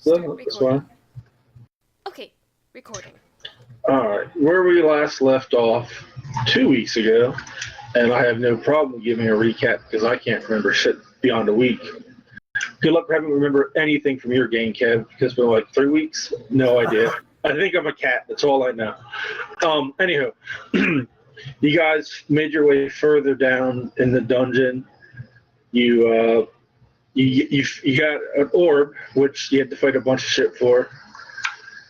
That's fine. Okay, recording. Alright, where we last left off 2 weeks ago, and I have no problem giving a recap because I can't remember shit beyond a week. Good luck having to remember anything from your game, Kev, because it's been like 3 weeks. No idea. I think I'm a cat. That's all I know. Anywho, you guys made your way further down in the dungeon. You got an orb, which you had to fight a bunch of shit for.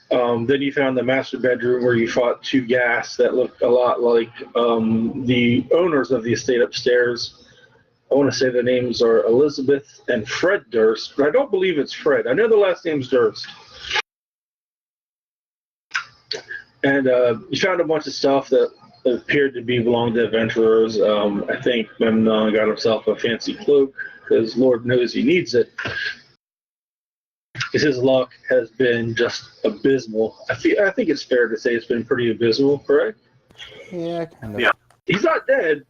Then you found the master bedroom where you fought two gas that looked a lot like the owners of the estate upstairs. I want to say the names are Elizabeth and Fred Durst, but I don't believe it's Fred. I know the last name's Durst. And you found a bunch of stuff that appeared to belong to adventurers. I think Memnon got himself a fancy cloak because Lord knows he needs it. Because his luck has been just abysmal. I think it's fair to say it's been pretty abysmal, correct? Yeah, kind of. Yeah. He's not dead,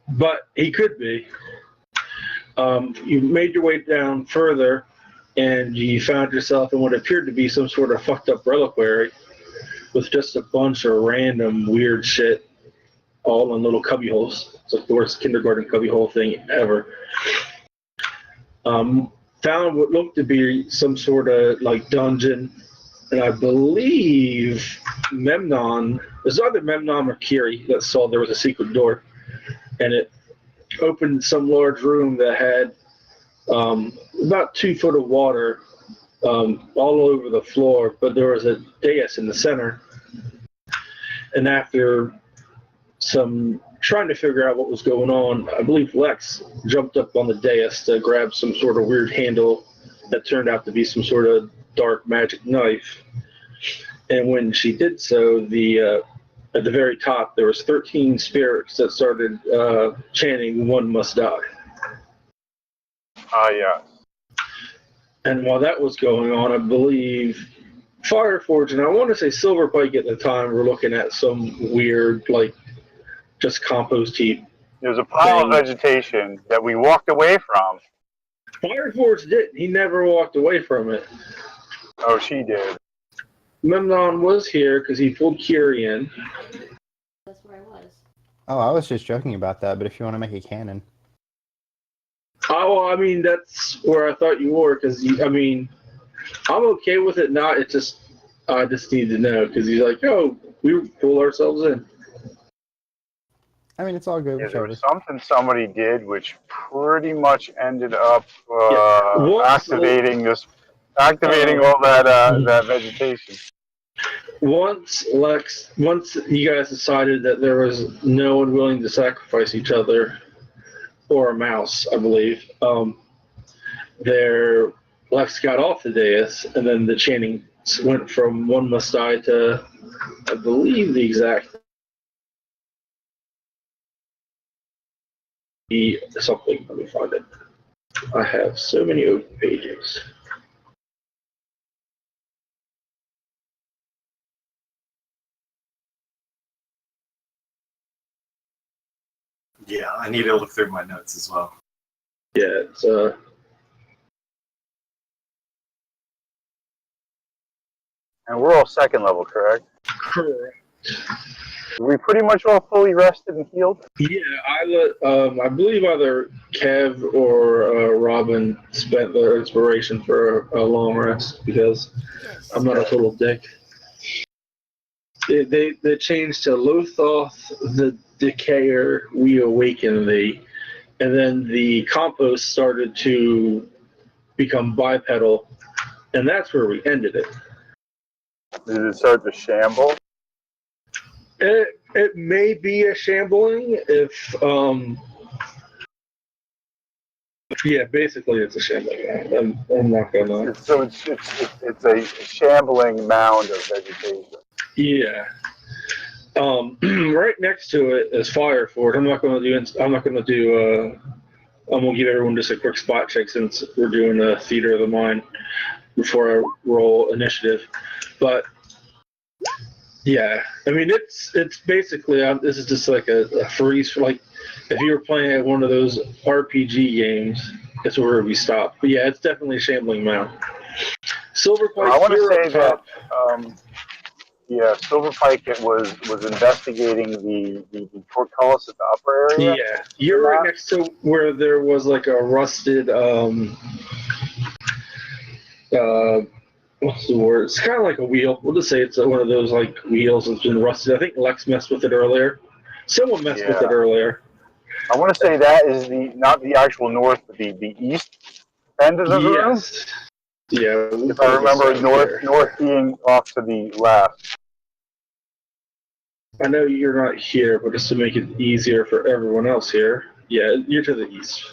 but he could be. You made your way down further, and you found yourself in what appeared to be some sort of fucked up reliquary with just a bunch of random weird shit all in little cubbyholes. It's like the worst kindergarten cubbyhole thing ever. Found what looked to be some sort of like dungeon, and I believe Memnon, it was either Memnon or Kiri that saw there was a secret door, and it opened some large room that had about 2 foot of water all over the floor, but there was a dais in the center. And after some trying to figure out what was going on, I believe Lex jumped up on the dais to grab some sort of weird handle that turned out to be some sort of dark magic knife. And when she did so, at the very top, there was 13 spirits that started chanting, "One must die." Yeah. And while that was going on, I believe Fireforge, and I want to say Silverpike at the time, were looking at some weird, like, just compost heap. There's a pile of vegetation that we walked away from. Fireforge didn't. He never walked away from it. Oh, she did. Memnon was here because he pulled Kiri in. That's where I was. Oh, I was just joking about that, but if you want to make it canon. Oh, well, I mean, that's where I thought you were, because, I mean, I'm okay with it not. It's just, I just need to know, because he's like, oh, we pull ourselves in. I mean, it's all good. Yeah, there Whichever. was something somebody did which pretty much ended up activating all that vegetation. Once you guys decided that there was no one willing to sacrifice each other, or a mouse, I believe, Lex got off the dais, and then the chanting went from "One must die" to, I believe, the exact something. Let me find it. I have so many open pages. Yeah, I need to look through my notes as well. Yeah, it's And we're all second level, correct? correct. We pretty much all fully rested and healed. Yeah, I believe either Kev or Robin spent their inspiration for a long rest because I'm not a total dick. They changed to Lothoth the Decayer, we awaken thee, and then the compost started to become bipedal, and that's where we ended it. Did it start to shamble? It may be a shambling if yeah, basically it's a shambling. I'm not gonna lie. So it's a shambling mound of vegetation. Yeah. Right next to it is Fireforge. I'm gonna give everyone just a quick spot check since we're doing a theater of the mind before I roll initiative. But yeah, I mean it's basically this is just like a freeze for, like, if you were playing at one of those RPG games, that's where we stop. But yeah, it's definitely a shambling mound. Silver I Pike want to here say up top. that Silver Pike was investigating the portcullis at the upper area. Yeah, you're right next to where there was like a rusted what's the word? It's kind of like a wheel. We'll just say it's one of those like wheels that's been rusted. I think Lex messed with it earlier. Someone messed with it earlier. I want to say that is not the actual north, but the east end of the room. Yes. Yeah. We'll If I remember, here. north being off to the left. I know you're not here, but just to make it easier for everyone else here, yeah, you're to the east.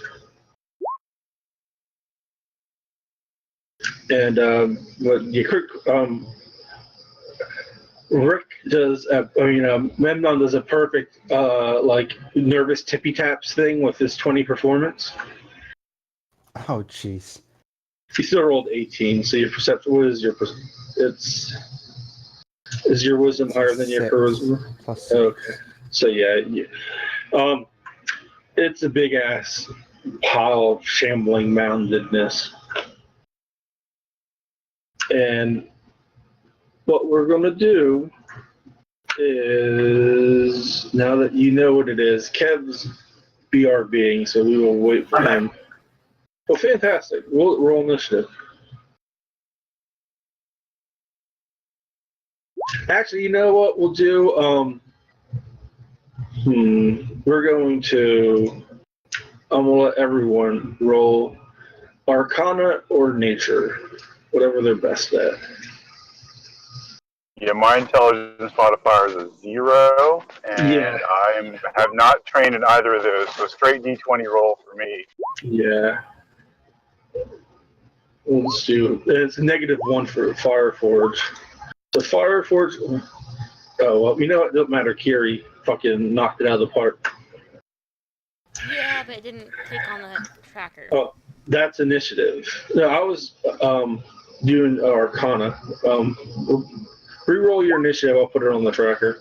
And Rick does. Memnon does a perfect like nervous tippy taps thing with his 20 performance. Oh, jeez. He still rolled 18, so your perception. What is your? Is your wisdom higher than your charisma? Plus 6. Okay, so yeah. It's a big ass pile of shambling moundedness, and what we're gonna do is, now that you know what it is, Kev's BRBing, so we will wait for him. Well, fantastic. We'll roll initiative. Actually, you know what we'll do? We're going to. I'm gonna let everyone roll Arcana or Nature, whatever they're best at. Yeah, my intelligence modifier is a 0, and I have not trained in either of those, so straight D20 roll for me. Yeah. Let's do. It's -1 for Fireforge. So Fireforge. Oh well, you know what? It doesn't matter. Kiri fucking knocked it out of the park. Yeah, but it didn't take on the tracker. Oh, that's initiative. No, I was doing Arcana. Reroll your initiative. I'll put it on the tracker.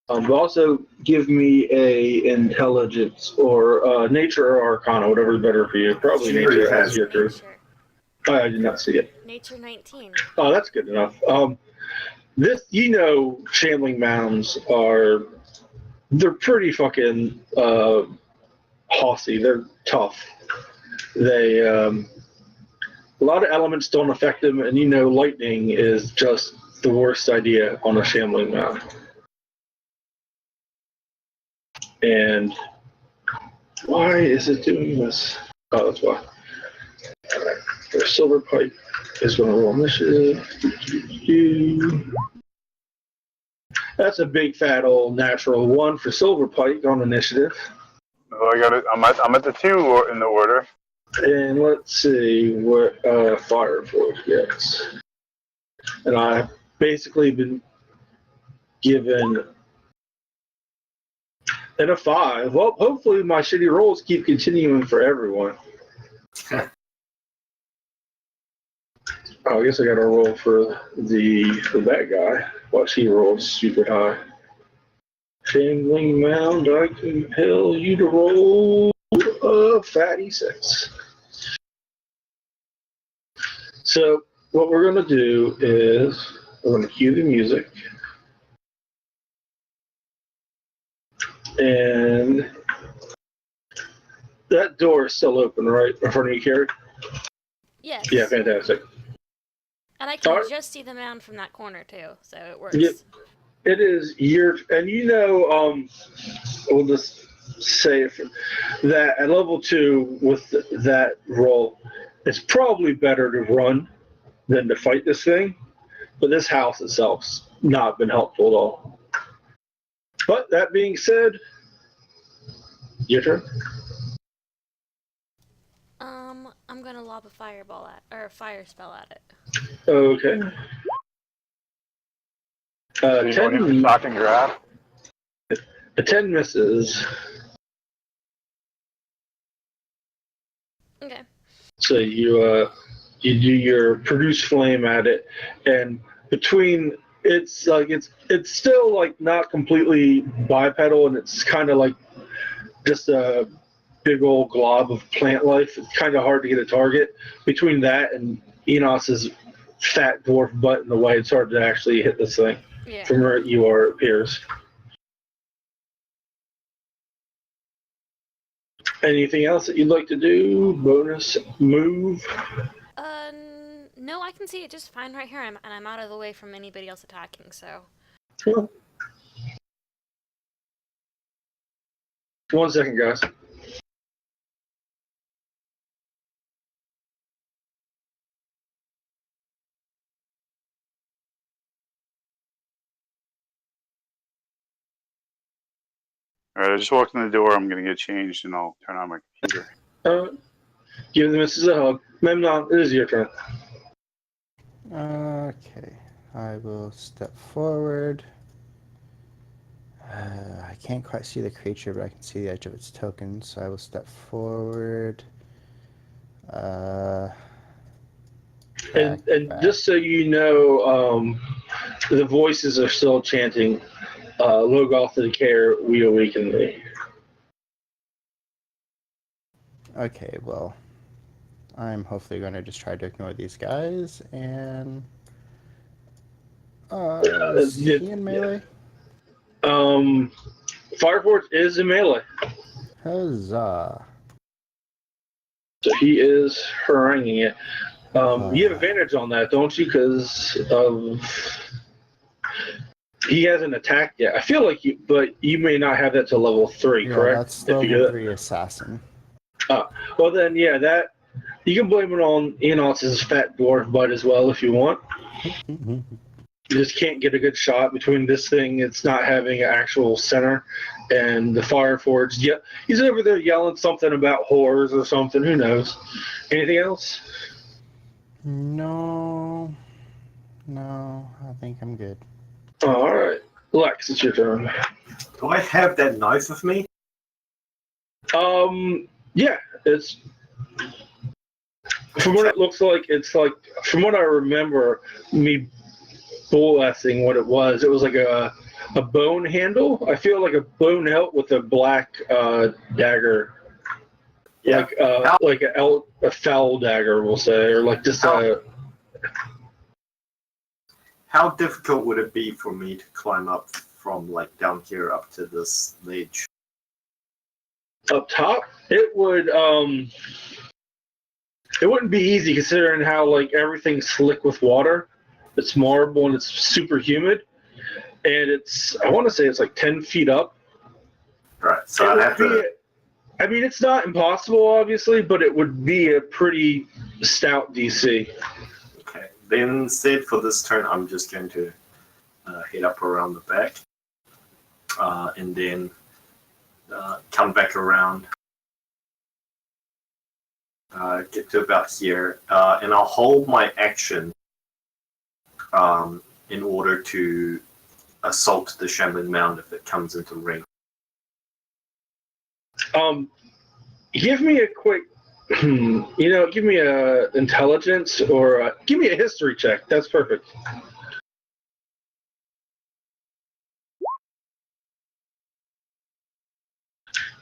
But also give me a intelligence or nature or Arcana, whatever's better for you. Probably nature as your turn. I did not see it. Nature 19. Oh, that's good enough. This, shambling mounds they're pretty fucking hossy. They're tough. They a lot of elements don't affect them, and lightning is just the worst idea on a shambling mound. And why is it doing this? Oh, that's why. All right. Their Silver Pipe is going to roll initiative. That's a big fat old natural 1 for Silver Pike on initiative. Oh, I got it. I'm at the 2 in the order. And let's see what Fireforge gets. And I've basically been given a 5. Well, hopefully my shitty rolls keep continuing for everyone. Oh, I guess I got to roll for that guy. Watch, he rolls stupid high. Shambling mound, I compel you to roll a fatty 6. So what we're going to do is we're going to cue the music. And that door is still open, right? In front of you, Carrie? Yes. Yeah, fantastic. And I can just see the mound from that corner, too, so it works. Yep. It is and we'll just say that at level 2 with that roll, it's probably better to run than to fight this thing. But this house itself's not been helpful at all. But that being said, your turn. I'm gonna lob a fire spell at it. Okay. So you don't even shock and grab? A 10 misses. Okay. So you do your produce flame at it, and between it's still like not completely bipedal, and it's kind of like just a big old glob of plant life. It's kind of hard to get a target. Between that and Enos's fat dwarf butt in the way. It's hard to actually hit this thing from where you are, it appears. Anything else that you'd like to do? Bonus move? No, I can see it just fine right here, and I'm out of the way from anybody else attacking, so. Cool. 1 second, guys. All right, I just walked in the door. I'm going to get changed, and I'll turn on my computer. Give the missus a hug. Memnon, it is your turn. Okay, I will step forward. I can't quite see the creature, but I can see the edge of its token, so I will step forward. And Back. just so you know, the voices are still chanting, Logoth to the care, we awaken thee. Okay, well, I'm hopefully going to just try to ignore these guys, and... is he in melee? Fireforge is in melee. Huzzah. So he is haranguing it. You have advantage on that, don't you? Because he hasn't attacked yet. I feel like but you may not have that to level 3, yeah, correct? That's level 3 assassin. Well then, yeah, that you can blame it on Enos's fat dwarf butt as well if you want. You just can't get a good shot between this thing. It's not having an actual center, and the Fireforge. Yeah, he's over there yelling something about whores or something. Who knows? Anything else? No, I think I'm good. All right, Lex, it's your turn. Do I have that knife with me? Yeah, it's from what it looks like. It's like from what I remember, me blessing what it was. It was like a bone handle. I feel like a bone hilt with a black dagger. Yeah. Like a foul dagger, we'll say, or like just a. How difficult would it be for me to climb up from like down here up to this ledge? Up top, it would. It wouldn't be easy considering how like everything's slick with water. It's marble and it's super humid, and it's. I want to say it's like 10 feet up. Right. So I'd have to. I mean, it's not impossible, obviously, but it would be a pretty stout DC. Okay. Then instead, for this turn, I'm just going to head up around the back, and then come back around, get to about here, and I'll hold my action in order to assault the Shaman Mound if it comes into range. Give me a quick, give me a intelligence or give me a history check. That's perfect.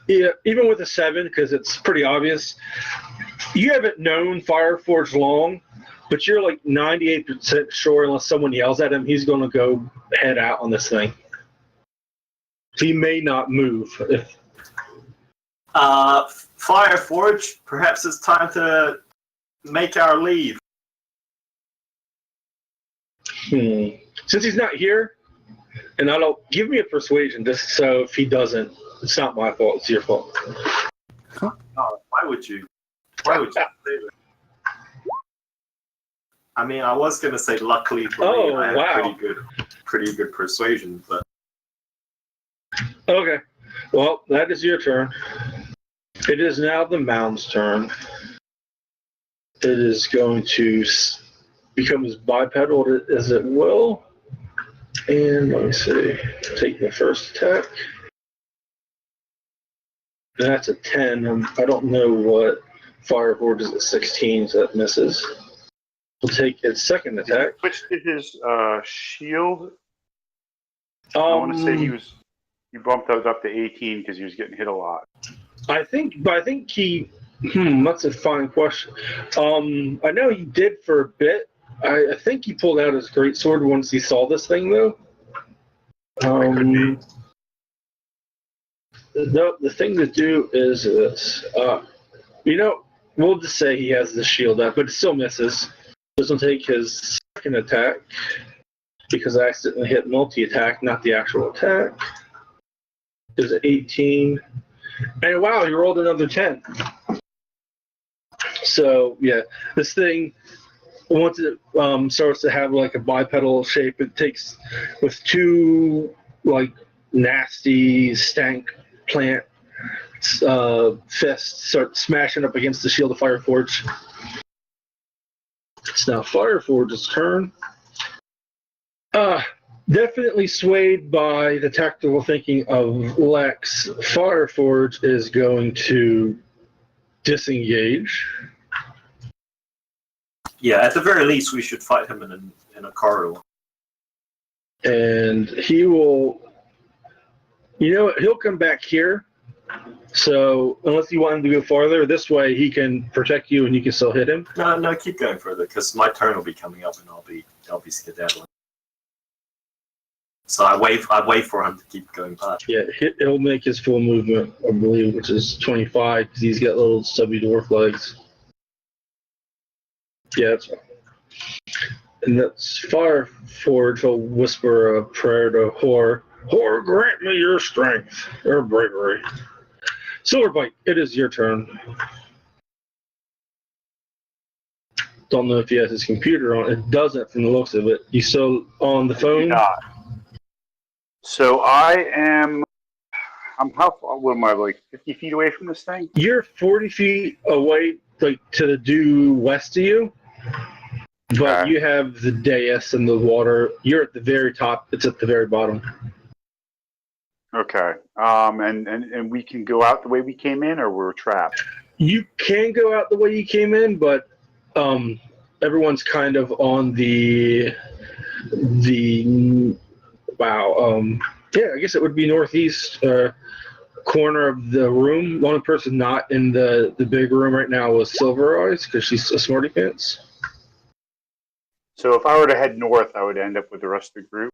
Yeah, even with a 7, because it's pretty obvious. You haven't known Fireforge long, but you're like 98% sure, unless someone yells at him, he's going to go head out on this thing. He may not move. Fireforge, perhaps it's time to make our leave. Since he's not here, and give me a persuasion, just so if he doesn't, it's not my fault, it's your fault. Oh, why would you say that? I mean, I was going to say luckily for me, I have pretty good persuasion, but... Okay. Well, that is your turn. It is now the Mound's turn. It is going to become as bipedal as it will. And let me see. Take the first attack. That's a 10. I don't know what Fireboard is at 16, so that misses. We'll take its second attack. Which did his shield? I want to say he bumped those up to 18 because he was getting hit a lot. I think That's a fine question. I know he did for a bit. I think he pulled out his greatsword once he saw this thing, though. The thing to do is this. We'll just say he has the shield up, but it still misses. This will take his second attack because I accidentally hit multi-attack, not the actual attack. Is 18. And wow, he rolled another 10. So, yeah, this thing, once it starts to have like a bipedal shape, it takes with two like nasty stank plant fists start smashing up against the shield of Fireforge. It's now Fireforge's turn. Definitely swayed by the tactical thinking of Lex, Fireforge is going to disengage. Yeah, at the very least, we should fight him in a corridor. And he will, he'll come back here. So unless you want him to go farther, this way he can protect you and you can still hit him. No, keep going further because my turn will be coming up and I'll be skedaddling. So I wait for him to keep going past. Yeah, he'll make his full movement, I believe, which is 25 because he's got little stubby dwarf legs. Yeah, that's right. And that's Fireforge. He'll whisper a prayer to Hor. Hor, grant me your strength, your bravery. Silverbite, it is your turn. Don't know if he has his computer on. It doesn't from the looks of it. You still on the phone? So I'm how far, what am I, like 50 feet away from this thing? You're 40 feet away, like to the due west of you. But you have the dais and the water. You're at the very top. It's at the very bottom. Okay. And we can go out the way we came in, or we're trapped? You can go out the way you came in, but everyone's kind of on the I guess it would be northeast corner of the room. The only person not in the big room right now was Silver Eyes because she's a smarty pants. So if I were to head north, I would end up with the rest of the group?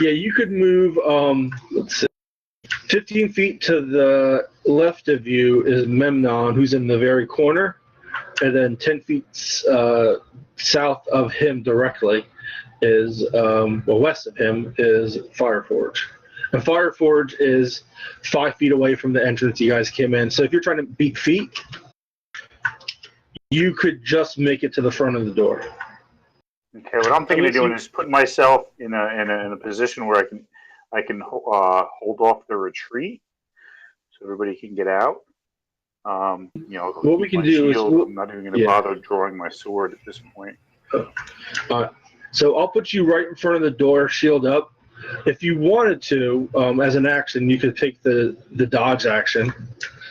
Yeah, you could move, let's see, 15 feet to the left of you is Memnon, who's in the very corner, and then 10 feet south of him directly is, west of him is Fireforge. And Fireforge is 5 feet away from the entrance you guys came in. So if you're trying to beat feet, you could just make it to the front of the door. Okay, what I'm thinking of doing is putting myself in a position where I can hold off the retreat, so everybody can get out. What we can do is I'm not even going to bother drawing my sword at this point. So I'll put you right in front of the door, shield up. If you wanted to, as an action, you could take the dodge action.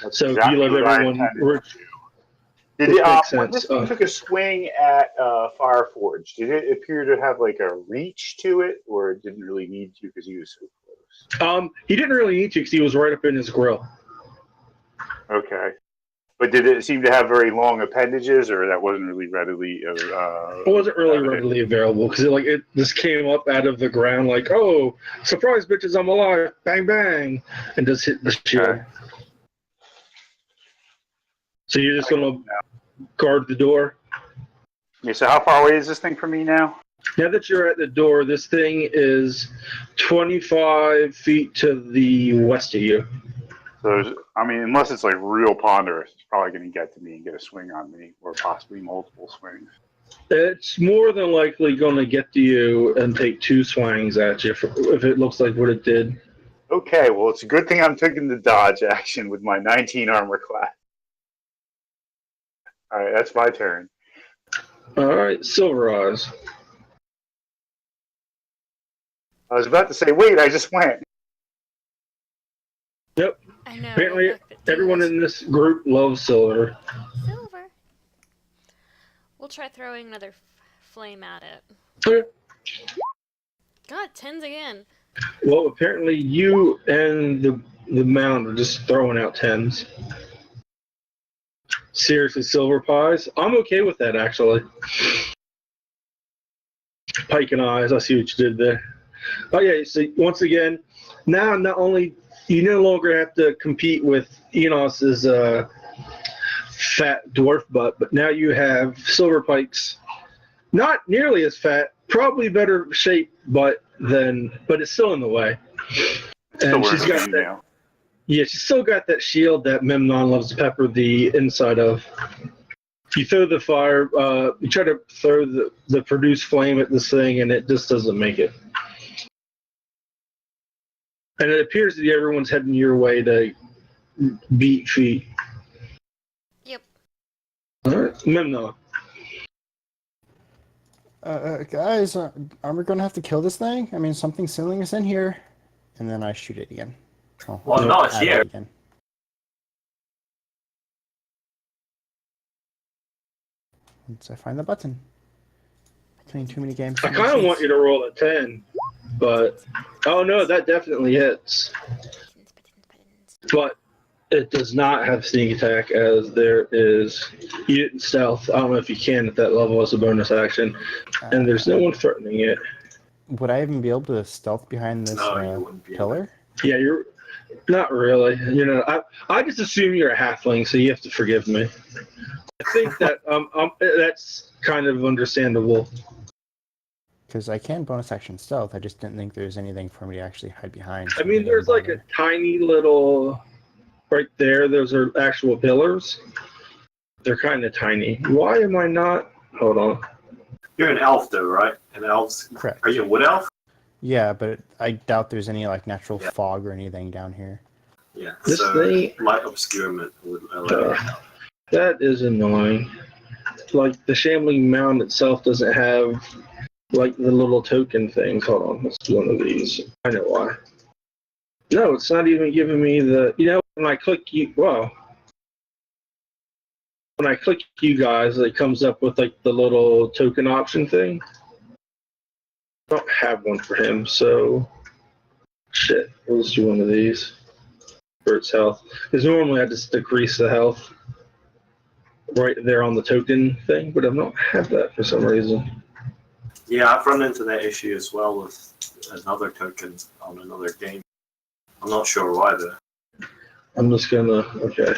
That's so exactly you let everyone. When this thing took a swing at Fireforge, did it appear to have like a reach to it, or it didn't really need to because he was so close? He didn't really need to because he was right up in his grill. Okay. But did it seem to have very long appendages, or that wasn't really readily? It wasn't really readily available because it just came up out of the ground like, oh, surprise, bitches, I'm alive, bang, bang, and just hit the shield. Okay. So you're just going to guard the door? Yeah, so how far away is this thing from me now? Now that you're at the door, this thing is 25 feet to the west of you. So, unless it's like real ponderous, it's probably going to get to me and get a swing on me, or possibly multiple swings. It's more than likely going to get to you and take two swings at you if it looks like what it did. Okay, well, it's a good thing I'm taking the dodge action with my 19 armor class. All right, that's my turn. All right, Silver Eyes. I was about to say, wait, I just went. Yep. I know. Apparently, everyone in this group loves Silver. Silver. We'll try throwing another flame at it. Okay. God, 10s again. Well, apparently you and the mound are just throwing out 10s. seriously silver pies. I'm okay with that, actually. Pike and eyes, I see what you did there. Oh yeah, so once again, now not only you no longer have to compete with Enos's fat dwarf butt, but now you have silver pikes, not nearly as fat, probably better shaped butt but it's still in the way. And she's got that. Now. Yeah, she's still got that shield that Memnon loves to pepper the inside of. You throw the fire, you try to throw the produce flame at this thing, and it just doesn't make it. And it appears that everyone's heading your way to beat feet. Yep. All right, Memnon. Guys, are we going to have to kill this thing? I mean, something's sealing us in here. And then I shoot it again. Well, no, it's here. Again. Once I find the button. Playing too many games. I kind of want you to roll a 10, but oh no, that definitely hits. But it does not have sneak attack, as there is unit stealth. I don't know if you can at that level as a bonus action, and there's no one threatening it. Would I even be able to stealth behind this pillar? Yeah, you're not really. I just assume you're a halfling, so you have to forgive me. I think that that's kind of understandable. Because I can bonus action stealth. I just didn't think there was anything for me to actually hide behind. I mean, there's like a tiny little right there. Those are actual pillars. They're kind of tiny. Why am I not? Hold on. You're an elf, though, right? An elf. Correct. Are you a wood elf? Yeah, but I doubt there's any like natural fog or anything down here. Yeah. This so thing, light obscurement would allow. That is annoying. Like the shambling mound itself doesn't have like the little token thing. Hold on, let's do one of these. I know why. No, it's not even giving me the. When I click you, wow. When I click you guys, it comes up with like the little token option thing. I don't have one for him, so shit. Let's do one of these for its health. Because normally I just decrease the health right there on the token thing, but I don't have that for some reason. Yeah, I've run into that issue as well with another token on another game. I'm not sure why though. I'm just gonna okay.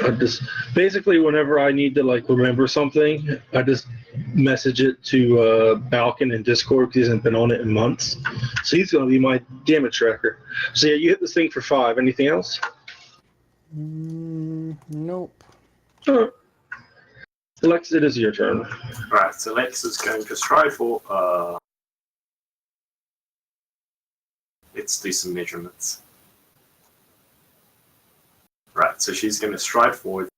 I just basically whenever I need to like remember something, I just message it to Balkan in Discord because he hasn't been on it in months. So he's gonna be my damage tracker. So yeah, you hit this thing for 5. Anything else? Nope. Alright. Lex, it is your turn. Right, so Lex is going to stride for let's do some measurements. Right, so she's going to stride forward,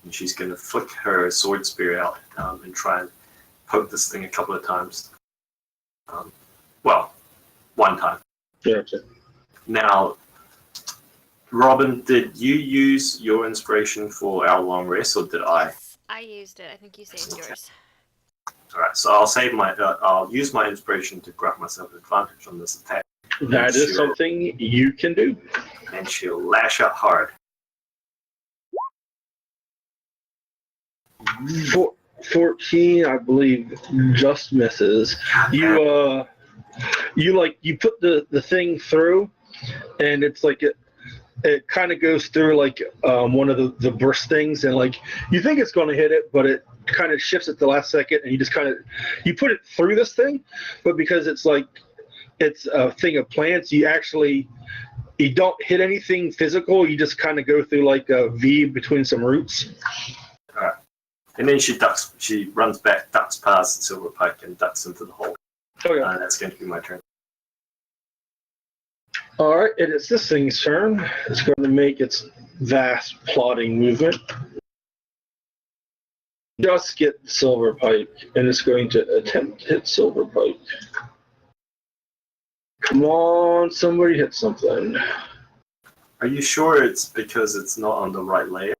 and she's going to flick her sword spear out and try and poke this thing a couple of times. One time. Gotcha. Now, Robin, did you use your inspiration for our long rest, or did I? I used it. I think you saved yours. All right, so I'll use my inspiration to grant myself advantage on this attack. That is something you can do. And she'll lash out hard. 14, I believe, just misses. You put the thing through, and it's like it kind of goes through like one of the burst things, and like you think it's going to hit it, but it kind of shifts at the last second, and you just you put it through this thing, but because it's a thing of plants, you don't hit anything physical. You just kind of go through like a V between some roots. All right. And then she runs back, ducks past the silver pike, and ducks into the hole. Okay. That's going to be my turn. All right, it is this thing's turn. It's going to make its vast plotting movement. Just get silver pike, and it's going to attempt to hit silver pike. Come on, somebody hit something. Are you sure it's because it's not on the right layer?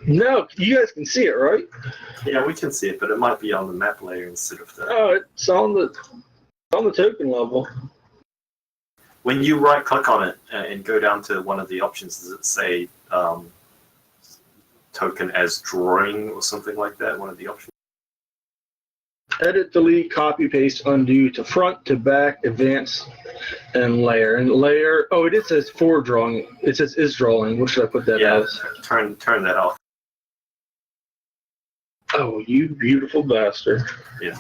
No, you guys can see it, right? Yeah, we can see it, but it might be on the map layer instead of the... Oh, it's on the token level. when you right-click on it and go down to one of the options, does it say token as drawing or something like that? One of the options. Edit, delete, copy, paste, undo to front, to back, advance, and layer. And layer. Oh, it says for drawing. It says is drawing. What should I put that as? Turn that off. Oh, you beautiful bastard. Yeah.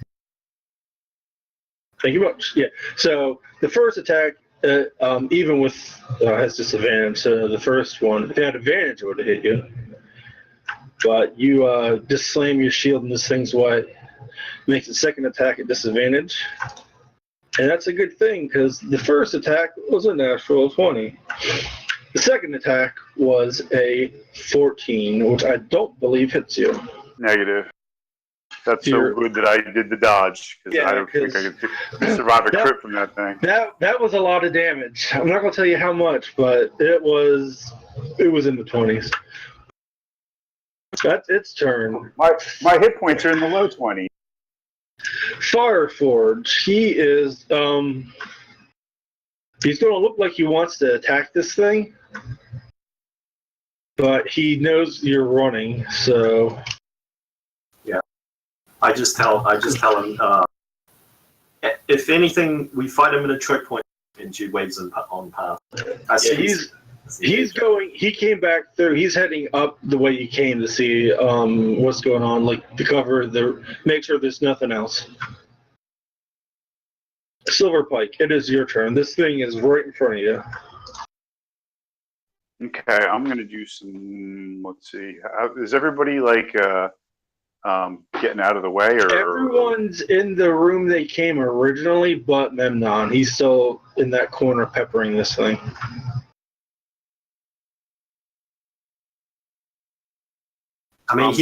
Thank you much. Yeah. So the first attack, even with has disadvantage. So the first one, if it had advantage, it would have hit you. But you just slam your shield in this thing's way. Makes the second attack a disadvantage. And that's a good thing, because the first attack was a natural 20. The second attack was a 14, which I don't believe hits you. Negative. That's so good that I did the dodge, because I don't think I could survive a crit from that thing. That was a lot of damage. I'm not going to tell you how much, but it was in the 20s. That's its turn. My hit points are in the low 20s. Fireforge, he is he's going to look like he wants to attack this thing, but he knows you're running, so yeah. I just tell him if anything, we fight him at a choke point, and she waves him on path. He came back through. He's heading up the way you came to see what's going on, like to cover make sure there's nothing else. Silverpike, it is your turn. This thing is right in front of you. Okay, I'm gonna do some. Let's see. Is everybody getting out of the way, or everyone's in the room they came originally, but Memnon. He's still in that corner peppering this thing. I mean,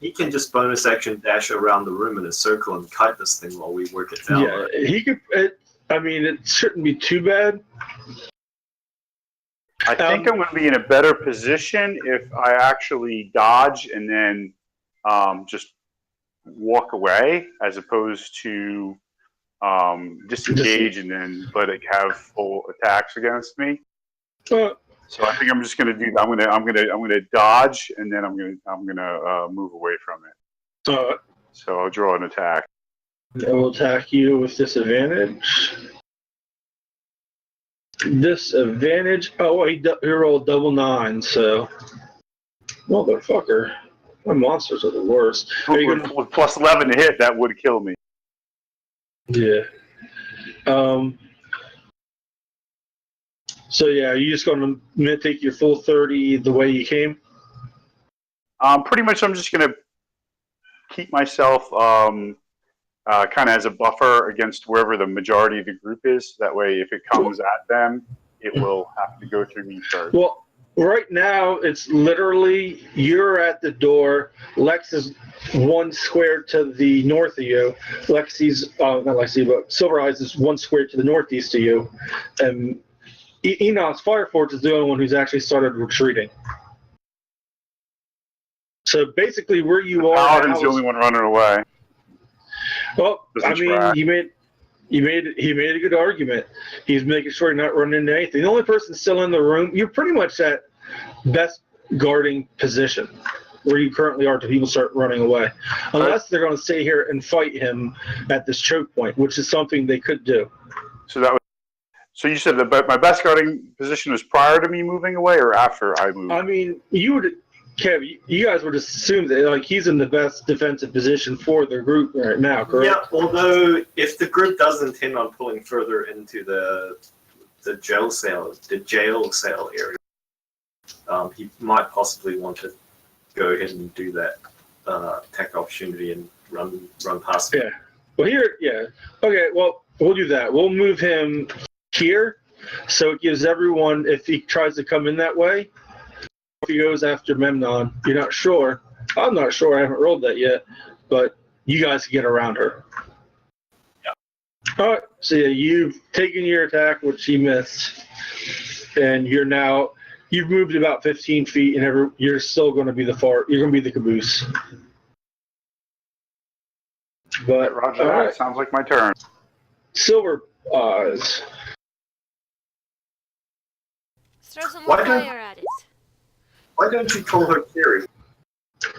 he can just bonus action dash around the room in a circle and kite this thing while we work it down. Yeah, he could. It shouldn't be too bad. I think I'm going to be in a better position if I actually dodge and then just walk away, as opposed to disengage and then let it have full attacks against me. So I think I'm just going to do. I'm going to dodge, and then I'm going to move away from it. So I'll draw an attack. I will attack you with disadvantage. Disadvantage. Oh, he rolled double 9. So, motherfucker, my monsters are the worst. With plus 11 to hit, that would kill me. Yeah. So yeah, are you just going to take your full 30 the way you came? Pretty much, I'm just going to keep myself kind of as a buffer against wherever the majority of the group is. That way, if it comes at them, it will have to go through me first. Well, right now, it's literally you're at the door. Lex is one square to the north of you. Lexi's, not Lexi, but Silver Eyes is one square to the northeast of you. And Enoch's Fireforge is the only one who's actually started retreating. So basically, where you are, Paladin's the only one running away. Well, he made a good argument. He's making sure you're not running into anything. The only person still in the room, you're pretty much at best guarding position where you currently are till people start running away, unless they're going to stay here and fight him at this choke point, which is something they could do. So you said that my best guarding position was prior to me moving away, or after I moved? I mean, Kev, you guys would assume that he's in the best defensive position for the group right now, correct? Yeah, although if the group does intend on pulling further into the jail cell area, he might possibly want to go ahead and do that attack opportunity and run past me. Yeah. Well, okay, well, we'll do that. We'll move him here, so it gives everyone, if he tries to come in that way, if he goes after Memnon, you're not sure. I'm not sure. I haven't rolled that yet, but you guys can get around her. Yeah. All right. So you've taken your attack, which he missed, and you've moved about 15 feet, and you're still going to be you're going to be the caboose. But Roger that. Sounds like my turn. Silver Eyes. Throw some more Why don't- fire at it. Why don't you call her Kiri?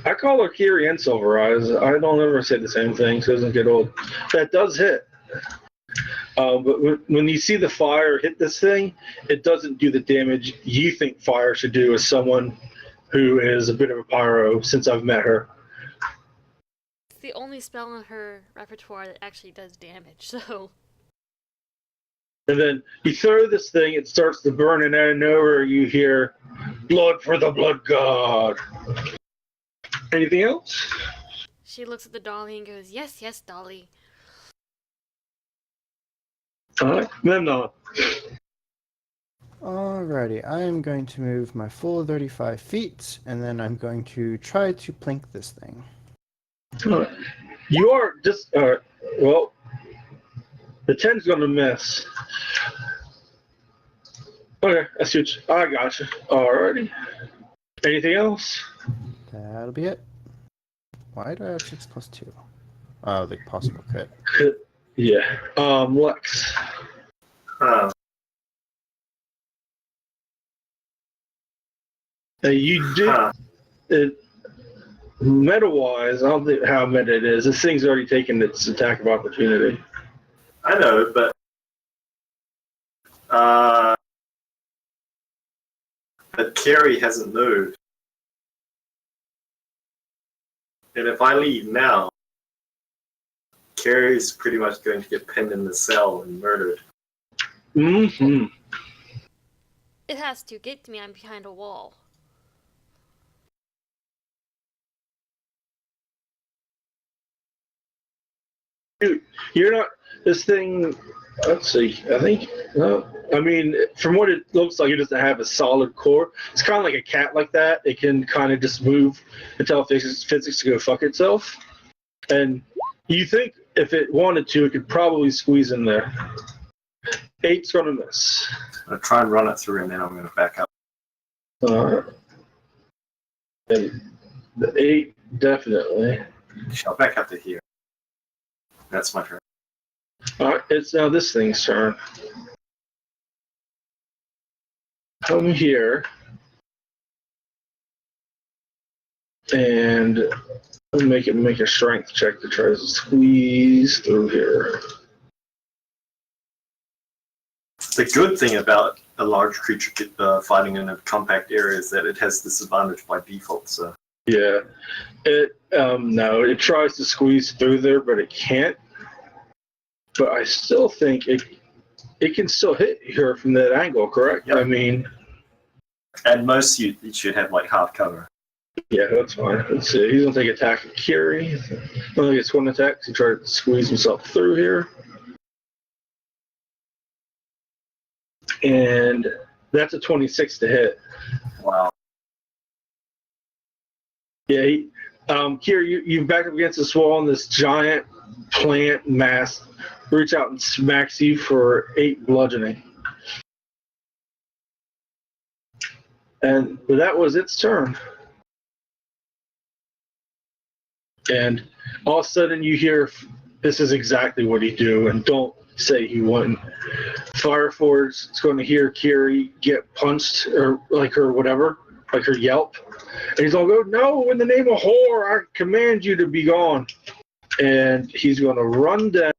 I call her Kiri and Silver Eyes. I don't ever say the same thing, so it doesn't get old. That does hit. But when you see the fire hit this thing, it doesn't do the damage you think fire should do as someone who is a bit of a pyro since I've met her. It's the only spell in her repertoire that actually does damage, so... And then you throw this thing, it starts to burn, and out of nowhere you hear, "Blood for the blood god." Anything else? She looks at the dolly and goes, "Yes, yes, dolly." Alright, Memnon. Alrighty, I am going to move my full 35 feet, and then I'm going to try to plink this thing. Alright. You are just, well, the 10's going to miss. Okay, I see what I got you. Alrighty. Anything else? That'll be it. Why do I have 6 plus 2? Oh, the possible crit. Yeah. Lex. You did meta-wise. I don't think how meta it is. This thing's already taken its attack of opportunity. I know, but Kiri hasn't moved. And if I leave now, Kiri's pretty much going to get pinned in the cell and murdered. Mm-hmm. It has to. Get to me, I'm behind a wall. Dude, you're not. This thing. Let's see. I think. No. I mean, from what it looks like, it doesn't have a solid core. It's kind of like a cat like that. It can kind of just move until it fixes physics to go fuck itself. And you think if it wanted to, it could probably squeeze in there. 8's gonna miss. I'm going to try and run it through, and then I'm going to back up. And the 8 definitely. I'll back up to here. That's my turn. Alright, it's now this thing's turn. Come here. And make it make a strength check to try to squeeze through here. The good thing about a large creature fighting in a compact area is that it has disadvantage by default. So Yeah. No, it tries to squeeze through there, but it can't. But I still think it can still hit her from that angle, correct? Yep. I mean, at most you should have like half cover. yeah, that's fine. Let's see. He's gonna take attack at Kiri. Only gets one attack. He tried to squeeze himself through here, and that's a 26 to hit. Wow. Yeah, Kiri, you've backed up against this wall, and this giant plant mass reach out and smacks you for 8 bludgeoning. And that was its turn. And all of a sudden you hear, this is exactly what he do, and don't say he wouldn't. Fireforge is going to hear Kiri get punched, or like her whatever, like her yelp. And he's going to go, "No, in the name of whore, I command you to be gone." And he's going to run down,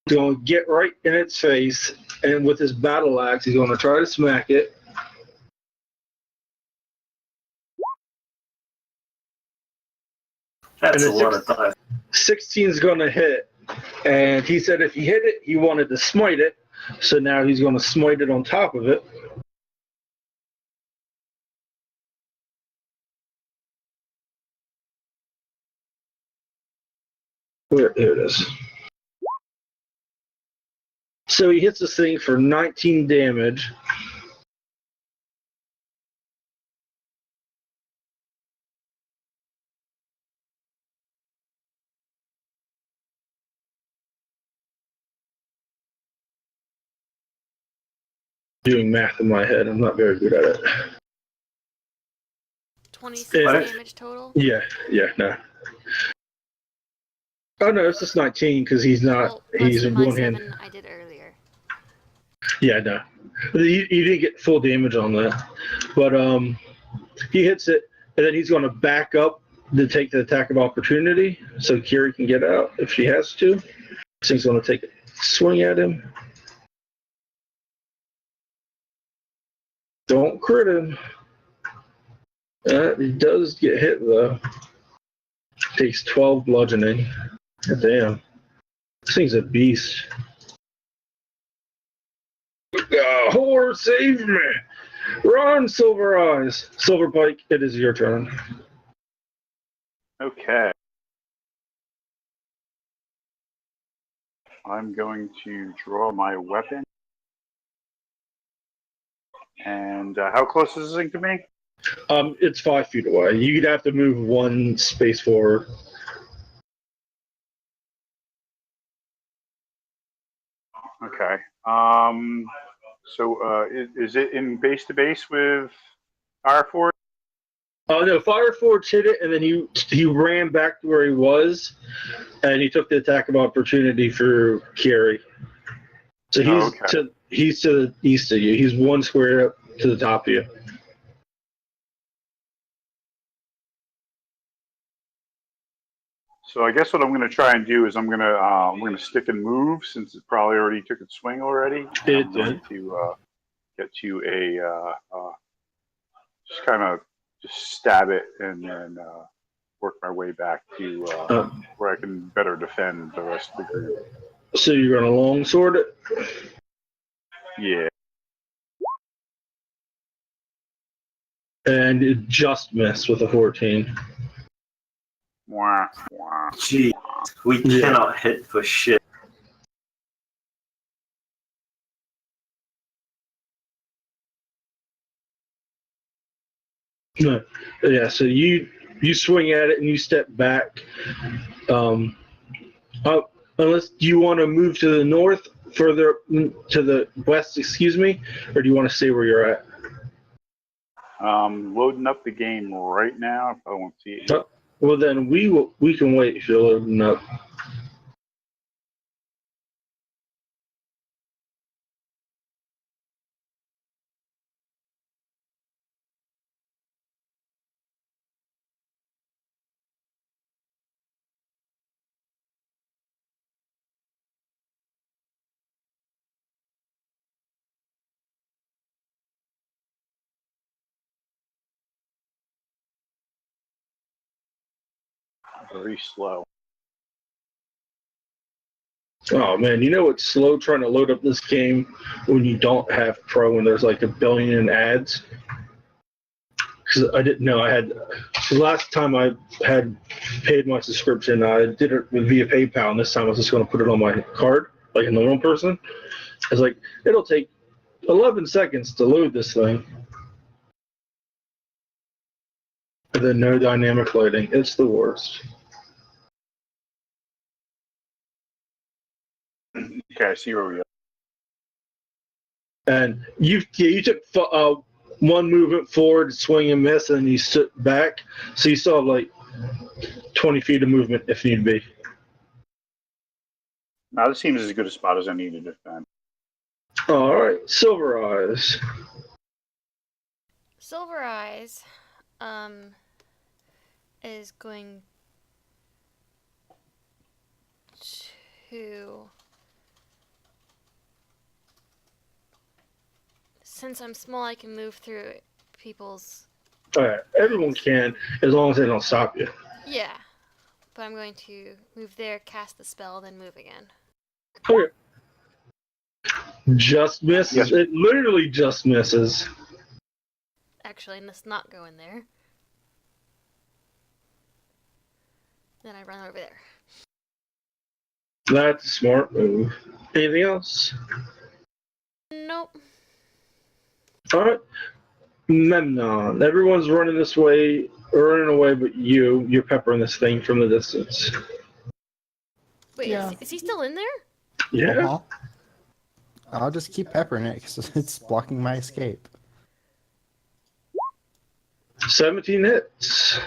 he's going to get right in its face, and with his battle axe, he's going to try to smack it. That's a And lot of dice. 16 is going to hit. And he said if he hit it, he wanted to smite it. So now he's going to smite it on top of it. There it is. So he hits this thing for 19 damage. Doing math in my head, I'm not very good at it. 26 Yeah. damage total. Yeah, no. Oh no, it's just 19 because he's not. Well, He's plus in my one hand. 7 I did earlier. Yeah, no. You didn't get full damage on that, but he hits it, and then he's going to back up to take the attack of opportunity, so Kiri can get out if she has to. So he's going to take a swing at him. Don't crit him. He does get hit though. Takes 12 bludgeoning. Damn, this thing's a beast. Horror, save me! Run, Silver Eyes! Silver Pike, it is your turn. Okay. I'm going to draw my weapon. And how close is this thing to me? It's 5 feet away. You'd have to move 1 space forward. Okay. So is it in base to base with Fire Force? Oh no, Fire Forge hit it, and then he ran back to where he was, and he took the attack of opportunity for Kiri. So he's to the east of you. He's 1 square up to the top of you. So I guess what I'm going to try and do is I'm going to stick and move since it probably already took its swing already. I'm going to get to a just kind of just stab it and then work my way back to where I can better defend the rest of the group. So you're going to longsword it? Yeah. And it just missed with a 14. Wah, wah. Gee, we cannot hit for shit. No. Yeah, so you swing at it and you step back. Unless do you want to move to the north, further to the west, excuse me, or do you want to stay where you're at? Loading up the game right now. If I won't see it yet. Well, then we can wait if you're loading up. Very slow. Oh man, you know it's slow trying to load up this game when you don't have Pro and there's like 1 billion ads. Because I didn't know I had. The last time I had paid my subscription, I did it via PayPal, and this time I was just going to put it on my card like a normal person. I was like, it'll take 11 seconds to load this thing. And then no dynamic loading. It's the worst. Okay, I see where we are. And you took 1 movement forward, swing and miss, and you stood back. So you still have like 20 feet of movement if need be. Now this seems as good a spot as I need to defend. All right, Silver Eyes. Silver Eyes is going to, since I'm small, I can move through people's. All right, everyone can as long as they don't stop you. Yeah, but I'm going to move there, cast the spell, then move again. Okay. Just misses. Yes. It literally just misses. Actually, I must not go in there. Then I run over there. That's a smart move. Anything else? Nope. All right. Memnon. Everyone's running this way, running away, but you're peppering this thing from the distance. Wait, Yeah. is he still in there? Yeah. Uh-huh. I'll just keep peppering it because it's blocking my escape. 17 hits.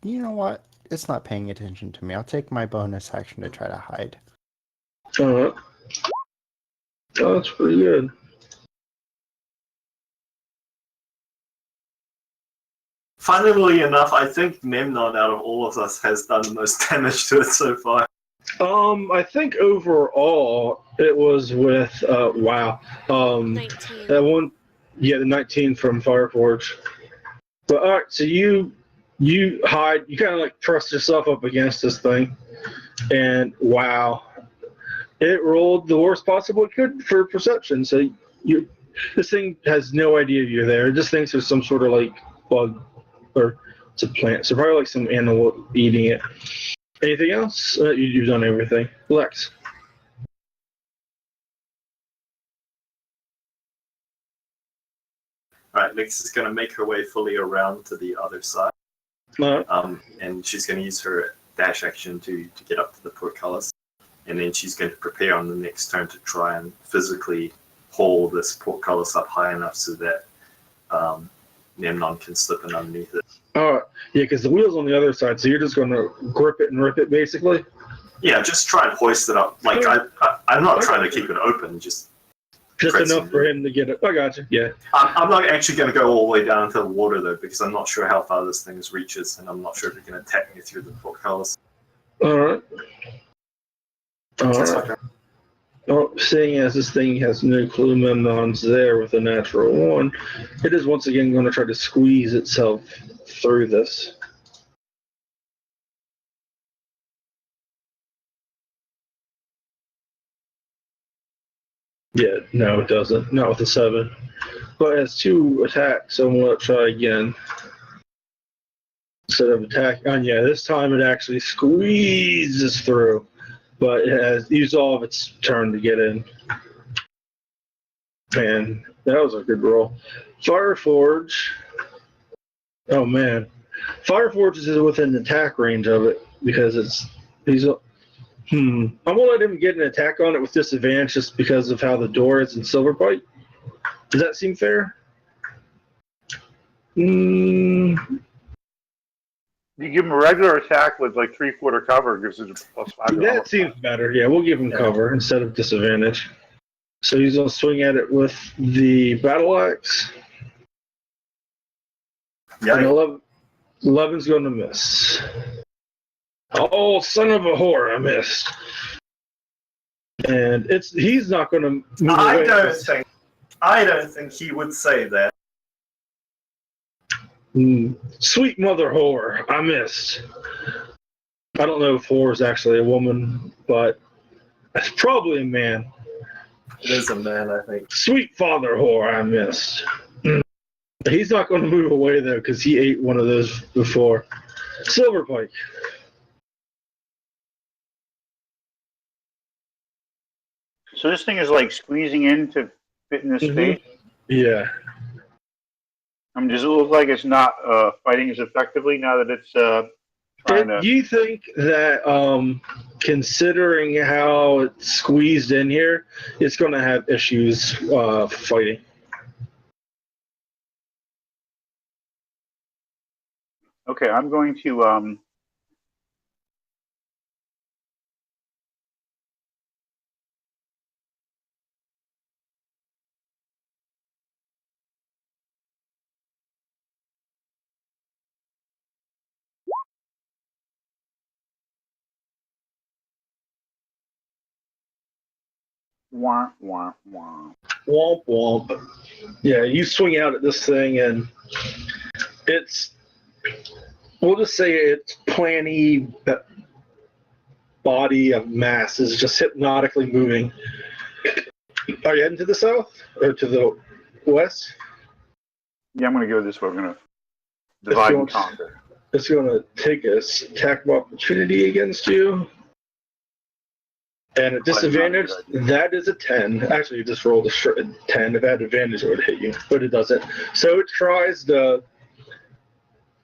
You know what? It's not paying attention to me. I'll take my bonus action to try to hide. Oh, that's pretty good. Funnily enough, I think Memnon out of all of us has done the most damage to it so far. I think overall it was with wow. 19. That one, yeah, the 19 from Fireforge. But all right, so you hide, you kind of like trust yourself up against this thing, and wow, it rolled the worst possible it could for perception. So you, this thing has no idea you're there. It just thinks there's some sort of like bug or it's a plant. So probably like some animal eating it. Anything else? You've done everything. Lex. Right, Lex is going to make her way fully around to the other side. And she's going to use her dash action to get up to the portcullis. And then she's going to prepare on the next turn to try and physically haul this portcullis up high enough so that Memnon can slip in underneath it. Yeah, because the wheel's on the other side, so you're just going to grip it and rip it, basically? Yeah, just try and hoist it up. Like, I'm not trying to keep it open, just enough for him to get it. I got you, yeah. I'm not actually going to go all the way down to the water, though, because I'm not sure how far this thing reaches, and I'm not sure if it can attack me through the portcullis. All right. Well, seeing as this thing has no clue Memnon's there with a natural 1, it is once again going to try to squeeze itself through this. Yeah, no, it doesn't. Not with a 7. But it has 2 attacks, so I'm going to try again. Instead of attack, and yeah, this time it actually squeezes through, but it has used all of its turn to get in. Man, that was a good roll. Fireforge. Oh man, Fireforge is within attack range of it because he's. I'm gonna let him get an attack on it with disadvantage just because of how the door is in Silverpipe. Does that seem fair? You give him a regular attack with like 3/4 cover, gives it a +5. That seems better. Yeah, we'll give him cover instead of disadvantage. So he's going to swing at it with the battle axe. Yeah. And 11's going to miss. Oh, son of a whore, I missed. And he's not going to move away. I don't think he would say that. Sweet mother whore, I missed. I don't know if whore is actually a woman, but it's probably a man. It is a man, I think. Sweet father whore, I missed. He's not going to move away, though, because he ate one of those before. Silverpike. So this thing is like squeezing in to fit in this space? Yeah. Does it look like it's not fighting as effectively now that it's trying to... Do you think that, considering how it's squeezed in here, it's going to have issues fighting? Okay, I'm going to... Womp, womp, womp. Womp womp. Yeah, you swing out at this thing, and we'll just say its planny body of mass is just hypnotically moving. Are you heading to the south or to the west? Yeah, I'm going to go this way. We're going to divide and conquer. It's going to take a attack of opportunity against you. And at disadvantage, that is a 10. Actually, you just rolled a 10. If it had advantage, it would hit you, but it doesn't. So it tries to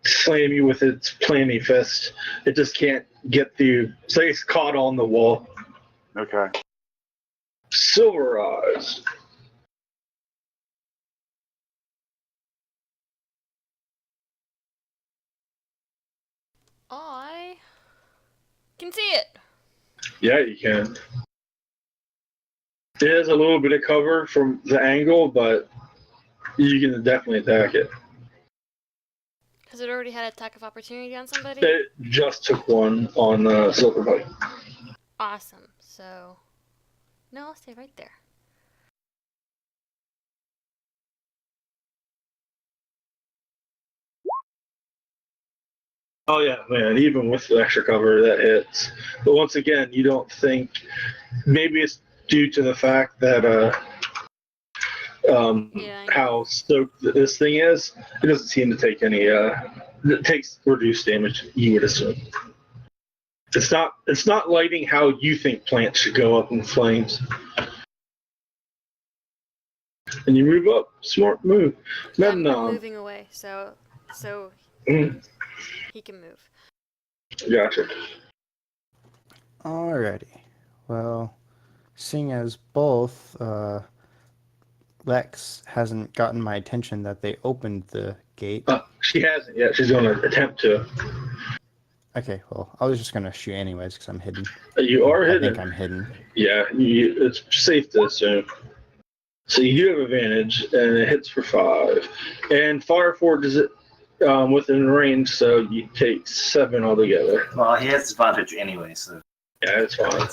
slam you with its planny fist. It just can't get through. So it's caught on the wall. Okay. Silver Eyes. I can see it. Yeah, you can. It has a little bit of cover from the angle, but you can definitely attack it. Has it already had attack of opportunity on somebody? It just took one on Silverpike. Awesome. So, no, I'll stay right there. Oh yeah, man! Even with the extra cover, that hits. But once again, you don't think maybe it's due to the fact that Yeah, I know. how stoked this thing is. It doesn't seem to take any. It takes reduced damage. You would assume. It's not lighting how you think plants should go up in flames. And you move up. Smart move. I'm moving away, so he can move. Gotcha. Alrighty. Well, seeing as both Lex hasn't gotten my attention that they opened the gate. She hasn't yet. She's going to attempt to. Okay, well, I was just going to shoot anyways because I'm hidden. You are hidden. I think I'm hidden. Yeah, it's safe to assume. So you do have advantage, and it hits for 5. And Fire Forge is within range, so you take 7 altogether. Well, he has advantage anyway, so. Yeah, it's fine.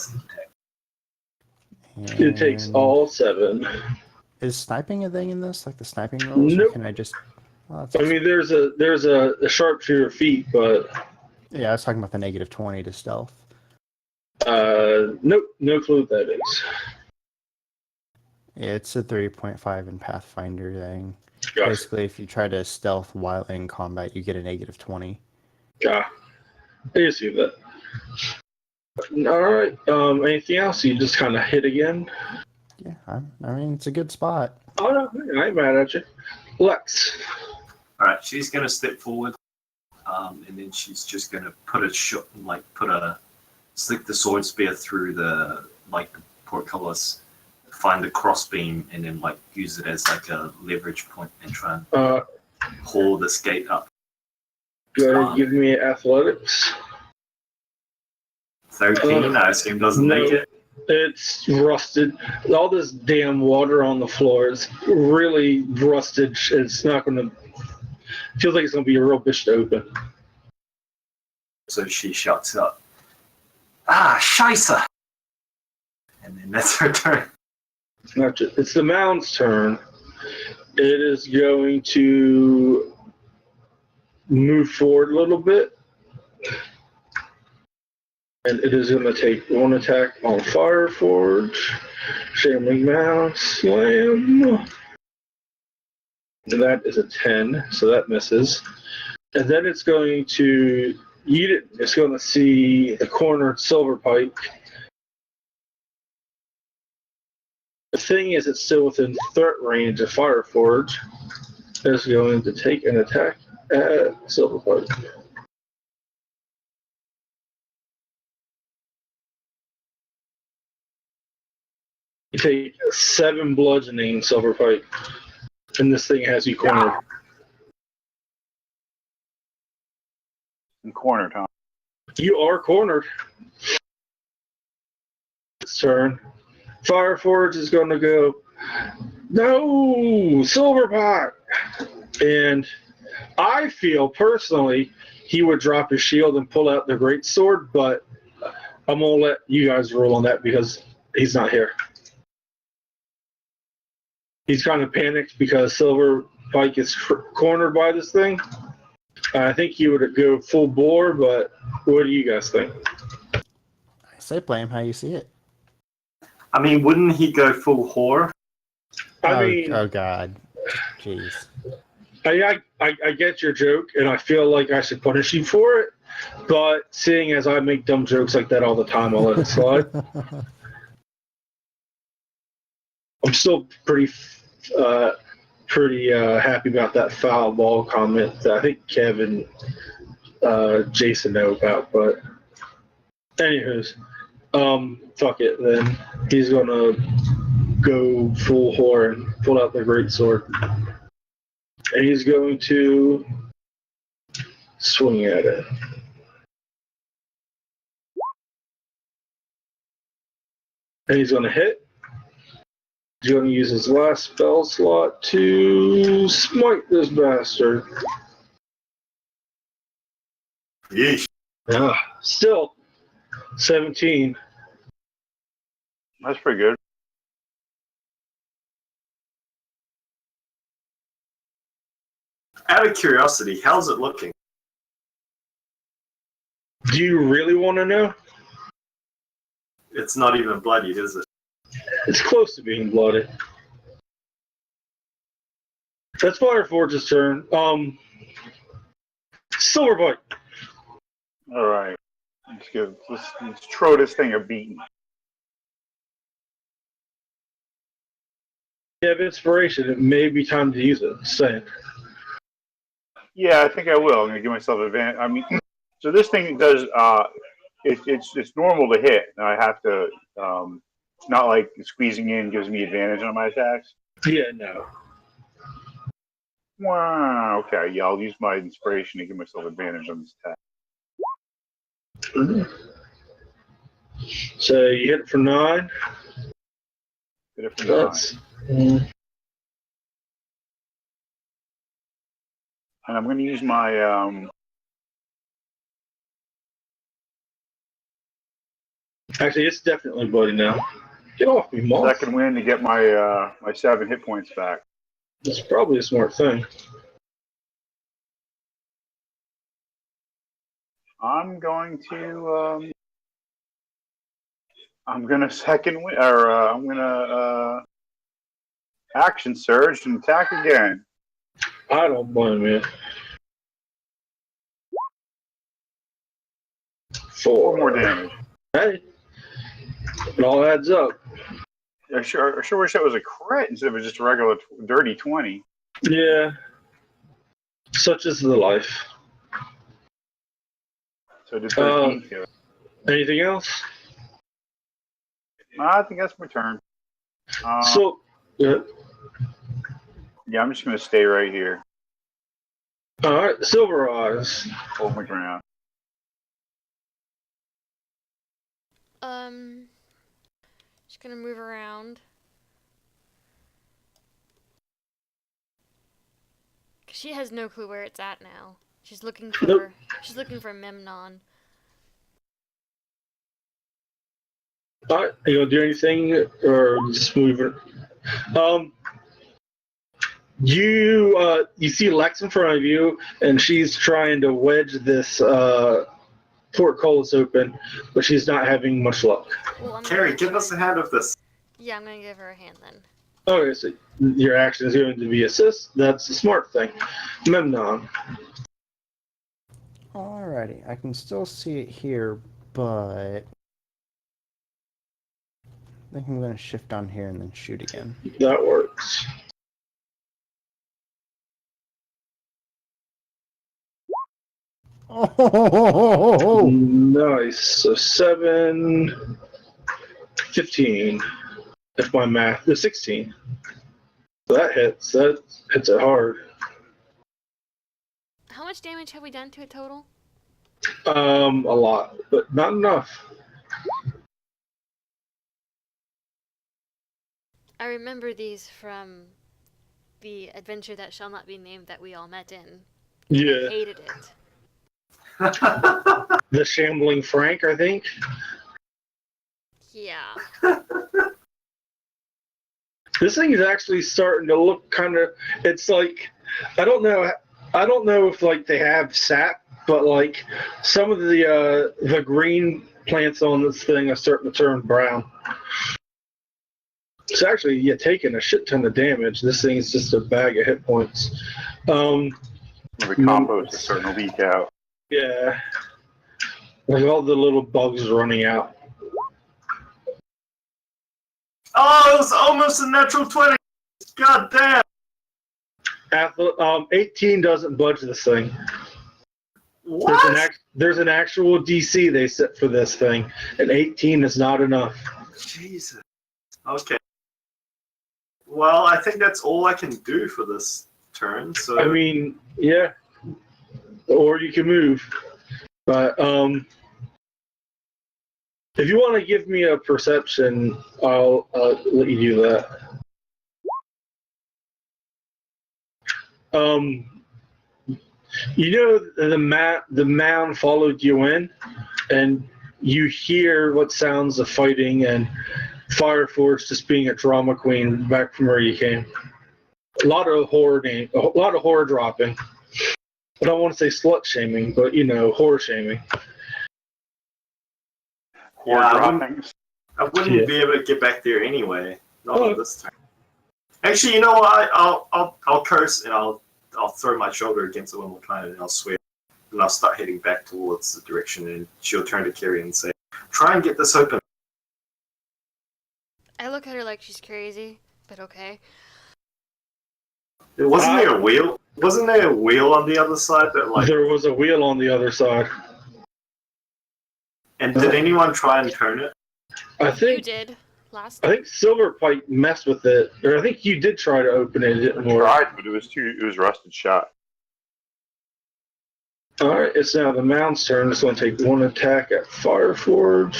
And It takes all 7. Is sniping a thing in this? Like the sniping rolls? Nope. Or can I just... Well, I mean, there's a sharpshooter feat, but... Yeah, I was talking about the negative 20 to stealth. Nope, no clue what that is. Yeah, it's a 3.5 in Pathfinder thing. Gotcha. Basically, if you try to stealth while in combat, you get a negative 20. I see that. Alright, anything else? You just kind of hit again? Yeah, I mean, it's a good spot. Oh, no, I ain't mad at you. Lex. Alright, she's going to step forward, and then she's just going to put slick the sword spear through the portcullis, find the crossbeam, and then use it as a leverage point and try and haul this gate up. Go ahead, give me athletics. 13, I assume doesn't make it. It's rusted. All this damn water on the floor is really rusted. It's not going to... Feels like it's going to be a real bitch to open. So she shouts up, "Ah, Scheisse!" And then that's her turn. It's the mound's turn. It is going to move forward a little bit. And it is going to take 1 attack on Fireforge. Shambling Mound, slam. And that is a 10, so that misses. And then it's going to eat it. It's going to see the cornered Silverpike. The thing is, it's still within threat range of Fireforge. It's going to take an attack at Silverpike. You take 7 bludgeoning, Silverpike, and this thing has you cornered. I'm cornered, huh? You are cornered. It's turn. Fireforge is going to go, no, Silverpike! And I feel personally he would drop his shield and pull out the greatsword, but I'm going to let you guys roll on that because he's not here. He's kind of panicked because Silverpike is cornered by this thing. I think he would go full bore, but what do you guys think? I say play him how you see it. I mean, wouldn't he go full whore? Oh God. Jeez. I get your joke, and I feel like I should punish you for it, but seeing as I make dumb jokes like that all the time, I'll let it slide. I'm still pretty happy about that foul ball comment that I think Kevin, Jason know about, but anywho's, fuck it then. He's gonna go full whore and pull out the greatsword. And he's going to swing at it. And he's gonna hit. He's going to use his last spell slot to smite this bastard. Yeesh. Yeah, still 17. That's pretty good. Out of curiosity, how's it looking? Do you really want to know? It's not even bloodied, is it? It's close to being blooded. That's Fireforge's turn. Silverbite. All right. Let's throw this thing a beating. You have inspiration. It may be time to use it. Saying. Yeah, I think I will. I'm gonna give myself advantage. I mean, so this thing does. It's normal to hit. I have to. It's not like squeezing in gives me advantage on my attacks. Yeah, no. Wow. Okay. Yeah, I'll use my inspiration to give myself advantage on this attack. So you hit it for 9. Hit it for 9. And I'm going to use my. Actually, it's definitely bloody now. Get off me, moth. Second win to get my my 7 hit points back. That's probably a smart thing. I'm going to. I'm gonna second win, or I'm gonna action surge and attack again. I don't blame you. 4 more damage. Hey, it all adds up. I sure wish that was a crit instead of just a regular dirty 20. Yeah. Such is the life. So I did 13 to it. Anything else? I think that's my turn. So, yeah. Yeah, I'm just going to stay right here. All right, Silver Eyes. Hold my ground. Just gonna move around. Cause she has no clue where it's at now. She's looking for Nope. She's looking for Memnon. All right, are you gonna do anything or just move it? You see Lex in front of you, and she's trying to wedge this portcullis open, but she's not having much luck. Well, I'm Carrie, gonna give us a hand of this. Yeah, I'm gonna give her a hand then. Okay, so your action is going to be assist. That's the smart thing. Memnon. Alrighty, I can still see it here, but I think I'm going to shift on here and then shoot again. That works. Oh! Nice. So 7, 15. If my math is 16. So that hits. That hits it hard. How much damage have we done to it total? A lot, but not enough. I remember these from the adventure that shall not be named that we all met in. Yeah. I hated it. The Shambling Frank, I think. Yeah. This thing is actually starting to look kind of. It's like I don't know if like they have sap, but like some of the green plants on this thing are starting to turn brown. It's actually taking a shit ton of damage. This thing is just a bag of hit points. The compost is starting to leak out. Yeah, like all the little bugs running out. Oh, it was almost a natural 20. God damn. 18 doesn't budge this thing. What? There's an actual DC they set for this thing, and 18 is not enough. Jesus. Okay. Well, I think that's all I can do for this turn. So I mean, yeah. Or you can move. But if you want to give me a perception, I'll let you do that. You know, the mound followed you in, and you hear what sounds of fighting and Fireforge just being a drama queen back from where you came. A lot of horror dropping. I don't want to say slut shaming, but horror shaming. Or Yeah, droppings. I wouldn't be able to get back there anyway. Not on this time. Actually, you know what? I'll curse and I'll throw my shoulder against it one more time and I'll swear. And I'll start heading back towards the direction and she'll turn to Carrie and say, "Try and get this open." I look at her like she's crazy, but okay. Wasn't there a wheel? Wasn't there a wheel on the other side that like? There was a wheel on the other side. And did anyone try and turn it? I You think did last I time. think Silverpipe messed with it, or I think you did try to open it. It didn't work. Tried, but it was rusted shut. All right, it's now the mound's turn. It's going to take one attack at Fireforge.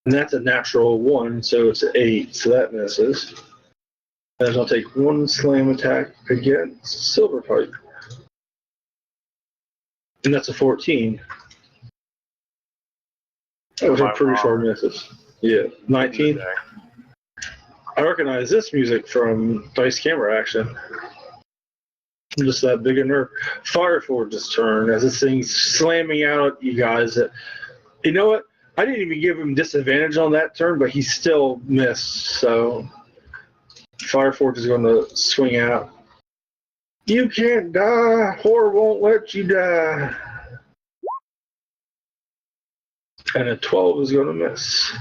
And that's a natural 1, so it's an 8, so that misses. And it's going to take one slam attack against Silverpipe. And that's a 14. Which I'm pretty sure misses. Yeah, 19. I recognize this music from Dice Camera Action. I'm just that big a nerd. Fireforge's turn as this thing's slamming out at you guys. You know what? I didn't even give him disadvantage on that turn, but he still missed. So Fireforge is going to swing out. You can't die. Horror won't let you die. And a 12 is going to miss.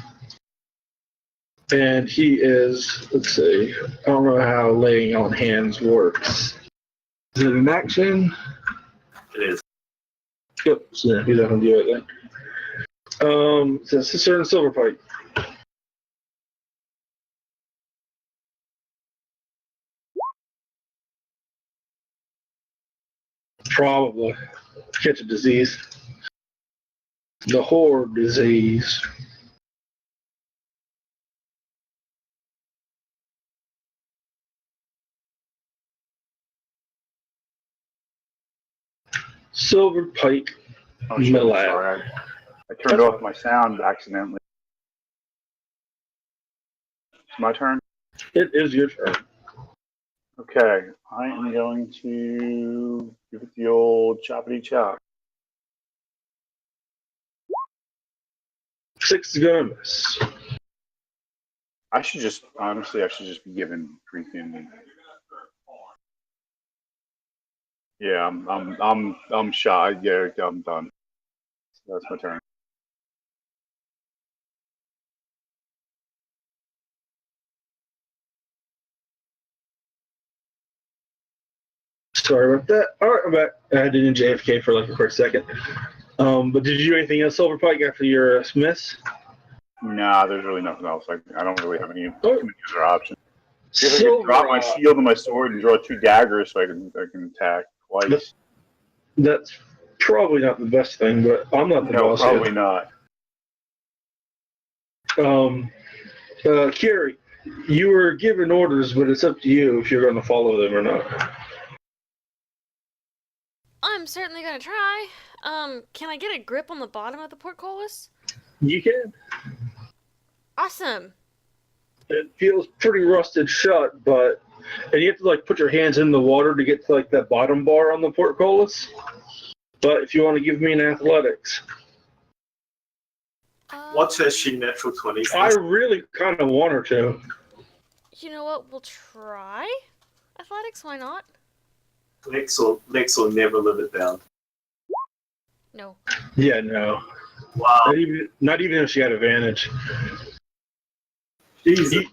And he is, let's see, I don't know how laying on hands works. Is it an action? It is. Yep, so he's not going to do it then. So Sister and Silverpipe. Probably. Catch a disease. The horror disease. Silverpipe. Oh, shit, I'm sorry. I turned off my sound accidentally. It's my turn? It is your turn. Okay, I am going to give it the old choppity chop. 6 is going to miss. I should just be given freaking. Yeah, I'm shy. Yeah, I'm done. So that's my turn. Sorry about that. All right, I'm back. I did in JFK for like a quick second. But did you do anything else, Silverpike, after your miss? Nah, there's really nothing else. I don't really have any Oh. other options. See if I can drop my shield and my sword and draw 2 daggers so I can attack twice. That's probably not the best thing, but I'm not the boss. No, probably not. Kiri, you were given orders, but it's up to you if you're going to follow them or not. I'm certainly gonna try. Can I get a grip on the bottom of the portcullis? You can. Awesome. It feels pretty rusted shut, and you have to like put your hands in the water to get to like that bottom bar on the portcullis. But if you want to give me an athletics, What's her she natural 20? I really kind of want her to. You know what? We'll try athletics. Why not? Lex will never live it down. No. Yeah, no. Wow. Not even if she had advantage. Jesus.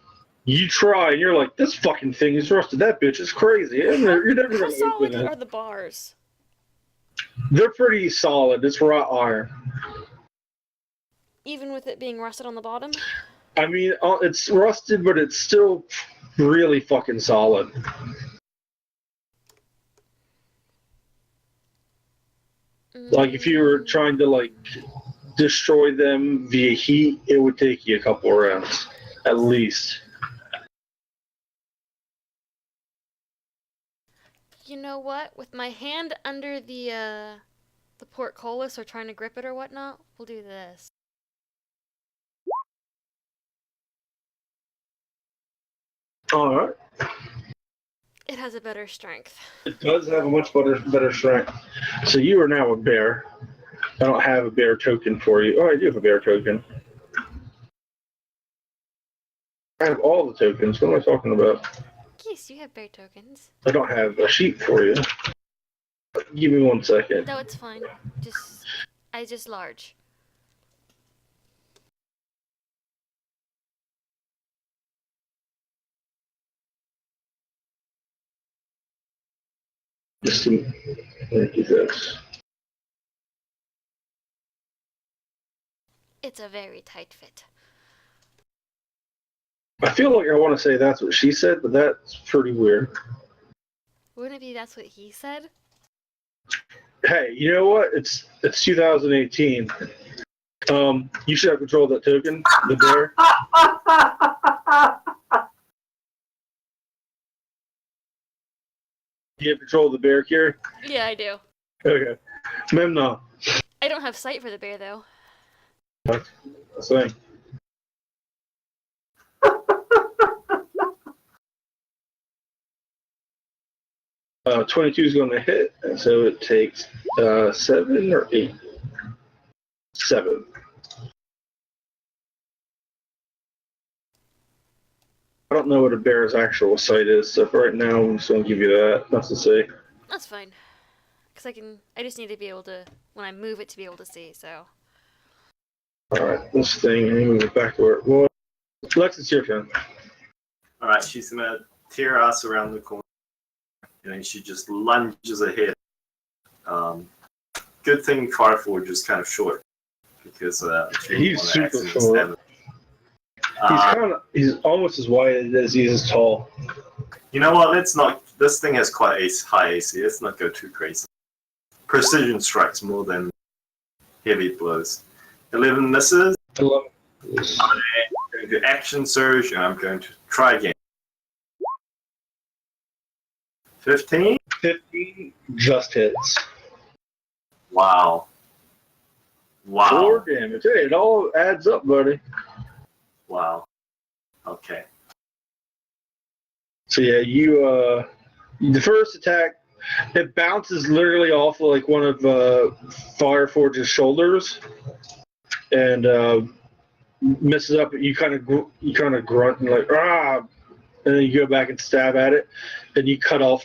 You try and you're like, this fucking thing is rusted. That bitch is crazy. You're never How gonna solid open are it. the bars? They're pretty solid. It's wrought iron. Even with it being rusted on the bottom? I mean, it's rusted, but it's still really fucking solid. Like, if you were trying to, like, destroy them via heat, it would take you a couple rounds, at least. You know what? With my hand under the portcullis or trying to grip it or whatnot, we'll do this. All right. It has a better strength. It does have a much better strength. So you are now a bear. I don't have a bear token for you. Oh, I do have a bear token. I have all the tokens. What am I talking about? Yes, you have bear tokens. I don't have a sheet for you. Give me 1 second. No, it's fine. I just large. Just to do this. It's a very tight fit. I feel like I want to say that's what she said, but that's pretty weird. Wouldn't it be that's what he said? Hey, you know what? It's 2018. You should have control of that token, the bear. You have control of the bear, Kiri? Yeah, I do. Okay. Memnon. I don't have sight for the bear though. That's the thing. 22 is going to hit, and so it takes 7 or 8. 7. I don't know what a bear's actual sight is, so for right now, I'm just going to give you that. That's to say. That's fine. Cause I just need to be able to, when I move it, to be able to see, so. Alright, this thing, and move it back to where it was. Lex, it's your turn. Alright, she's gonna tear us around the corner. And then she just lunges ahead. Good thing Fireforge is kind of short. Because he's super short. He's almost as wide as he is tall. You know what, this thing has quite a high AC, let's not go too crazy. Precision strikes more than heavy blows. 11 misses. 11. I'm going to action surge, and I'm going to try again. 15? 15 just hits. Wow. 4 damage. Hey, it all adds up, buddy. Wow. Okay. So yeah, the first attack, it bounces literally off of like one of Fireforge's shoulders, and misses up. You kind of grunt and like and then you go back and stab at it, and you cut off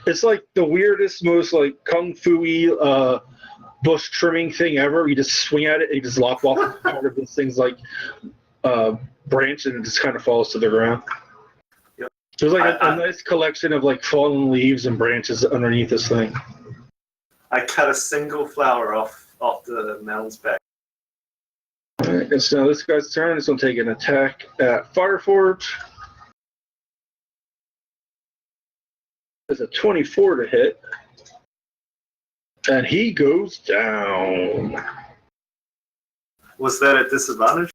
it's like the weirdest, most like kung fu-y bush trimming thing ever. You just swing at it and you just lop off part of this thing's branch, and it just kind of falls to the ground. Yep. There's a nice collection of fallen leaves and branches underneath this thing. I cut a single flower off the mound's back. Alright, and so now this guy's turn. It's going to take an attack at Fireforge. It's a 24 to hit. And he goes down. Was that at disadvantage?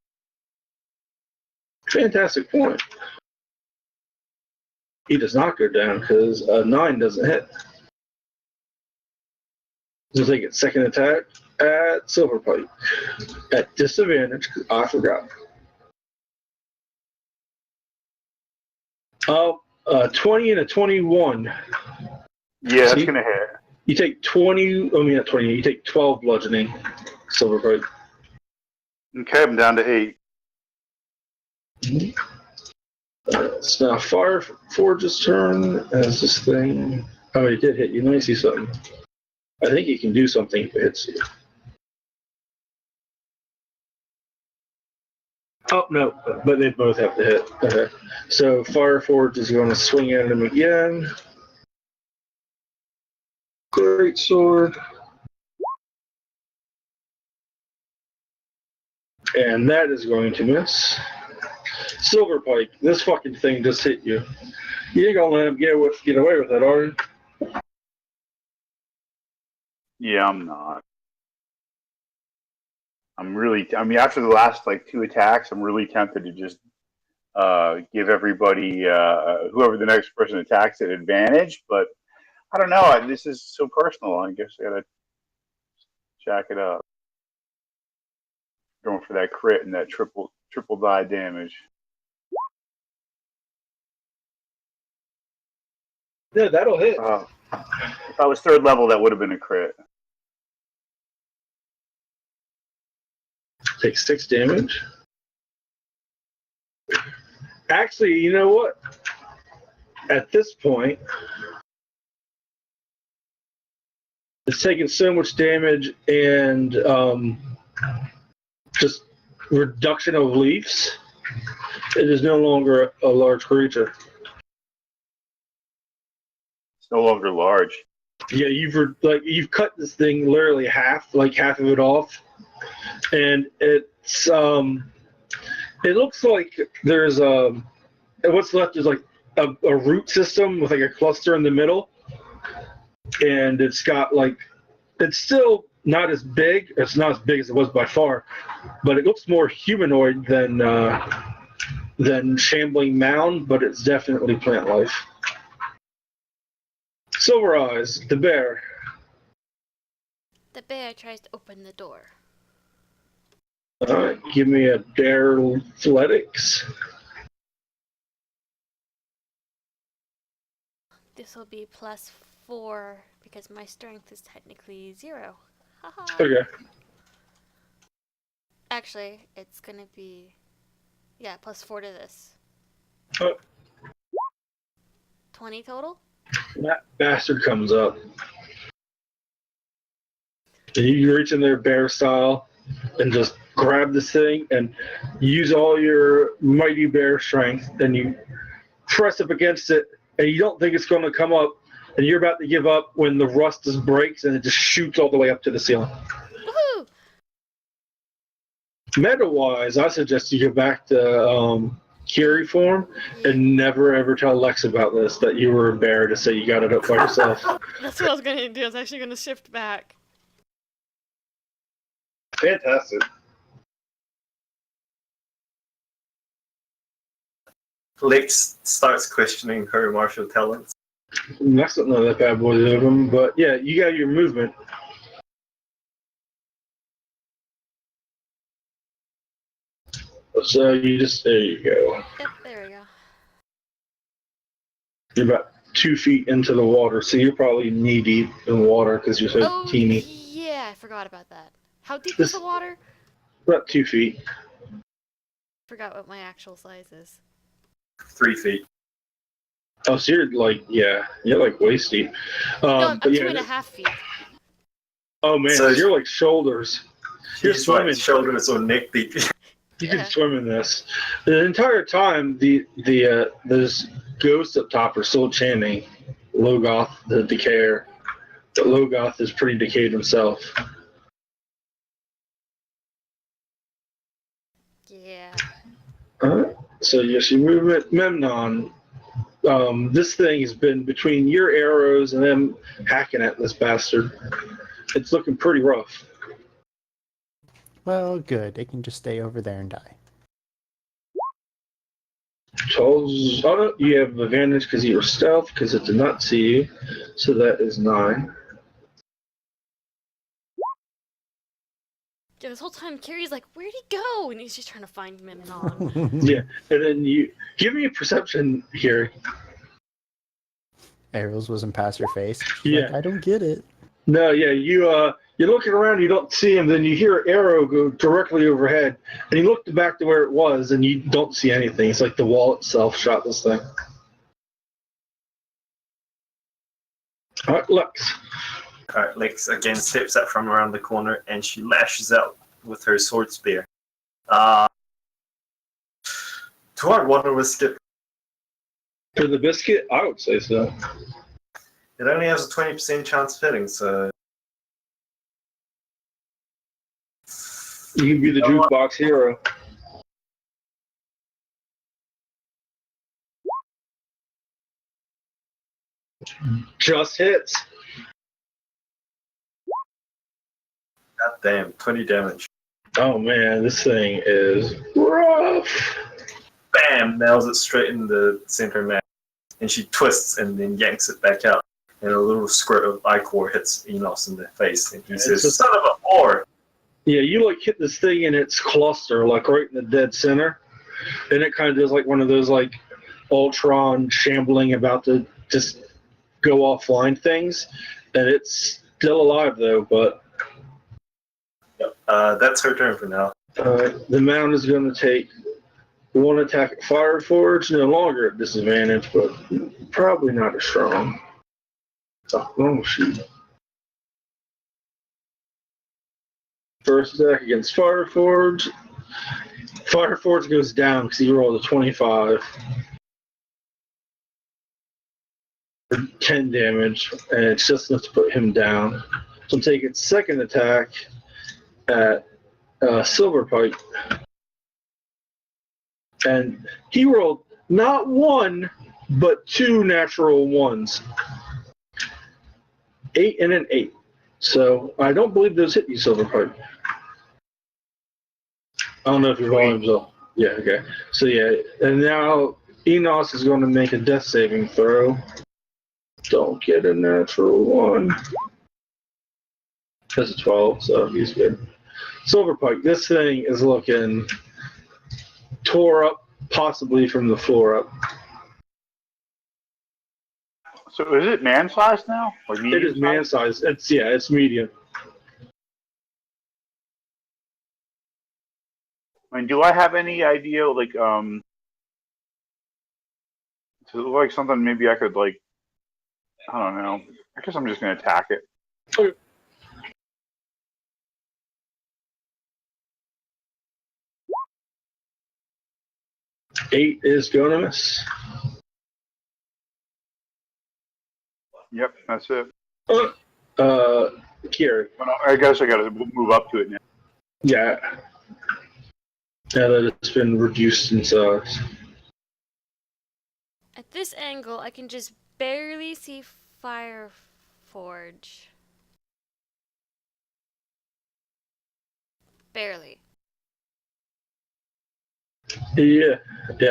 Fantastic point. He does not go down because a 9 doesn't hit. He'll take its second attack at Silverpike. At disadvantage, because I forgot. 20 and a 21. Yeah, that's going to hit. You take 20, not 20, you take 12 bludgeoning, Silverpike. Okay, I'm down to 8. So now Fireforge's turn as this thing. Oh, he did hit you. Let me see something. I think he can do something if it hits you. Oh, no, but they both have to hit. Okay. So Fireforge is going to swing at him again. Great sword. And that is going to miss. Silverpike, this fucking thing just hit you. You ain't gonna let him get away with it, are you? Yeah, I'm not. After the last 2 attacks, I'm really tempted to just give everybody, whoever the next person attacks, an advantage, but I don't know. This is so personal. I guess I gotta jack it up. Going for that crit and that triple die damage. Yeah, that'll hit. If I was 3rd level, that would have been a crit. Take 6 damage. Actually, you know what? At this point, it's taking so much damage and just reduction of leaves. It is no longer a large creature. It's no longer large. Yeah, you've cut this thing literally half of it off, and it's it looks like there's what's left is like a root system with like a cluster in the middle, and it's got it's still not as big. It's not as big as it was by far, but it looks more humanoid than shambling mound. But it's definitely plant life. Silver Eyes, the bear. The bear tries to open the door. Alright, give me a dare athletics. This will be +4 because my strength is technically 0. Haha. Okay. Actually, it's gonna be +4 to this. Oh. 20 total? That bastard comes up. And you reach in there bear style and just grab this thing and use all your mighty bear strength, and you press up against it, and you don't think it's going to come up, and you're about to give up when the rust just breaks and it just shoots all the way up to the ceiling. Woohoo! Meta-wise, I suggest you go back to Curie form and never ever tell Lex about this, that you were a bear, to say you got it up by yourself. That's what I was gonna do. I was actually gonna shift back. Fantastic. Lex starts questioning her martial talents. That's not that bad boy of them, but yeah, you got your movement. So there you go. Yep, there we go. You're about 2 feet into the water, so you're probably knee deep in water because you're so teeny. Yeah, I forgot about that. How deep is the water? About 2 feet. Forgot what my actual size is. 3 feet. Oh, so you're like waist deep. No, I'm but 2.5 feet. Oh man, so you're like shoulders. You're swimming. Like shoulders or neck deep. You can swim in this. The entire time, those ghosts up top are still chanting Logoth, the Decayer. But Logoth is pretty decayed himself. Yeah. So yes, your movement, Memnon. This thing has been between your arrows and them hacking at this bastard. It's looking pretty rough. Well, good. It can just stay over there and die. Charles, you have advantage because you were stealth, because it did not see you. So that is 9. Yeah, this whole time, Carrie's like, where'd he go? And he's just trying to find Memnon. Yeah, and then you give me a perception here. Arrows wasn't past her face. Yeah, like, I don't get it. No, yeah, you're looking around, you don't see him, then you hear an arrow go directly overhead, and you look back to where it was, and you don't see anything. It's like the wall itself shot this thing. All right, Lex. Alright, Lex again steps up from around the corner and she lashes out with her sword spear. Do I want to risk it? For the biscuit, I would say so. It only has a 20% chance of hitting, so... You can be the jukebox hero. Just hits. God damn, 20 damage. Oh man, this thing is rough. Bam! Nails it straight in the center mass. And she twists and then yanks it back out. and a little squirt of ichor hits Enos in the face, and he says, just- "Son of a whore!" Yeah, you like hit this thing in its cluster, like right in the dead center, and it kind of does like one of those like Ultron shambling about to just go offline things, and it's still alive though. But That's her turn for now. the Mound is going to take one attack at Fire Forge, no longer at disadvantage, but probably not as strong. Oh shoot! First attack against Fire Forge. Fire Forge goes down because he rolled a 25. 10 damage, and it's just enough to put him down. So I'm taking second attack at Silverpipe. And he rolled not one, but two natural ones. 8 and an 8. So I don't believe those hit you, Silverpipe. I don't know if your volume's up. Yeah, okay. So yeah, and now Enos is going to make a death saving throw. Don't get a natural one. That's a 12, so he's good. Silverpike, this thing is looking tore up, possibly from the floor up. So is it man-sized now? Or It is man-sized. It's medium. I mean, do I have any idea, like, to look like something maybe I could, like, I don't know. I guess I'm just going to attack it. Okay. Eight is going to miss. Yep, that's it. Kiri. Well, I guess I got to move up to it now. Yeah. Now that it's been reduced in size. At this angle, I can just barely see Fire Forge. Barely. Yeah,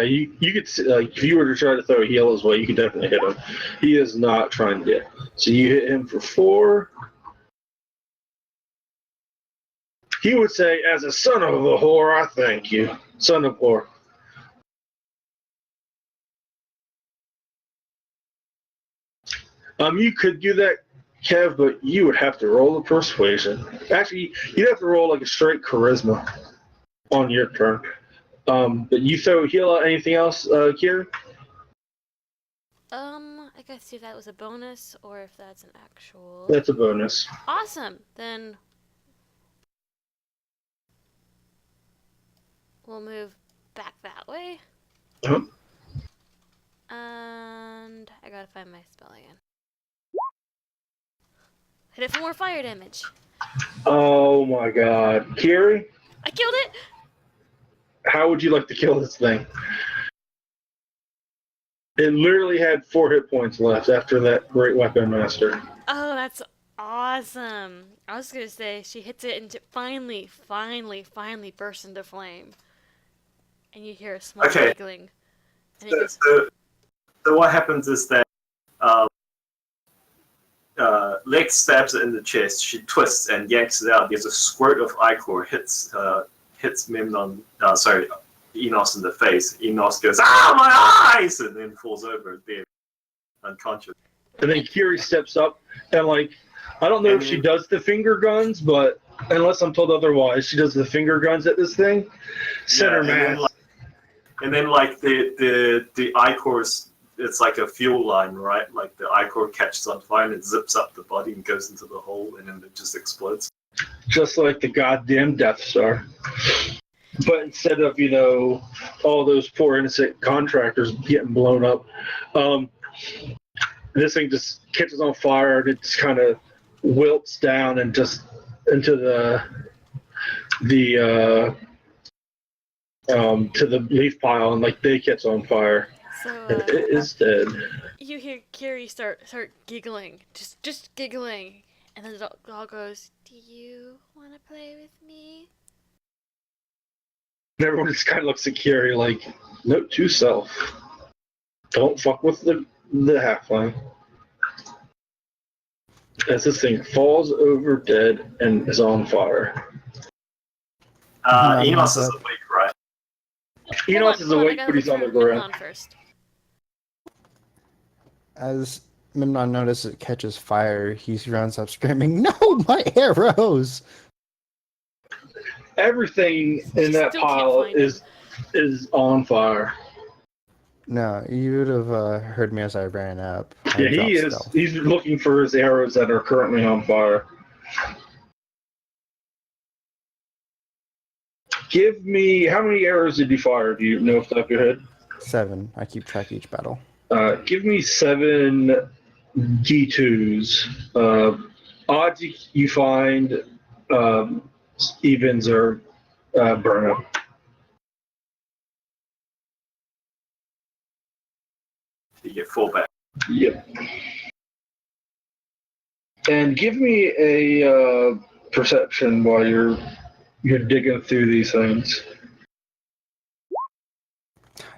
you could see, like, if you were to try to throw a heal his way, you could definitely hit him. He is not trying to hit. So you hit him for 4. He would say, as a son of a whore, I thank you. Son of whore. You could do that, Kev, but you would have to roll a persuasion. Actually, you'd have to roll like a straight charisma on your turn. But you throw a heal out. Anything else, Kieran? I guess if that was a bonus or if that's an actual. That's a bonus. Awesome. Then we'll move back that way. Uh-huh. And I gotta find my spell again. Hit it for more fire damage. Oh my god. Kiri, I killed it! how would you like to kill this thing? It literally had 4 hit points left after that great weapon master. Oh, that's awesome. I was gonna say, she hits it and finally bursts into flame. And you hear a small Okay. giggling. And it goes, So what happens is that Lex stabs it in the chest. She twists and yanks it out. There's a squirt of ichor hits Memnon. Enos in the face. Enos goes, "Ah, my eyes!" and then falls over dead, unconscious. And then Kiri steps up and, like, I don't know if she does the finger guns, but unless I'm told otherwise, she does the finger guns at this thing. Center mass. And then the ichor's, it's like a fuel line, right? Like the ichor catches on fire and it zips up the body and goes into the hole and then it just explodes. Just like the goddamn Death Star. But instead of, all those poor innocent contractors getting blown up, this thing just catches on fire and it just kind of wilts down and just into to the leaf pile, and like they catch on fire. so, And it is dead. you hear Kiri start giggling. Just giggling. And then the dog goes, "Do you want to play with me?" And everyone just kind of looks at Kiri like, note to self. Don't fuck with the halfling. as this thing falls over dead and is on fire. Enos is awake, right? Enos is Hold on, I awake, gotta but he's look on the for ground. Memnon first. As Memnon notices it catches fire, he runs up screaming, "No, my arrows!" Everything in that Still can't pile find him. is on fire. No, you would have heard me as I ran up. Yeah, he is. Stealth. He's looking for his arrows that are currently on fire. Give me, how many arrows did you fire? Do you know off the top of your head? 7. I keep track each battle. Give me 7 D2s. Odds you find, evens are burn up. You get 4 back. Yep. And give me a perception while you're digging through these things.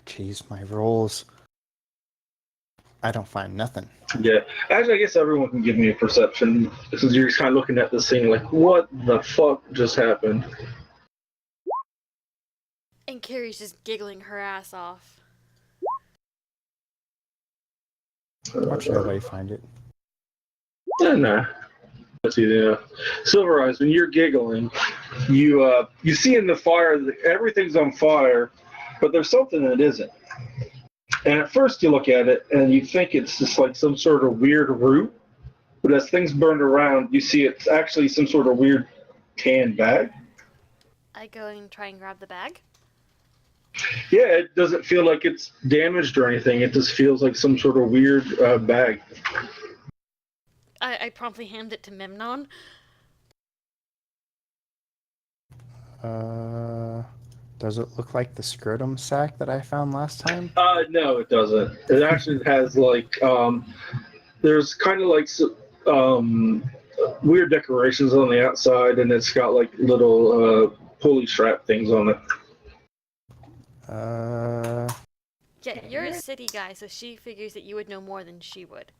Jeez, my rolls. I don't find nothing. Yeah. Actually, I guess everyone can give me a perception. Since you're just kind of looking at this thing like, what the fuck just happened? And Carrie's just giggling her ass off. Watch nobody find it. No. Let's see. Silver Eyes, when you're giggling, you see in the fire that everything's on fire, but there's something that isn't. And at first you look at it and you think it's just like some sort of weird root, but as things burn around, you see it's actually some sort of weird tan bag. I go and try and grab the bag. Yeah, it doesn't feel like it's damaged or anything. It just feels like some sort of weird bag. I promptly hand it to Memnon. Does it look like the scrotum sack that I found last time? No, it doesn't. It actually has like there's kind of like weird decorations on the outside, and it's got like little pulley strap things on it. Yeah, you're a city guy, so she figures that you would know more than she would.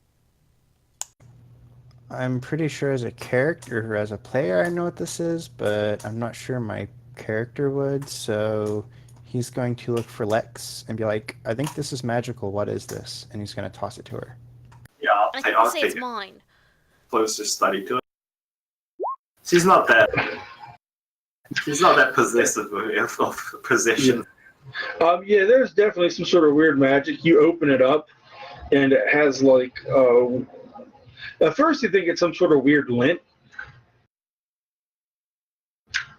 I'm pretty sure as a character or as a player I know what this is, but I'm not sure my character would, so he's going to look for Lex and be like, I think this is magical, what is this? And he's going to toss it to her. Yeah, I'll say take it's mine. closer study to it. She's not that possessive of possession. Yeah, there's definitely some sort of weird magic. You open it up, and it has like at first you think it's some sort of weird lint,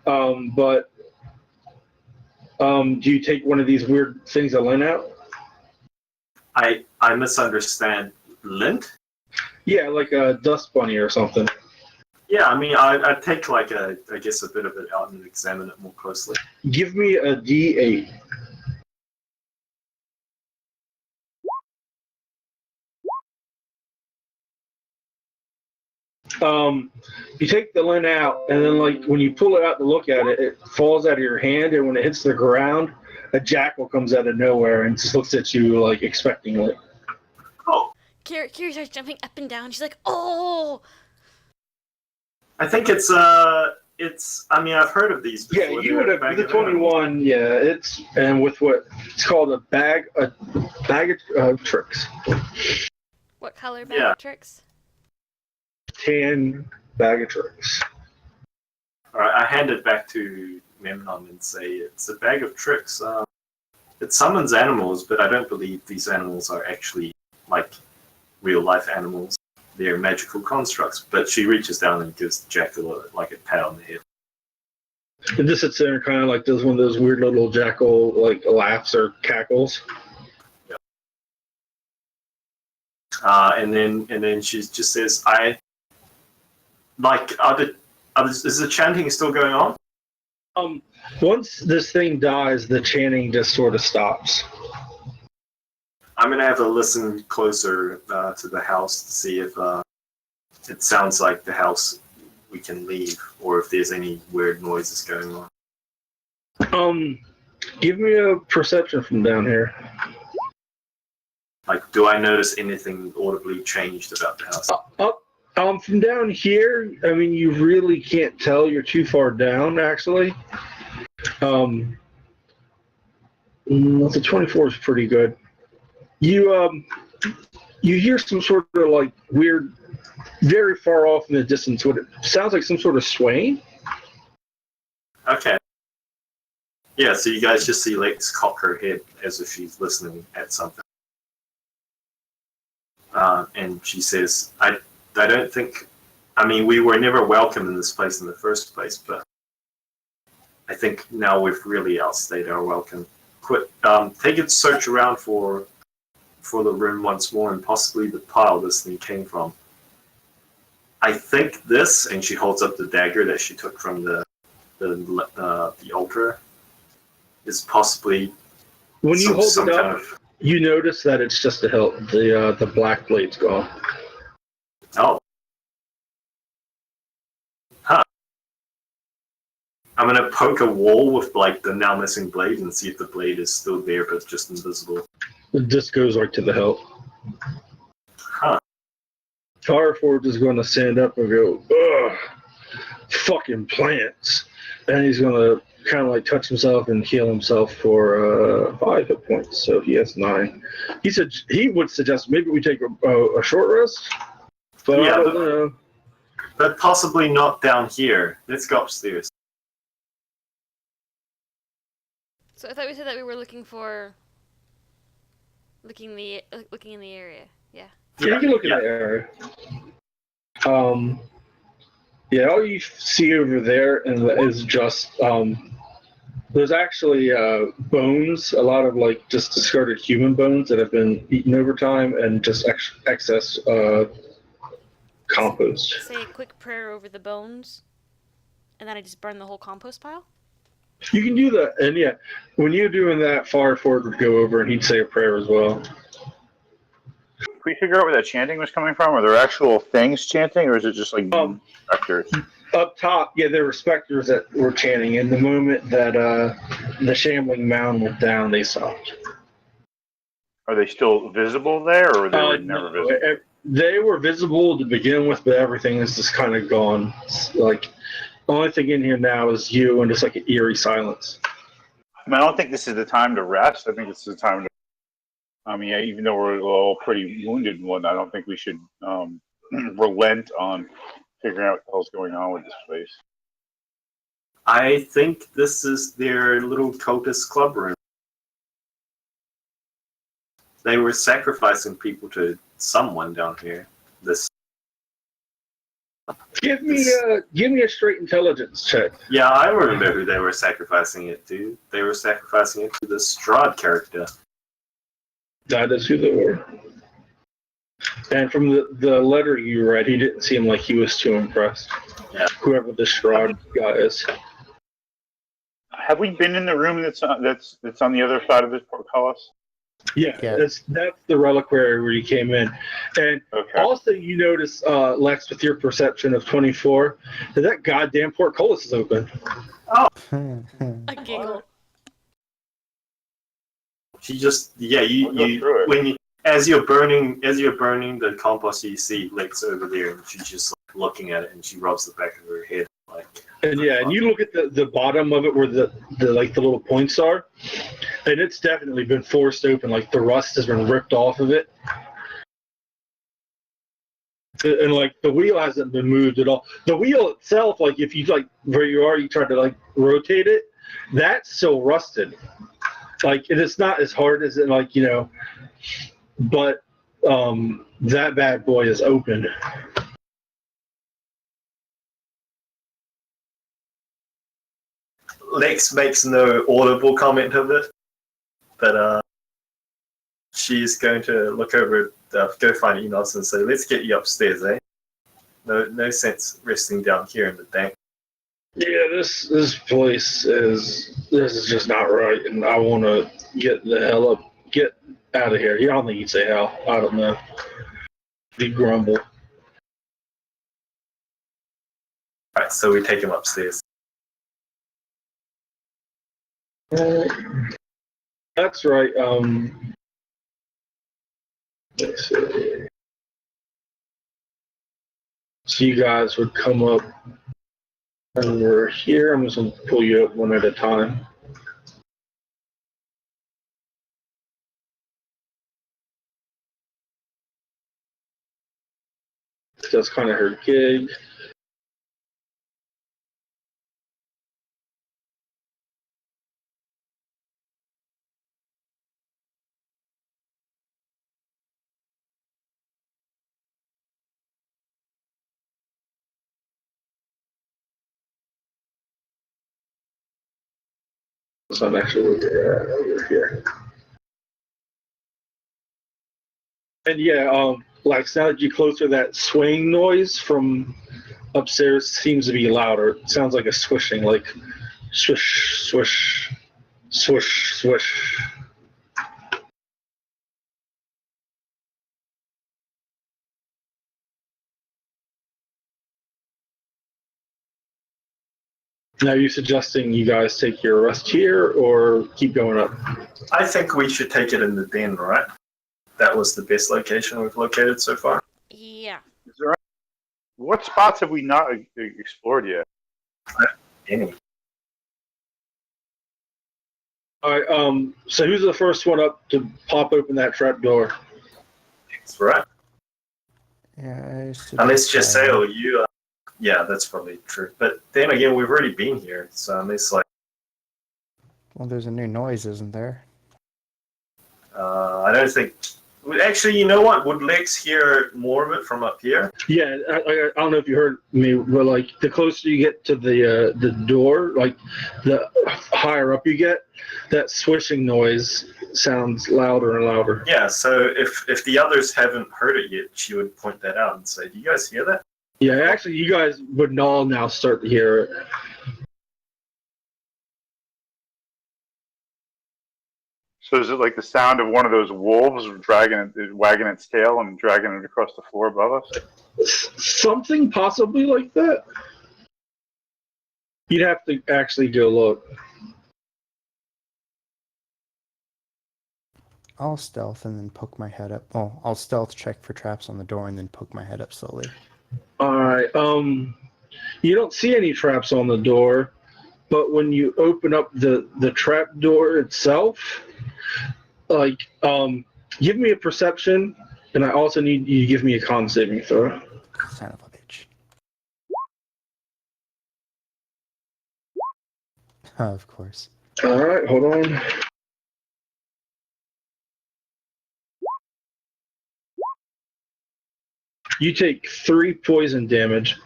but do you take one of these weird things of lint out? I misunderstand. Lint? Yeah, like a dust bunny or something. Yeah, I mean, I'd take like I guess a bit of it out and examine it more closely. Give me a D8. You take the lint out, and then like when you pull it out to look at it, it falls out of your hand, and when it hits the ground, a jackal comes out of nowhere and just looks at you like expectingly. Oh, Carrie starts jumping up and down. She's like, "Oh!" I think it's. I mean, I've heard of these before. Yeah, you would have the 21. Yeah, it's and with what it's called a bag of tricks. What color bag of tricks? Tan bag of tricks. All right, I hand it back to Memnon and say it's a bag of tricks. It summons animals, but I don't believe these animals are actually like real life animals. They're magical constructs. But she reaches down and gives the jackal like a pat on the head. It just sits there and kind of like does one of those weird little jackal like laughs or cackles. Yeah. And then she just says, is the chanting still going on? Once this thing dies, the chanting just sort of stops. I'm gonna have to listen closer to the house to see if it sounds like the house we can leave, or if there's any weird noises going on. Give me a perception from down here. Like, do I notice anything audibly changed about the house? From down here, I mean, you really can't tell. You're too far down, actually. The 24 is pretty good. You hear some sort of like weird, very far off in the distance. What it sounds like some sort of swaying. Okay. Yeah, so you guys just see Lex cock her head as if she's listening at something. And she says, I don't think, I mean, we were never welcome in this place in the first place, but I think now we've really outstayed our welcome. Take a search around for the room once more and possibly the pile this thing came from. I think this, and she holds up the dagger that she took from the altar, is possibly when you hold some it up. kind of. You notice that it's just a hilt. The black blade's gone. Oh. Huh. I'm gonna poke a wall with like the now missing blade and see if the blade is still there but just invisible. It just goes right to the hilt. Huh. Fireforge is going to stand up and go, ugh, fucking plants. And he's going to kind of like touch himself and heal himself for 5 hit points. So he has 9. He said he would suggest maybe we take a short rest. But Yeah, I don't know. But possibly not down here. Let's go upstairs. So I thought we said that we were looking in the area. Yeah. Yeah, you can look in the area. Yeah, all you see over there is just there's actually bones, a lot of like just discarded human bones that have been eaten over time, and just excess compost. Say a quick prayer over the bones, and then I just burn the whole compost pile. You can do that, and yeah, when you're doing that, Fireford would go over and he'd say a prayer as well. Can we figure out where that chanting was coming from? Are there actual things chanting, or is it just like specters? Up top, yeah, there were specters that were chanting, and the moment that the shambling mound went down, they stopped. Are they still visible there, or they were never visible? They were visible to begin with, but everything is just kind of gone. It's like, the only thing in here now is you, and just like an eerie silence. I mean, I don't think this is the time to rest. I think this is the time to. I mean, even though we're all pretty wounded and whatnot, I don't think we should relent on figuring out what the hell's going on with this place. I think this is their little cultist club room. They were sacrificing people to someone down here. Give me a straight intelligence check. Yeah, I remember who they were sacrificing it to. They were sacrificing it to the Strahd character. That is who they were. And from the letter you read, he didn't seem like he was too impressed. Yeah. Whoever the Strahd guy is. Have we been in the room that's on the other side of this portcullis? Yeah. That's the reliquary where you came in. And also you notice, Lex, with your perception of 24, that goddamn portcullis is open. Oh. A giggle. She just as you're burning the compost, you see Lex over there, and she's just like, looking at it, and she rubs the back of her head like. And you look at the bottom of it where the little points are, and it's definitely been forced open. Like the rust has been ripped off of it, and like the wheel hasn't been moved at all. The wheel itself, like if you like where you are, you try to like rotate it, that's still rusted. Like it's not as hard as it but that bad boy is open. Lex makes no audible comment of it, but she's going to look over, go find emails and say, "Let's get you upstairs, eh? No sense resting down here in the dank." Yeah, this place is just not right, and I want to get out of here. I don't think he'd say hell. I don't know. He grumble. Alright, so we take him upstairs. That's right. Let's see. So you guys would come up, and we're here. I'm just going to pull you up one at a time. That's kind of her gig. So I'm actually over here. And yeah, like now that you closer, that swaying noise from upstairs seems to be louder. It sounds like a swishing, like swish, swish, swish, swish. Now, are you suggesting you guys take your rest here or keep going up? I think we should take it in the den, right? That was the best location we've located so far. Yeah. Is there, what spots have we not explored yet? Any. All right. So who's the first one up to pop open that trap door? That's right. Yeah, Unless just say, oh, you. Yeah, that's probably true. But then again, we've already been here, so unless like. Well, there's a new noise, isn't there? I don't think. Actually, you know what? Would Lex hear more of it from up here? Yeah, I don't know if you heard me, but like the closer you get to the door, like the higher up you get, that swishing noise sounds louder and louder. Yeah. So if the others haven't heard it yet, she would point that out and say, "Do you guys hear that?" Yeah, actually, you guys would all now start to hear it. So is it like the sound of one of those wolves wagging its tail and dragging it across the floor above us? Something possibly like that. You'd have to actually go look. I'll stealth and then poke my head up. Oh, I'll stealth check for traps on the door and then poke my head up slowly. All right. You don't see any traps on the door, but when you open up the trap door itself, like, give me a perception, and I also need you to give me a con saving throw. Son of a bitch. Of course. All right, hold on. You take 3 poison damage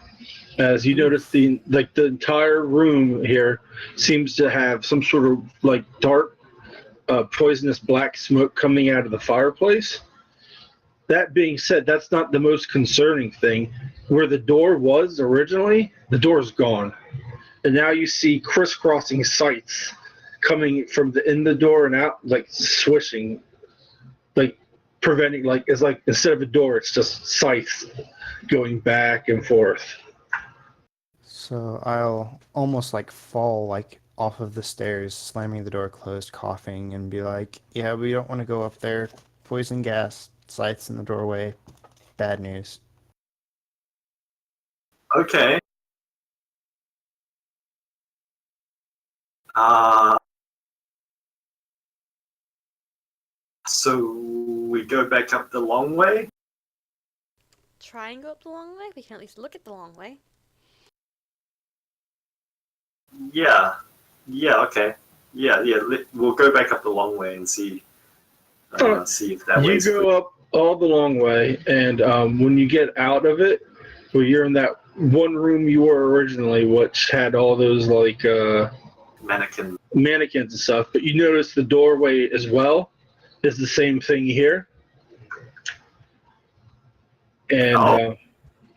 as you notice the entire room here seems to have some sort of like dark poisonous black smoke coming out of the fireplace. That being said, that's not the most concerning thing. Where the door was originally, the door's gone. And now you see crisscrossing sights coming from the door and out, like swishing, like preventing, like it's like instead of a door, it's just sights going back and forth. So I'll almost like fall like off of the stairs, slamming the door closed, coughing, and be like, yeah, we don't want to go up there. Poison gas, scythes in the doorway. Bad news. Okay. So we go back up the long way? Try and go up the long way? We can at least look at the long way. Yeah. Yeah, okay. Yeah. We'll go back up the long way and see if that way. You go up all the long way, and when you get out of it, well, you're in that one room you were originally, which had all those like mannequins and stuff. But you notice the doorway as well is the same thing here, and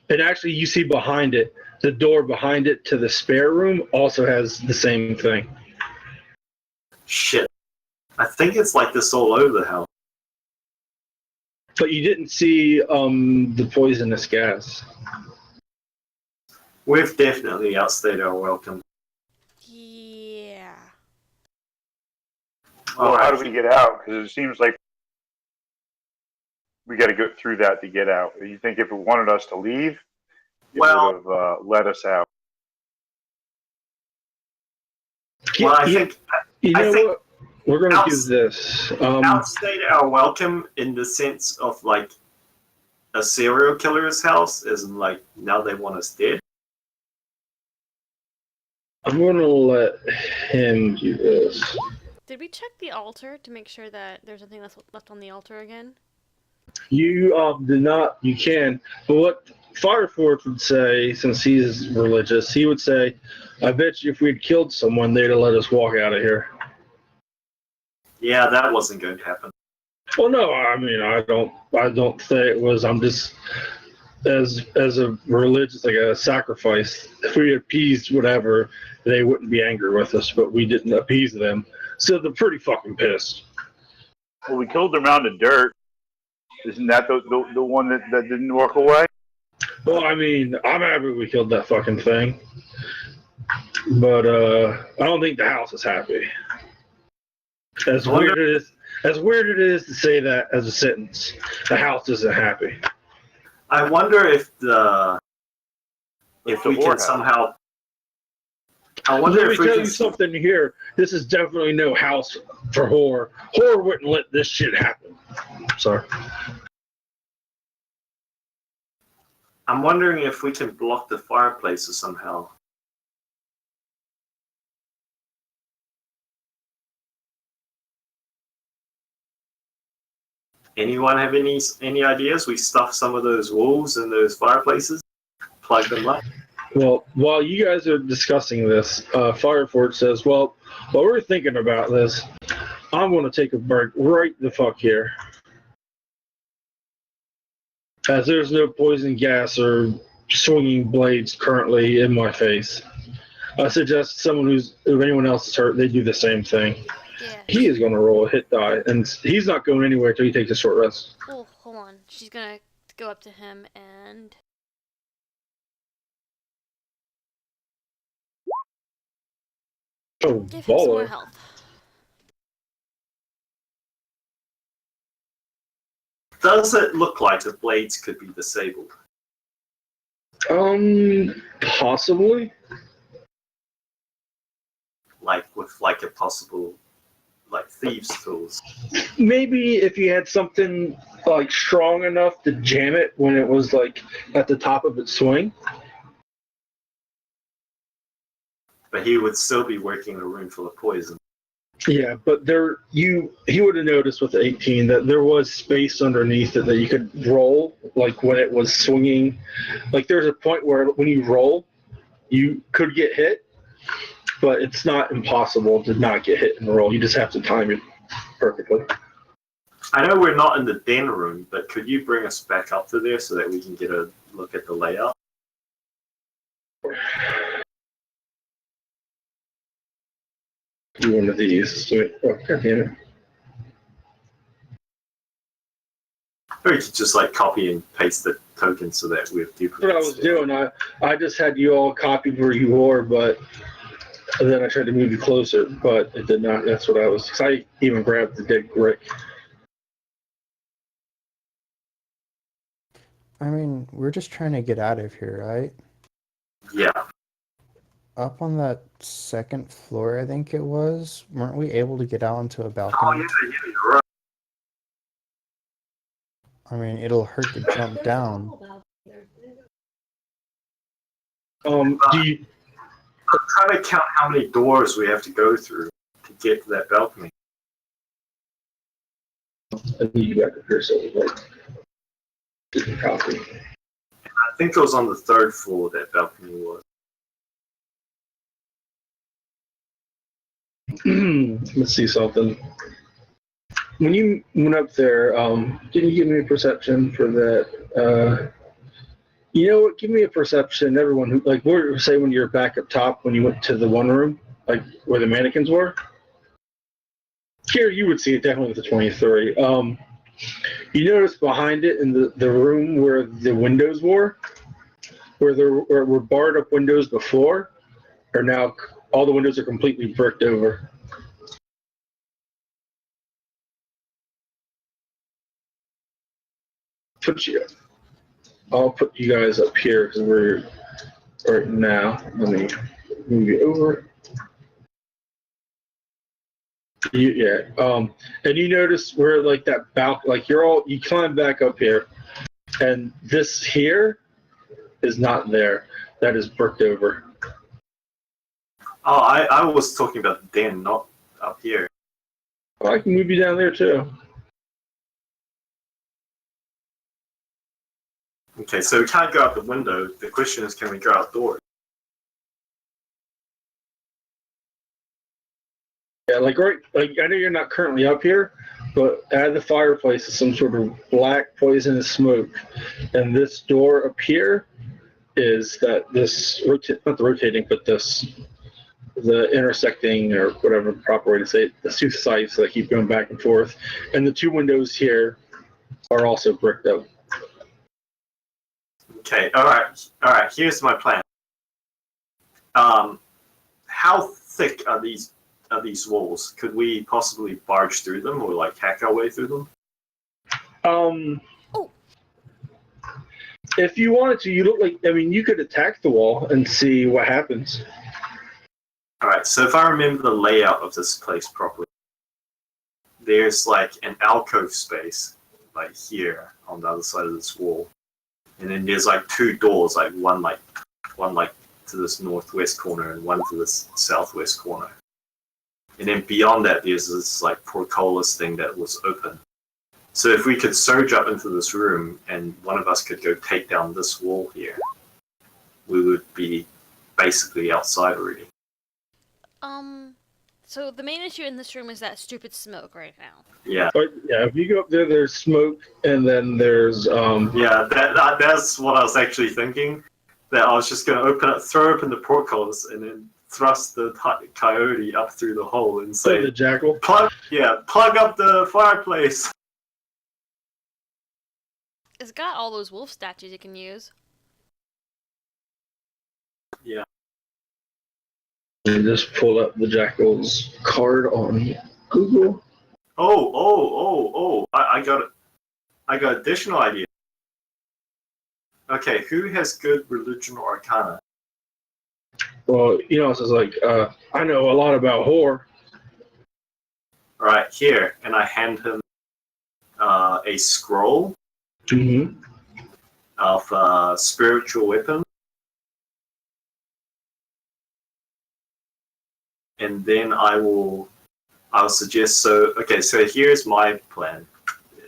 actually you see behind it, the door behind it to the spare room also has the same thing. Shit. I think it's like this all over the house. But you didn't see the poisonous gas. We've definitely outstayed our welcome. Yeah. Well, how do we get out? Because it seems like we got to go through that to get out. You think if it wanted us to leave, it Well- would have let us out. Well, I think You I know think what? We're going to do outs- this. outstayed our welcome in the sense of like a serial killer's house, as in like now they want us dead. I'm going to let him do this. Did we check the altar to make sure that there's nothing left on the altar again? You did not. You can. But what Fireforge would say, since he's religious, he would say, "I bet you if we'd killed someone, they'd have let us walk out of here." Yeah, that wasn't going to happen. Well, no, I mean, I don't say it was. I'm just as a religious, like a sacrifice. If we appeased whatever, they wouldn't be angry with us, but we didn't appease them, so they're pretty fucking pissed. Well, we killed the mound of dirt. Isn't that the one that didn't walk away? Well, I mean, I'm happy we killed that fucking thing, but I don't think the house is happy. As weird it is to say that as a sentence, the house isn't happy. I wonder if we whorehouse. can somehow. I wonder Let me if we tell can. you something here. This is definitely no house for horror. Horror wouldn't let this shit happen. Sorry. I'm wondering if we can block the fireplaces somehow. Anyone have any ideas? We stuff some of those walls in those fireplaces, plug them up. Well, while you guys are discussing this, Fireforge says, well, while we're thinking about this, I'm going to take a break right the fuck here. As there's no poison gas or swinging blades currently in my face. I suggest if anyone else is hurt, they do the same thing. Yeah. He is going to roll a hit die, and he's not going anywhere until he takes a short rest. Oh, hold on. She's gonna go up to him and. Oh, Give him some more baller. health. Does it look like the blades could be disabled? Possibly. Like with like a possible like thieves' tools. Maybe if you had something like strong enough to jam it when it was like at the top of its swing. But he would still be working in a room full of poison. Yeah, but he would have noticed with the 18 that there was space underneath it that you could roll, like when it was swinging. Like there's a point where when you roll, you could get hit, but it's not impossible to not get hit and roll. You just have to time it perfectly. I know we're not in the den room, but could you bring us back up to there so that we can get a look at the layout? Do one of these. Oh, God damn it. Or you could just like copy and paste the token so that we have duplicates. That's what I was doing. I just had you all copied where you were, but then I tried to move you closer, but it did not. That's what I was. Because I even grabbed the dead brick. I mean, we're just trying to get out of here, right? Yeah. Up on that second floor, I think it was, weren't we able to get out onto a Oh balcony? yeah, you're right. I mean, it'll hurt to jump down. Do you? I'm trying to count how many doors we have to go through to get to that balcony. I think you got the first one. Copy. I think it was on the third floor that balcony was. Let's see something. When you went up there, can you give me a perception for that? You know what? Give me a perception. Everyone who like, say when you're back up top when you went to the one room, like where the mannequins were. Here, you would see it definitely with the 23. You notice behind it in the room where the windows were, where there were barred up windows before, are now all the windows are completely bricked over. I'll put you guys up here because we're right now. Let me move you over. And you notice where like that balcony, like you climb back up here, and this here is not there. That is bricked over. Oh, I was talking about the den, not up here. Well, I can move you down there too. Okay, so we can't go out the window. The question is, can we go outdoors? Yeah, like I know you're not currently up here, but at the fireplace is some sort of black poisonous smoke, and this door up here is that this not the rotating, but the intersecting or whatever the proper way to say it, the two sides that keep going back and forth, and the two windows here are also bricked up. Okay, all right. Here's my plan. How thick are these walls? Could we possibly barge through them or like hack our way through them? Oh. If you wanted to, you could attack the wall and see what happens. All right. So if I remember the layout of this place properly, there's like an alcove space like here on the other side of this wall, and then there's like two doors, like one to this northwest corner and one to this southwest corner. And then beyond that, there's this like portcullis thing that was open. So if we could surge up into this room and one of us could go take down this wall here, we would be basically outside already. So the main issue in this room is that stupid smoke right now. Yeah. But yeah, if you go up there, there's smoke, and then there's Yeah, that's what I was actually thinking. That I was just going to throw open the portcullis, and then thrust the coyote up through the hole and say, the jackal. plug up the fireplace. It's got all those wolf statues you can use. Yeah. And just pull up the jackal's card on Google. I got additional idea. Okay, who has good religion or arcana? Well, it's just like, I know a lot about horror. Right here, and I hand him a scroll of spiritual weapon. And then I'll suggest, so here's my plan.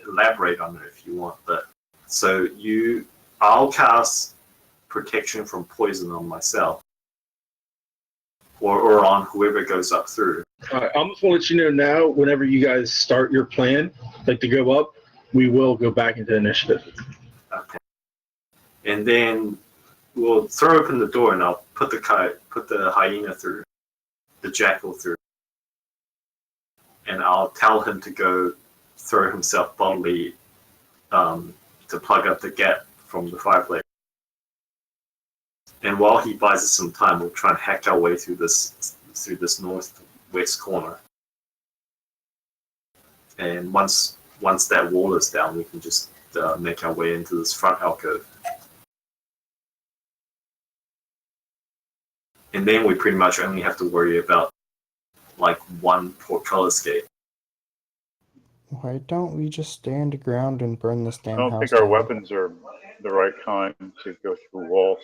Elaborate on it if you want, but I'll cast protection from poison on myself. Or on whoever goes up through. I'm just going to let you know now, whenever you guys start your plan, like to go up, we will go back into initiative. Okay. And then we'll throw open the door and I'll put the hyena through, the jackal through. And I'll tell him to go throw himself bodily to plug up the gap from the fireplace. And while he buys us some time, we'll try and hack our way through this northwest corner. And once that wall is down, we can just make our way into this front alcove. And then we pretty much only have to worry about like one portcullis gate. Why don't we just stay underground and burn this damn I don't house think our down? weapons are the right kind to go through walls.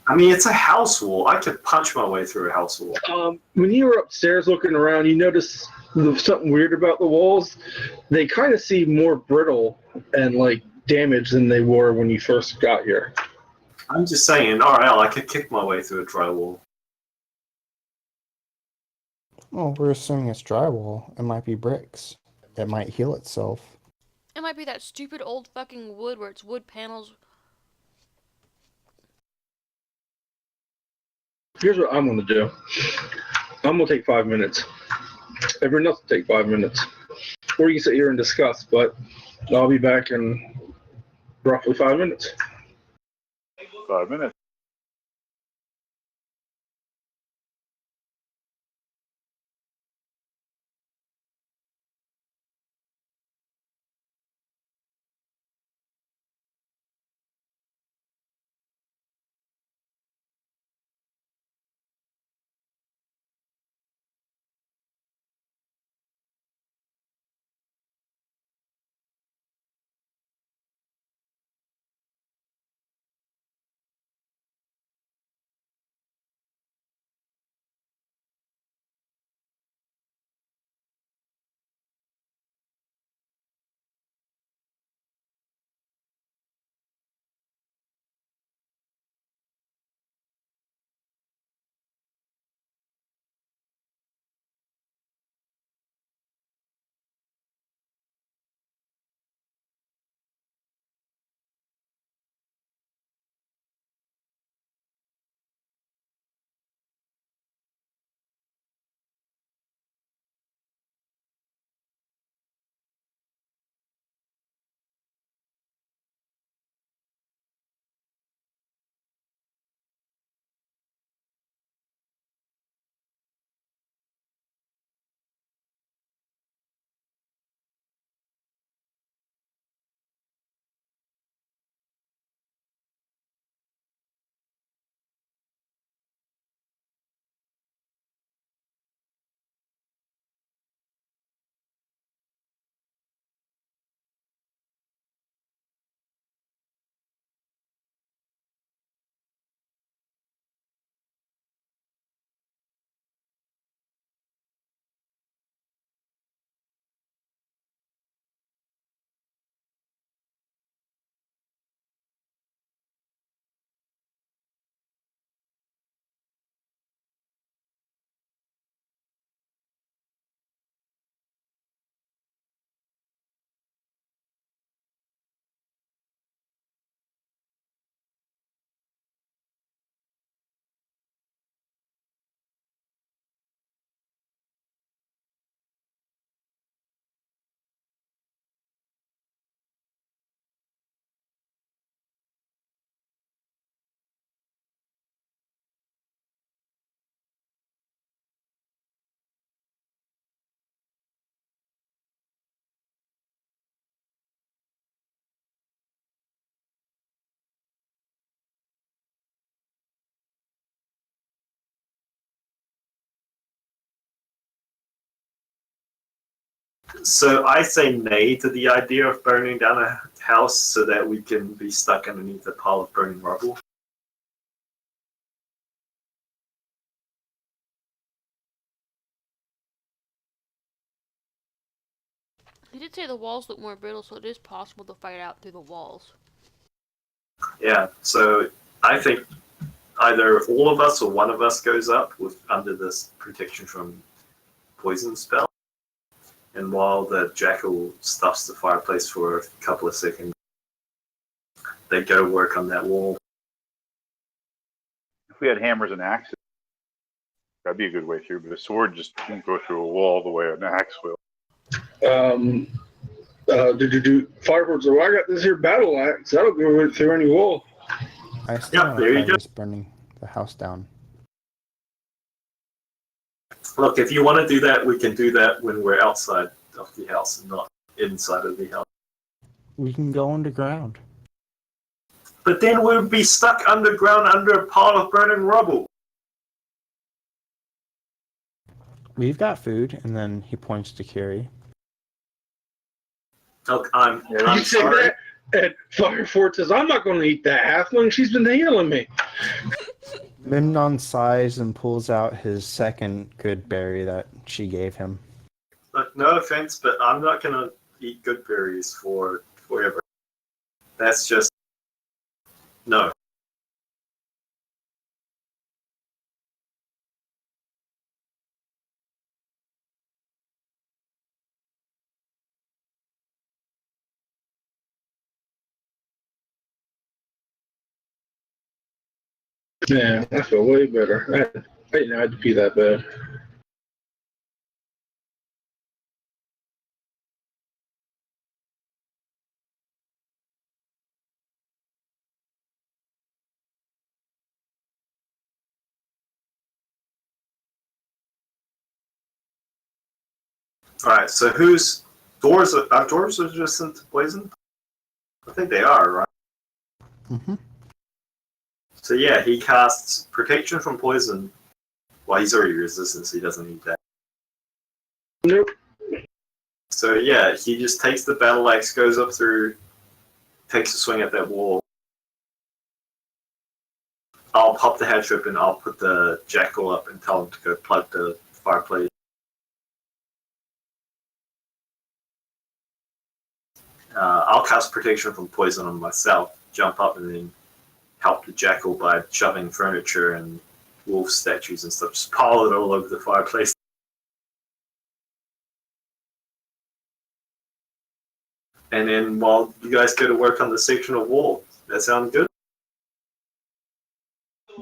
I mean, it's a house wall. I could punch my way through a house wall. When you were upstairs looking around, you noticed something weird about the walls. They kind of seem more brittle and like damaged than they were when you first got here. I'm just saying, RL, I could kick my way through a drywall. Well, we're assuming it's drywall. It might be bricks. It might heal itself. It might be that stupid old fucking wood where it's wood panels. Here's what I'm going to do. I'm going to take 5 minutes. Everyone else will take 5 minutes. Or you can sit here and discuss, but I'll be back in roughly 5 minutes. 5 minutes. So I say nay to the idea of burning down a house so that we can be stuck underneath a pile of burning rubble. He did say the walls look more brittle, so it is possible to fight out through the walls. Yeah, so I think either all of us or one of us goes up with under this protection from poison spell. And while the jackal stuffs the fireplace for a couple of seconds, they go work on that wall. If we had hammers and axes, that'd be a good way through. But a sword just won't go through a wall the way an axe will. Did you do Fireboard? So I got this here battle axe. That'll go through any wall. I still want there to you try go. just burning the house down. Look, if you want to do that, we can do that when we're outside of the house and not inside of the house. We can go underground. But then we'll be stuck underground under a pile of burning rubble. We've got food, and then he points to Kiri. Look, I'm You say sorry. that, and Firefort says, "I'm not going to eat that halfling. She's been healing me." Memnon sighs and pulls out his second good berry that she gave him. Look, no offense, but I'm not going to eat good berries for forever. That's just... No. Yeah, I feel way better. I didn't have to pee that bad. Alright, so whose doors are just into poison? I think they are, right? Mm-hmm. So yeah, he casts protection from poison. Well, he's already resistant, so he doesn't need that. Nope. So yeah, he just takes the battle axe, goes up through, takes a swing at that wall. I'll pop the hatch open, I'll put the jackal up and tell him to go plug the fireplace. I'll cast protection from poison on myself, jump up and then help the jackal by shoving furniture and wolf statues and stuff, just pile it all over the fireplace. And then while you guys go to work on the section of wall, that sound good?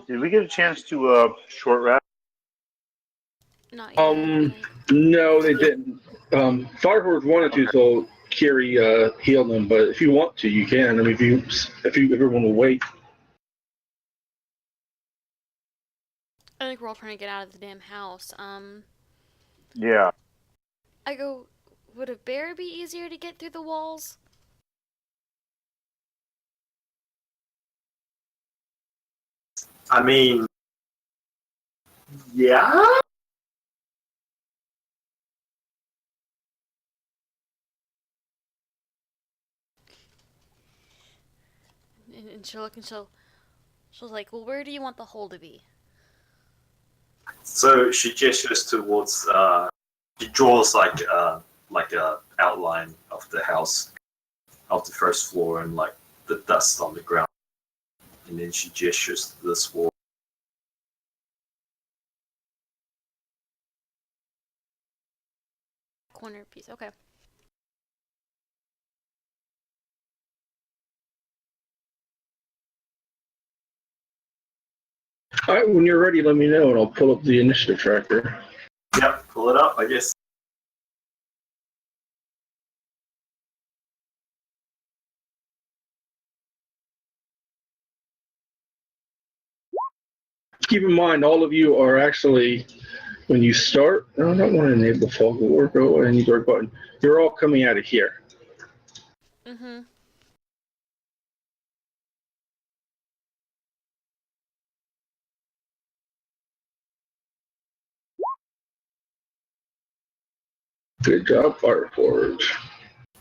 Did we get a chance to short rest? Not yet. No, they didn't. Firehorse wanted to, so Kiri healed them. But if you want to, you can. I mean, if everyone will wait. I think we're all trying to get out of the damn house. Yeah. I go, would a bear be easier to get through the walls? I mean, yeah? And she'll look and she'll like, well, where do you want the hole to be? So she gestures towards, she draws like a outline of the house, of the first floor and like the dust on the ground. And then she gestures to this wall. Corner piece, okay. All right, when you're ready, let me know, and I'll pull up the initiative tracker. Yep, pull it up, I guess. Keep in mind, all of you are actually, when you start, I don't want to enable fog of war, go and use our button. You're all coming out of here. Mm-hmm. Good job, Fireforge.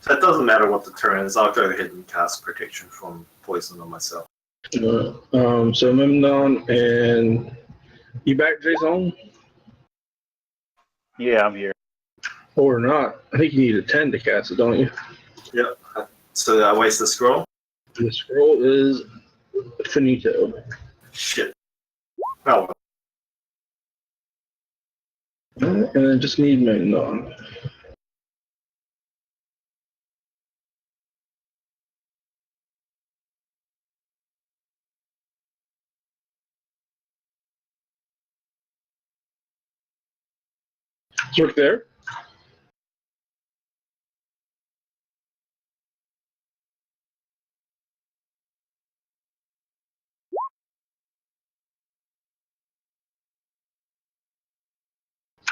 So it doesn't matter what the turn is. I'll go ahead and cast protection from poison on myself. So Memnon and you back, Jason? Yeah, I'm here. Or not? I think you need a 10 to cast it, don't you? Yep. So I waste the scroll? The scroll is finito. Shit. Oh, And then just need Memnon. It's right there.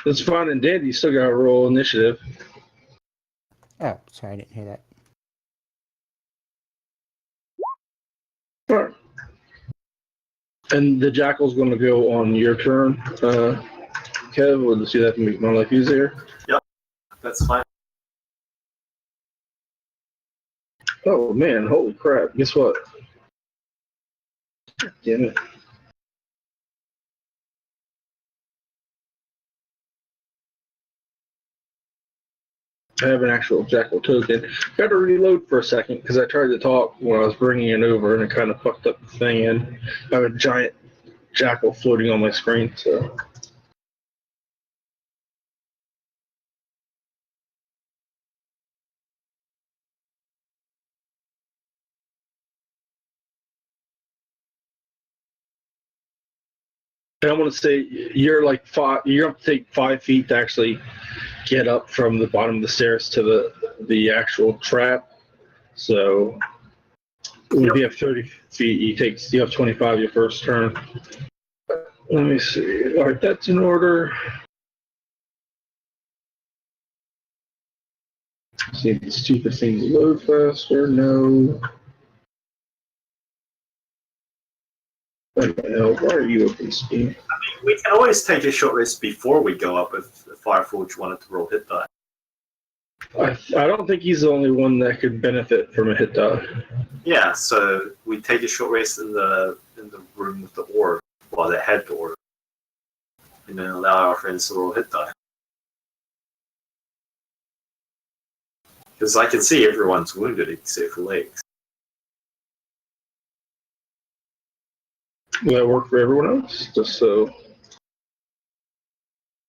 It's fine and dandy. You still got to roll initiative. Oh, sorry, I didn't hear that. All right. And the jackal's going to go on your turn, Kev. We'll see that to make my life easier. that's fine. Oh man, holy crap! Guess what? Damn it! I have an actual jackal token. Got to reload for a second because I tried to talk when I was bringing it over and it kind of fucked up the thing. And I have a giant jackal floating on my screen. So and I want to say you're like five. You have to take 5 feet to actually get up from the bottom of the stairs to the actual trap. So if you have 30 feet, you have 25 your first turn. Let me see. All right, that's in order. See if the stupid things load faster. No. What the hell? Why are you open, Steve? We can always take a short rest before we go up if Fireforge wanted to roll hit die. I don't think he's the only one that could benefit from a hit die. Yeah, so we take a short rest in the room with the orb, well, the head door, and then allow our friends to roll hit die. Because I can see everyone's wounded except for legs. Will that work for everyone else? Just so.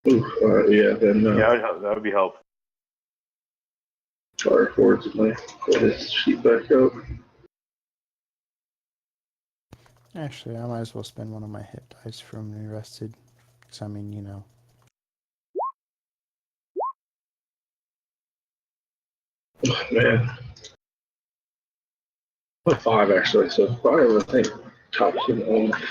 Ooh, yeah, then. Yeah, that would be helpful. Fire forwards my put his sheet back up. Actually, I might as well spend one of my hit dice from the rested. Because, I mean, you know. Oh, man. 5 actually, so 5 I think tops him off.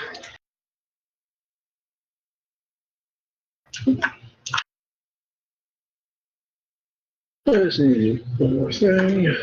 I just need one more thing.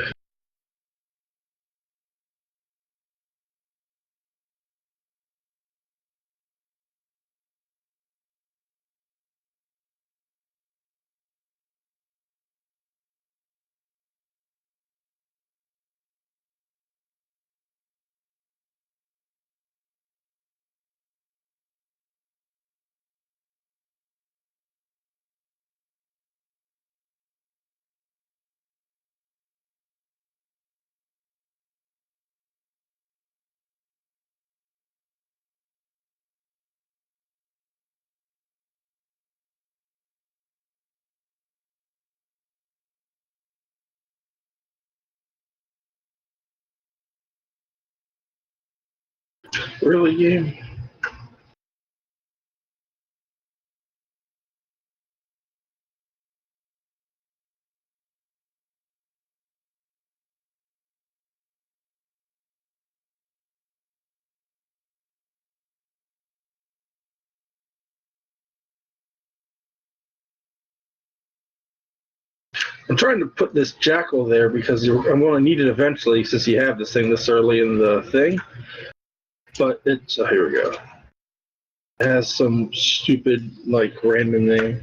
Really, game? I'm trying to put this jackal there because I'm going to need it eventually since you have this thing this early in the thing. But it's, here we go. It has some stupid, like, random name.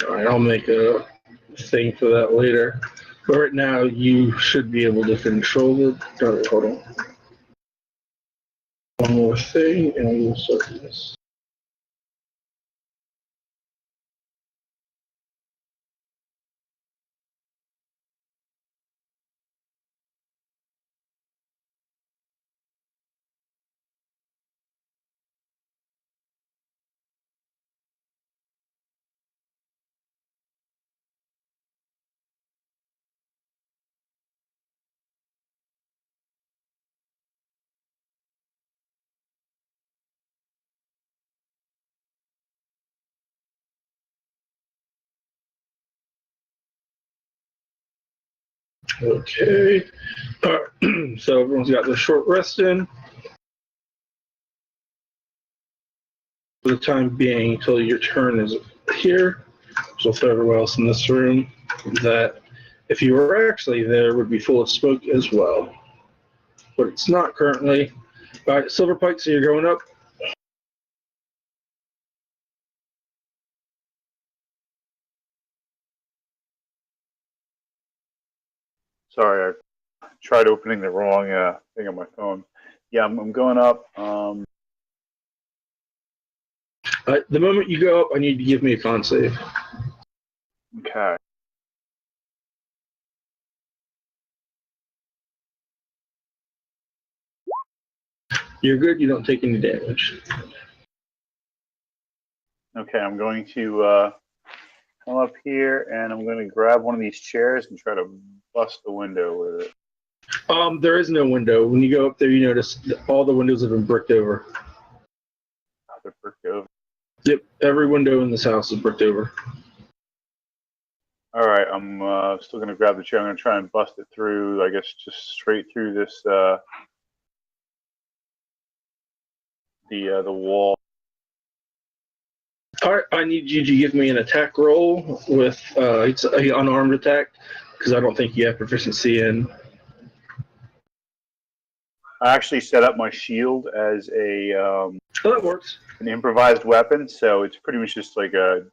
All right, I'll make a thing for that later. But right now, you should be able to control it. Oh, hold on. One more thing, and we'll start this. Okay. So everyone's got their short rest in. For the time being, until your turn is here, so for everyone else in this room, that if you were actually there, would be full of smoke as well. But it's not currently. All right, Silverpike, so you're going up. Sorry, I tried opening the wrong thing on my phone. Yeah, I'm going up. The moment you go up, I need to give me a con save. Okay. You're good. You don't take any damage. Okay, I'm going to come up here and I'm going to grab one of these chairs and try to bust the window with it. There is no window. When you go up there, you notice that all the windows have been bricked over. Oh, they're bricked over. Yep, every window in this house is bricked over. All right, I'm still going to grab the chair. I'm going to try and bust it through, I guess, just straight through this, the wall. All right, I need you to give me an attack roll with it's an unarmed attack because I don't think you have proficiency in. I actually set up my shield as a Oh, that works. an improvised weapon, so it's pretty much just like a.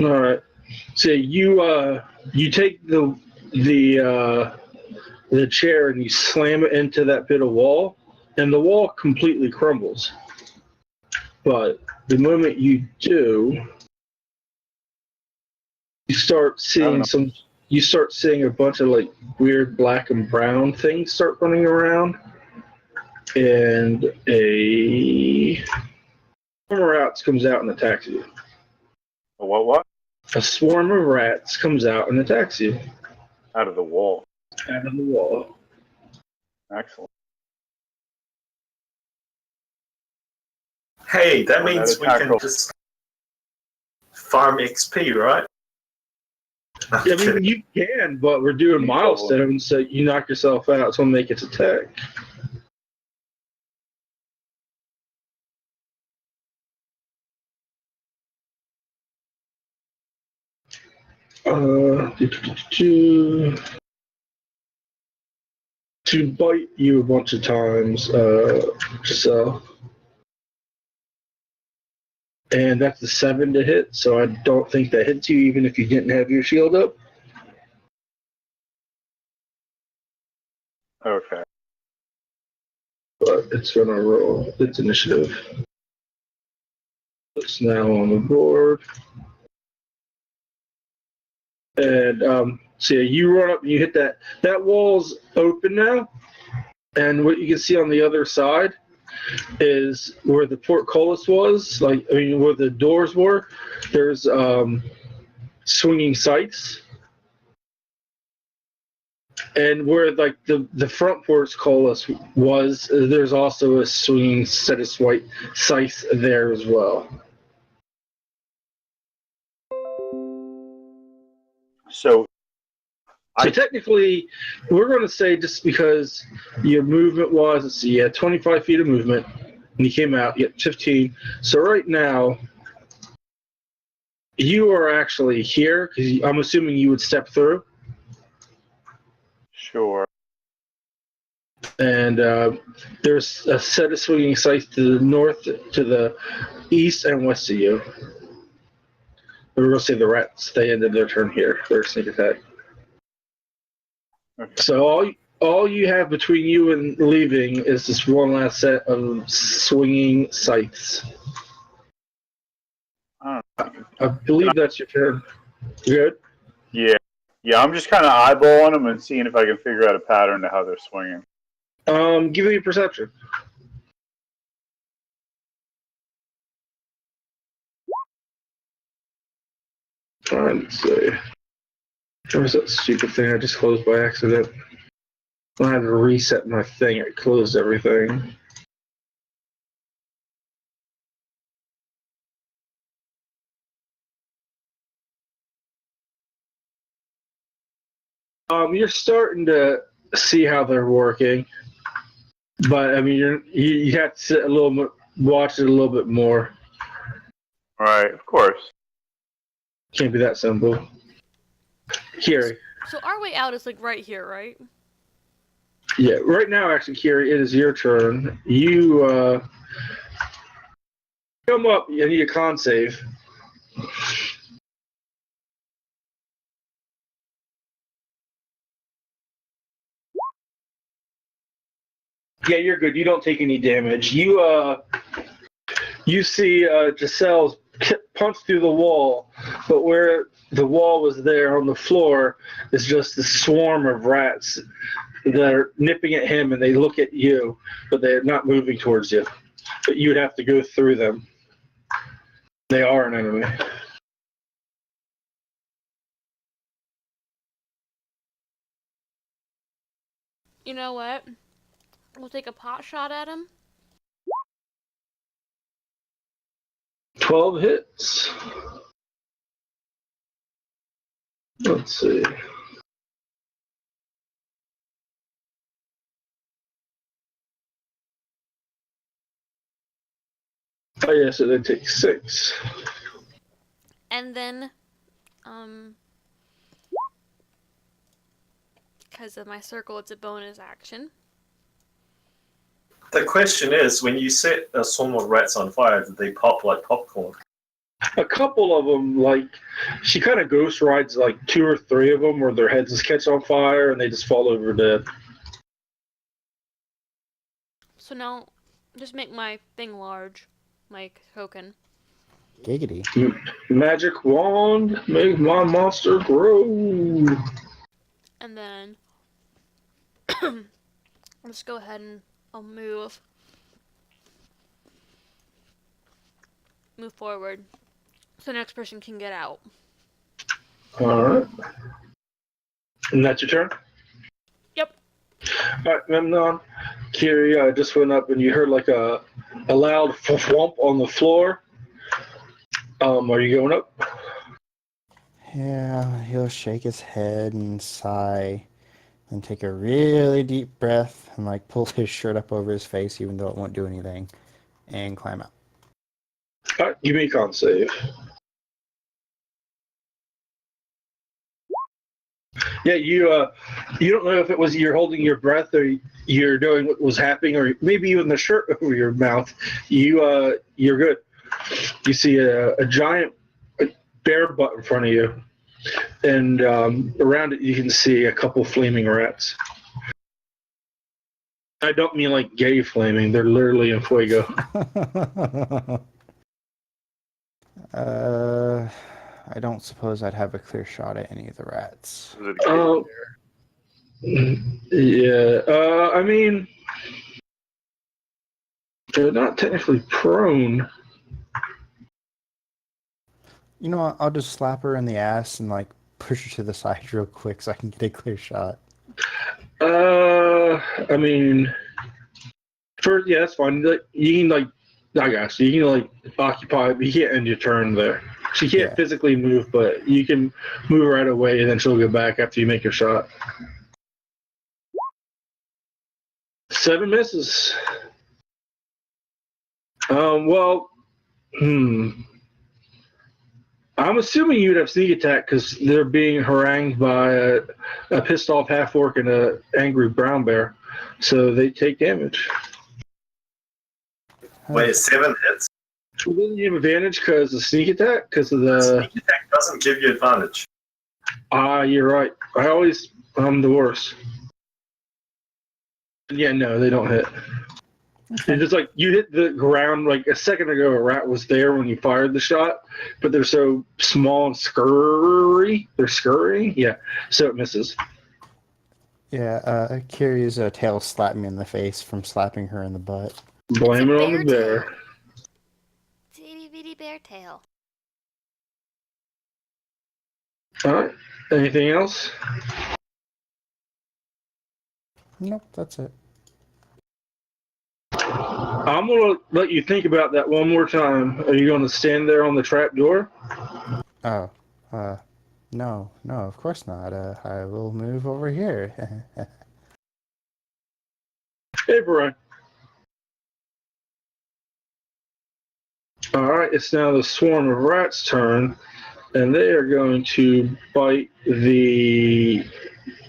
All right. So you take the chair and you slam it into that bit of wall, and the wall completely crumbles. But the moment you do, you start seeing a bunch of like weird black and brown things start running around, and a swarm of rats comes out and attacks you. A what? A swarm of rats comes out and attacks you Out of the wall. out of the wall. Excellent. Hey, that Well, means that we attack can roll- just farm XP, right? I mean, you can, but we're doing milestones, so you knock yourself out, so make its attack. To bite you a bunch of times, so. And that's a 7 to hit, so I don't think that hits you even if you didn't have your shield up. Okay. But it's gonna roll its initiative. It's now on the board. And so you run up and you hit that. That wall's open now. And what you can see on the other side is where the portcullis was, where the doors were. There's swinging sights. And where like the front portcullis was, there's also a swinging set of sights there as well. So technically, we're going to say just because your movement was, let's see, you had 25 feet of movement, and you came out, you had 15. So right now, you are actually here, because I'm assuming you would step through. Sure. And there's a set of swinging sights to the north, to the east, and west of you. We're going to say the rats. They ended their turn here. Their sneak attack. Okay. So all you have between you and leaving is this one last set of swinging scythes. I believe that's your turn. Good. Yeah. Yeah, I'm just kind of eyeballing them and seeing if I can figure out a pattern to how they're swinging. Give me a perception. Let's see. What was that stupid thing I just closed by accident? I had to reset my thing. It closed everything. You're starting to see how they're working, but I mean, you have to sit a little bit, watch it a little bit more. Right, of course. Can't be that simple. Kiri. So our way out is like right here, right? Yeah, right now, actually, Kiri, it is your turn. You come up. You need a con save. Yeah, you're good. You don't take any damage. You see Giselle's punch through the wall, but where the wall was there on the floor is just a swarm of rats that are nipping at him, and they look at you, but they're not moving towards you. But you would have to go through them. They are an enemy. You know what? We'll take a pot shot at him. 12 hits. Let's see. Oh, yeah, so they take 6. And then, because of my circle, it's a bonus action. The question is, when you set a swarm of rats on fire, do they pop like popcorn? A couple of them, like, she kind of ghost rides like 2 or 3 of them where their heads just catch on fire and they just fall over dead. So now, just make my thing large, my token. Giggity. Magic wand, make my monster grow. And then, I'll just go ahead and I'll move forward, so the next person can get out. Alright. And that's your turn? Yep. Alright, Memnon. Kiri just went up and you heard like a loud thwomp on the floor. Are you going up? Yeah, he'll shake his head and sigh and take a really deep breath and like pull his shirt up over his face even though it won't do anything and climb out. Alright, give me a con save. Yeah, you don't know if it was you're holding your breath or you're doing what was happening, or maybe even the shirt over your mouth. You're good. You see a giant bear butt in front of you, and around it you can see a couple flaming rats. I don't mean like gay flaming; they're literally in fuego. I don't suppose I'd have a clear shot at any of the rats. Was it a Yeah. I mean, they're not technically prone. You know what? I'll just slap her in the ass and like push her to the side real quick so I can get a clear shot. I mean, first, yeah, that's fine. You can like, I guess you can like occupy, but you can't end your turn there. She can't physically move, but you can move right away, and then she'll go back after you make your shot. 7 misses. Well, I'm assuming you'd have sneak attack because they're being harangued by a pissed off half orc and an angry brown bear, so they take damage. Wait, 7 hits? Well, didn't you have advantage because of sneak attack? Because of the. Sneak attack doesn't give you advantage. You're right. I'm the worst. Yeah, no, they don't hit. Okay. It's just like you hit the ground like a second ago. A rat was there when you fired the shot, but they're so small and scurry. They're scurrying, yeah. So it misses. Yeah, Kiri's tail slapped me in the face from slapping her in the butt. Blame it on the bear bear. tail. It's a itty bitty bear tail. All right. Anything else? Nope, that's it. I'm gonna let you think about that one more time. Are you gonna stand there on the trap door? Oh, no, of course not. I will move over here. Hey, Brian. All right. It's now the swarm of rats' turn, and they are going to bite the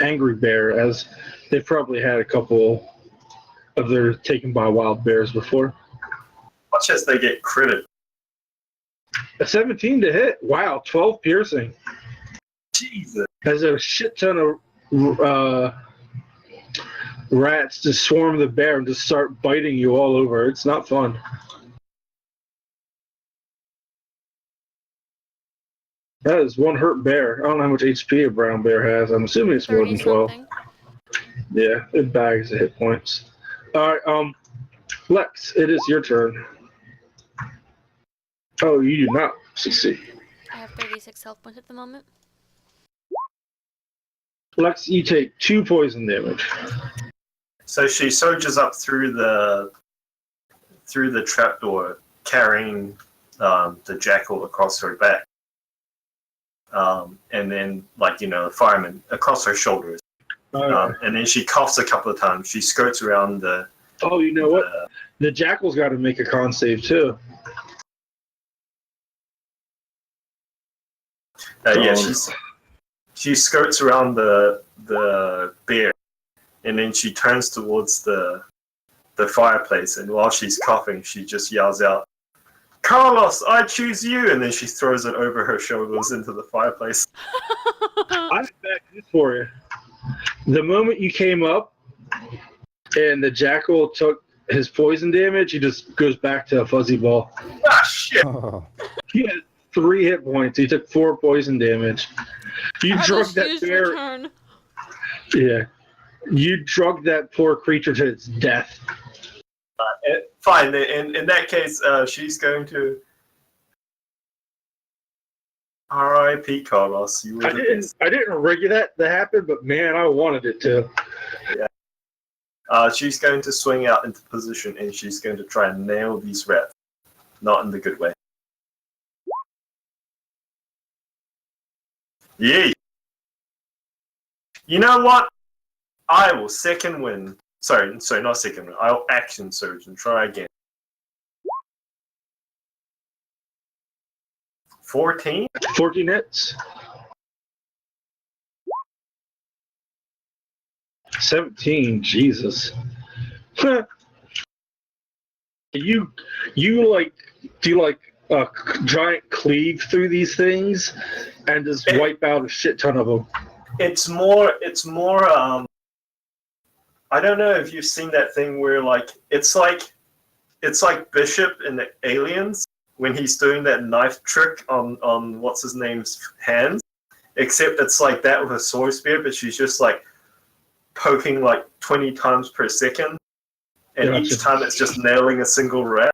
angry bear, as they've probably had a couple of their taken by wild bears before. Watch as they get critted. A 17 to hit. Wow, 12 piercing. Jesus. As a shit ton of rats just swarm the bear and just start biting you all over. It's not fun. That is one hurt bear. I don't know how much HP a brown bear has. I'm assuming it's more 30 than 12. something. Yeah, it bags the hit points. All right, Lex, it is your turn. Oh, you do not succeed. I have 36 health points at the moment. Lex, you take 2 poison damage. So she surges up through the trapdoor, carrying the jackal across her back, and then the fireman across her shoulders, and then she coughs a couple of times. She skirts around the. Oh, you know what? The jackal's got to make a con save too. Yeah, she skirts around the bear, and then she turns towards the fireplace, and while she's coughing, she just yells out, "Carlos, I choose you!" And then she throws it over her shoulders into the fireplace. I've got this for you. The moment you came up and the jackal took his poison damage, he just goes back to a fuzzy ball. Ah, shit! Oh, He had 3 hit points. He took 4 poison damage. You I drugged just that used bear. return. Yeah. You drugged that poor creature to its death. Fine. In that case, she's going to. R.I.P. Carlos. You were the best. I didn't rig that to happen, but man, I wanted it to. She's going to swing out into position, and she's going to try and nail these rats. Not in the good way. Yee! You know what? I will second win. Sorry, not second win. I'll action surge and try again. 14? 14 hits. 17, Jesus. you like do you like giant cleave through these things and just wipe out a shit ton of them? It's more I don't know if you've seen that thing where it's like Bishop in the Aliens when he's doing that knife trick on what's his name's hands, except it's like that with a sword spear, but she's just like poking like 20 times per second, and Gotcha. each time it's just nailing a single rat.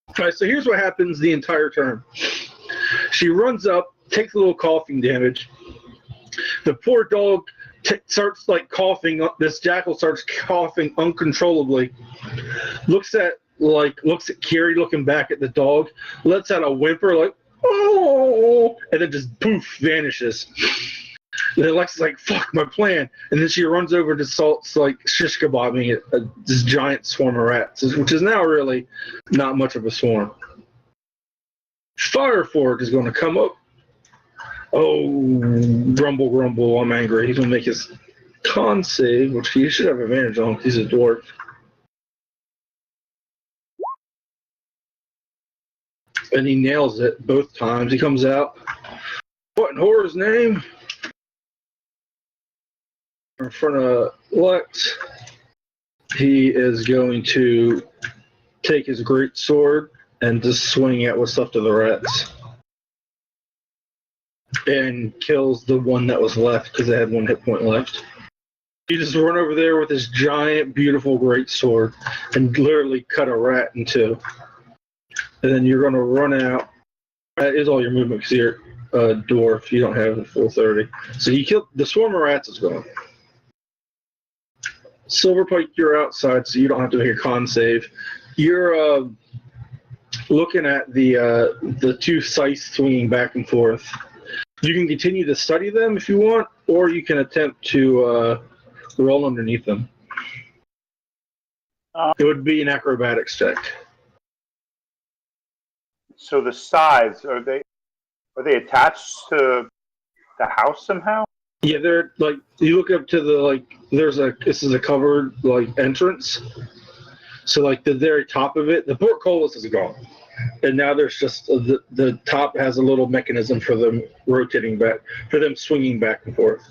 All right, so here's what happens the entire turn. She runs up, takes a little coughing damage. The poor dog starts like coughing. This jackal starts coughing uncontrollably. Looks at Kiri looking back at the dog. Lets out a whimper like oh, and then just poof vanishes. And then Lex is like, "Fuck my plan!" And then she runs over to Salt's like shish kebabbing this giant swarm of rats, which is now really not much of a swarm. Firefork is going to come up. Oh, grumble, grumble, I'm angry. He's going to make his con save, which he should have advantage on because he's a dwarf. And he nails it both times. He comes out. What in horror's name? In front of Lex. He is going to take his great sword and just swing it with stuff to the rats. And kills the one that was left because they had 1 hit point left. You just run over there with this giant, beautiful great sword and literally cut a rat in two. And then you're going to run out. That is all your movement because you're a dwarf. You don't have a full 30. So you killed the swarm of rats is gone. Silverpike, you're outside, so you don't have to make a con save. You're looking at the two scythes swinging back and forth. You can continue to study them if you want, or you can attempt to roll underneath them. It would be an acrobatics check. So the sides, are they attached to the house somehow? Yeah, they're like, you look up to the, like, this is a covered, like, entrance. So, like, the very top of it, the portcullis is gone. And now there's just, the top has a little mechanism for them rotating back, for them swinging back and forth.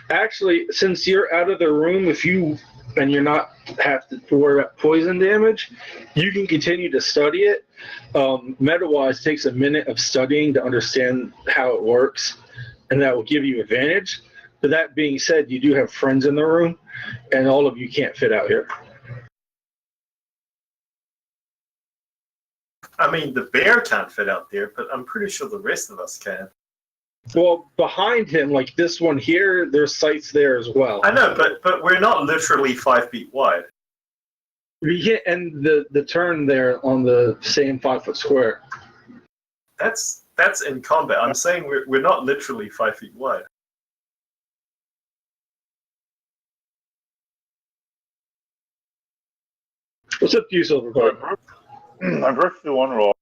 Actually, since you're out of the room, and you're not have to worry about poison damage, you can continue to study it. Meta-wise, takes a minute of studying to understand how it works, and that will give you advantage. But that being said, you do have friends in the room, and all of you can't fit out here. I mean, the bear can't fit out there, but I'm pretty sure the rest of us can. Well, behind him, like this one here, there's sights there as well. I know, but we're not literally 5 feet wide. We can't end the turn there on the same 5 foot square. That's in combat. I'm saying we're not literally 5 feet wide. What's up to you, Silverpike? I broke through one wall.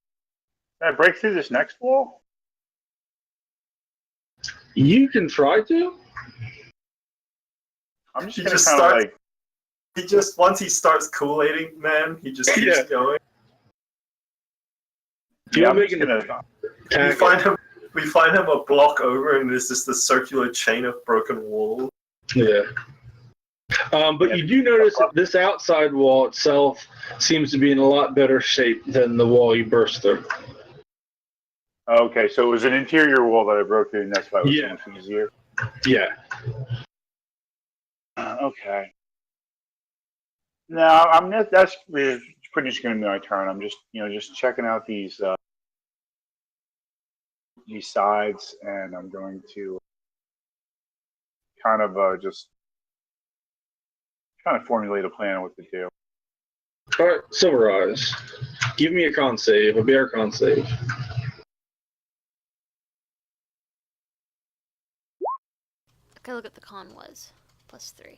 Can I break through this next wall? You can try to. I'm just He gonna just kind of starts- like. He just, once he starts Kool-Aiding, man, he just keeps Yeah. going. Yeah, I'm making just gonna. We find him a block over, and there's just this circular chain of broken walls. Yeah. But you do notice that this outside wall itself seems to be in a lot better shape than the wall you burst through. Okay, so it was an interior wall that I broke through, and that's why it was Yeah. so much easier. Yeah. Okay. No, I'm not. That's pretty much going to be my turn. I'm just checking out these sides, and I'm going to kind of just kind of formulate a plan of what to do. All right, Silver Eyes. Give me a con save, a bear con save. Okay, look what the con was. +3.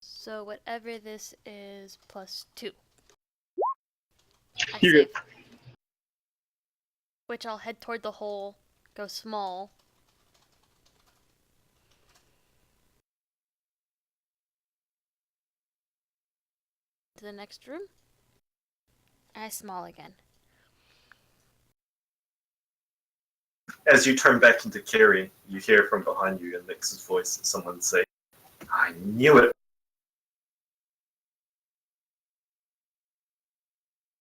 So whatever this is, +2. I You're save. good. Which I'll head toward the hole, go small. To the next room. I small again. As you turn back into Carrie, you hear from behind you in Nix's voice someone say, "I knew it."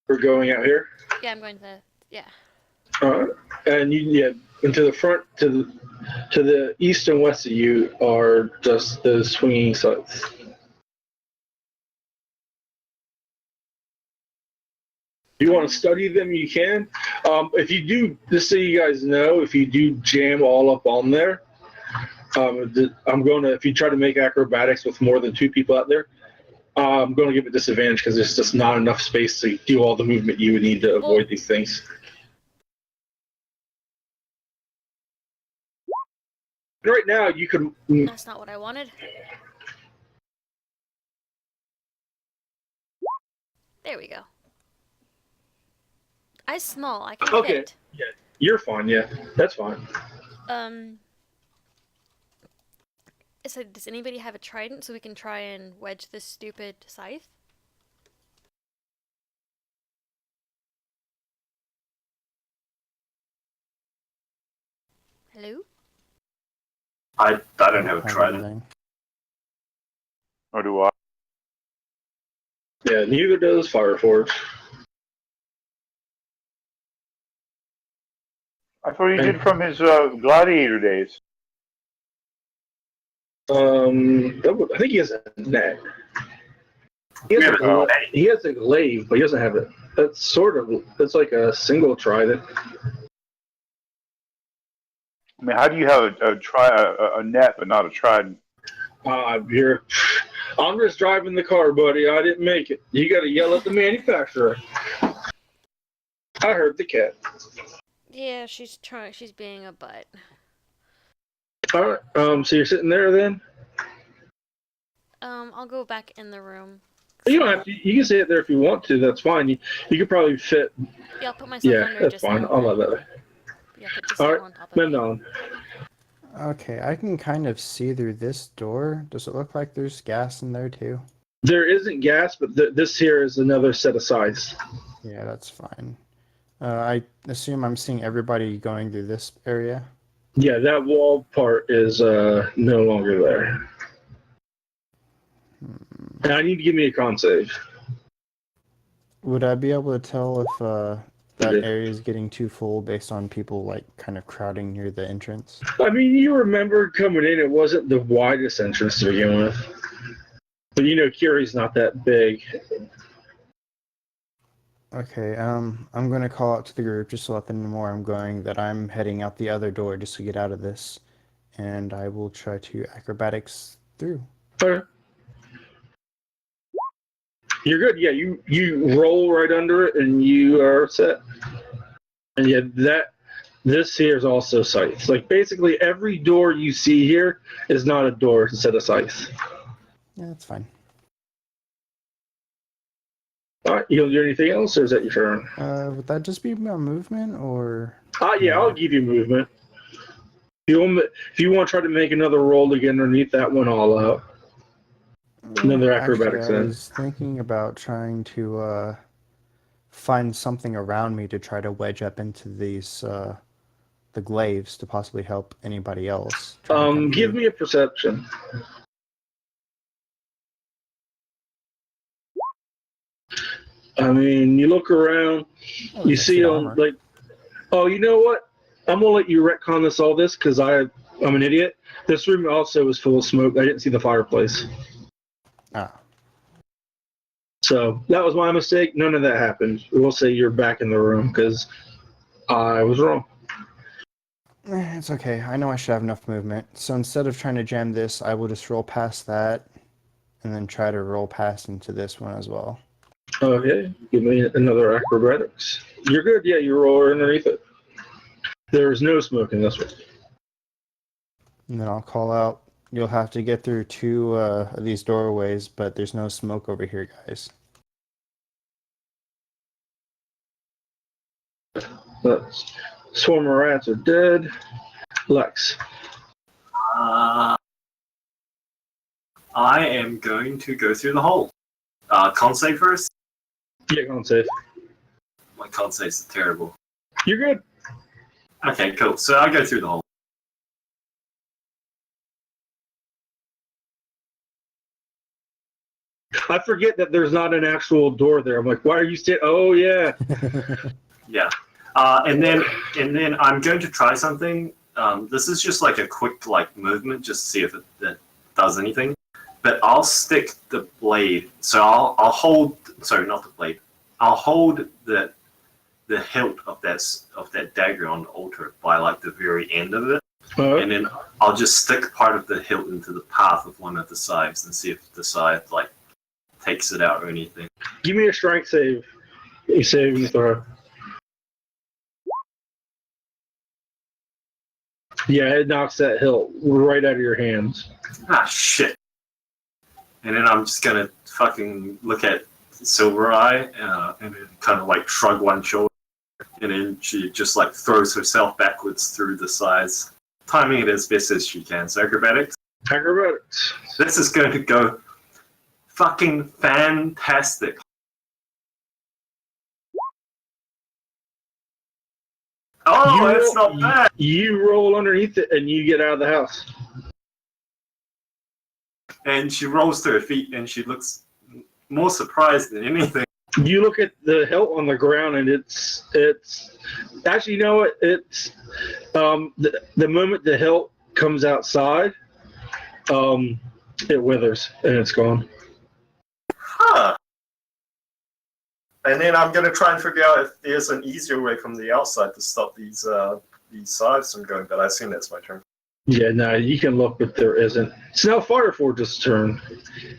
We're going out here. Yeah, I'm going to. Yeah. And into the front, to the east and west of you are just the swinging sides. If you want to study them, you can. If you do, just so you guys know, if you do jam all up on there, I'm going to, if you try to make acrobatics with more than 2 people out there, I'm going to give it disadvantage because there's just not enough space to do all the movement you would need to avoid these things. Right now, you can. That's not what I wanted. There we go. I'm small. I can Okay. fit. Yeah, you're fine. Yeah, that's fine. So does anybody have a trident so we can try and wedge this stupid scythe? Hello? I don't have a Have trident. anything. Or do I? Yeah, neither does Fireforge. I thought he did from his gladiator days. I think he has a net. He has, Oh. he has a glaive, but he doesn't have it. That's sort of, it's like a single trident. I mean, how do you have a net but not a trident? Here. I'm just driving the car, buddy. I didn't make it. You got to yell at the manufacturer. I heard the cat. Yeah, she's being a butt. All right. So you're sitting there then? I'll go back in the room. You don't have to. You can sit there if you want to. That's fine. You could probably fit. Yeah, I'll put myself Yeah, under that's just fine. now. I'll let that. Yeah, put just All right. on top of me. Memnon. Okay, I can kind of see through this door. Does it look like there's gas in there too? There isn't gas, but this here is another set of size. Yeah, that's fine. I assume I'm seeing everybody going through this area. Yeah, that wall part is no longer there. And I need to give me a con save. Would I be able to tell if that Yeah. area is getting too full based on people like kind of crowding near the entrance? I mean, you remember coming in, it wasn't the widest entrance to begin with. But you know, Curie's not that big. Okay, I'm gonna call out to the group just to let them know where I'm going, that I'm heading out the other door just to get out of this, and I will try to acrobatics through. Okay. You're good. Yeah, you roll right under it and you are set. And yeah, this here is also scythes. Like basically every door you see here is not a door, it's a set of scythes. Yeah, that's fine. All right, you gonna do anything else, or is that your turn? Would that just be my movement, or? Yeah, I'll give you movement. If you want to try to make another roll to get underneath that one all out. Another acrobatics Actually, I then. was thinking about trying to find something around me to try to wedge up into these the glaives to possibly help anybody else. Give me a perception. I mean, you look around, Oh, you there's see extra on armor. like, oh, you know what? I'm gonna let you retcon this all this because I'm an idiot. This room also is full of smoke. I didn't see the fireplace, Ah, so that was my mistake. None of that happened. We'll say you're back in the room because I was wrong. it's okay. I know I should have enough movement. So instead of trying to jam this, I will just roll past that, and then try to roll past into this one as well. Okay, give me another acrobatics. You're good. Yeah, you roll underneath it. There's no smoke in this one. And then I'll call out. You'll have to get through two of these doorways, but there's no smoke over here, guys. Swarm of rats are dead. Lex. I am going to go through the hole. Con save first? Yeah, go on safe. My con saves are terrible. You're good. Okay, cool. So I go through the hole. I forget that there's not an actual door there. I'm like, why are you still? Oh yeah. Yeah. And then I'm going to try something. This is just like a quick movement, just to see if it does anything. But I'll stick the blade. So I'll hold. Sorry, not the blade. I'll hold the hilt of that dagger on the altar by the very end of it, and then I'll just stick part of the hilt into the path of one of the scythes and see if the scythe takes it out or anything. Give me a strength save. You save and throw. Yeah, it knocks that hilt right out of your hands. Ah, shit. And then I'm just gonna fucking look at Silver Eye and then kind of shrug one shoulder And then she just like throws herself backwards through the sides, timing it as best as she can. So acrobatics. Acrobatics. This is going to go fucking fantastic. Oh, that's not bad. You roll underneath it and you get out of the house. And she rolls to her feet and she looks more surprised than anything. You look at the hilt on the ground and it's actually, you know what? It's the moment the hilt comes outside, it withers and it's gone. Huh. And then I'm going to try and figure out if there's an easier way from the outside to stop these scythes from going, but I assume that's my turn. Yeah, no, you can look, but there isn't. It's now Fireforge's turn.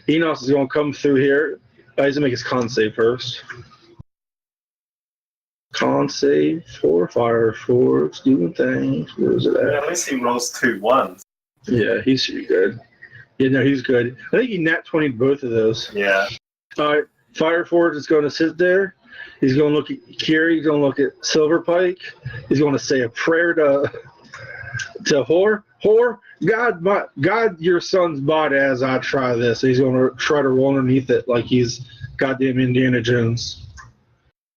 Enos is going to come through here. He's going to make his con save first. Con save for Fireforge, doing things. Where is it at? Yeah, at least he rolls 2 1s. Yeah, he's good. Yeah, no, he's good. I think he nat 20'd both of those. Yeah. All right, Fireforge is going to sit there. He's going to look at Kiri. He's going to look at Silverpike. He's going to say a prayer to Whore. Whore, God, your son's body as I try this. He's going to try to roll underneath it like he's goddamn Indiana Jones.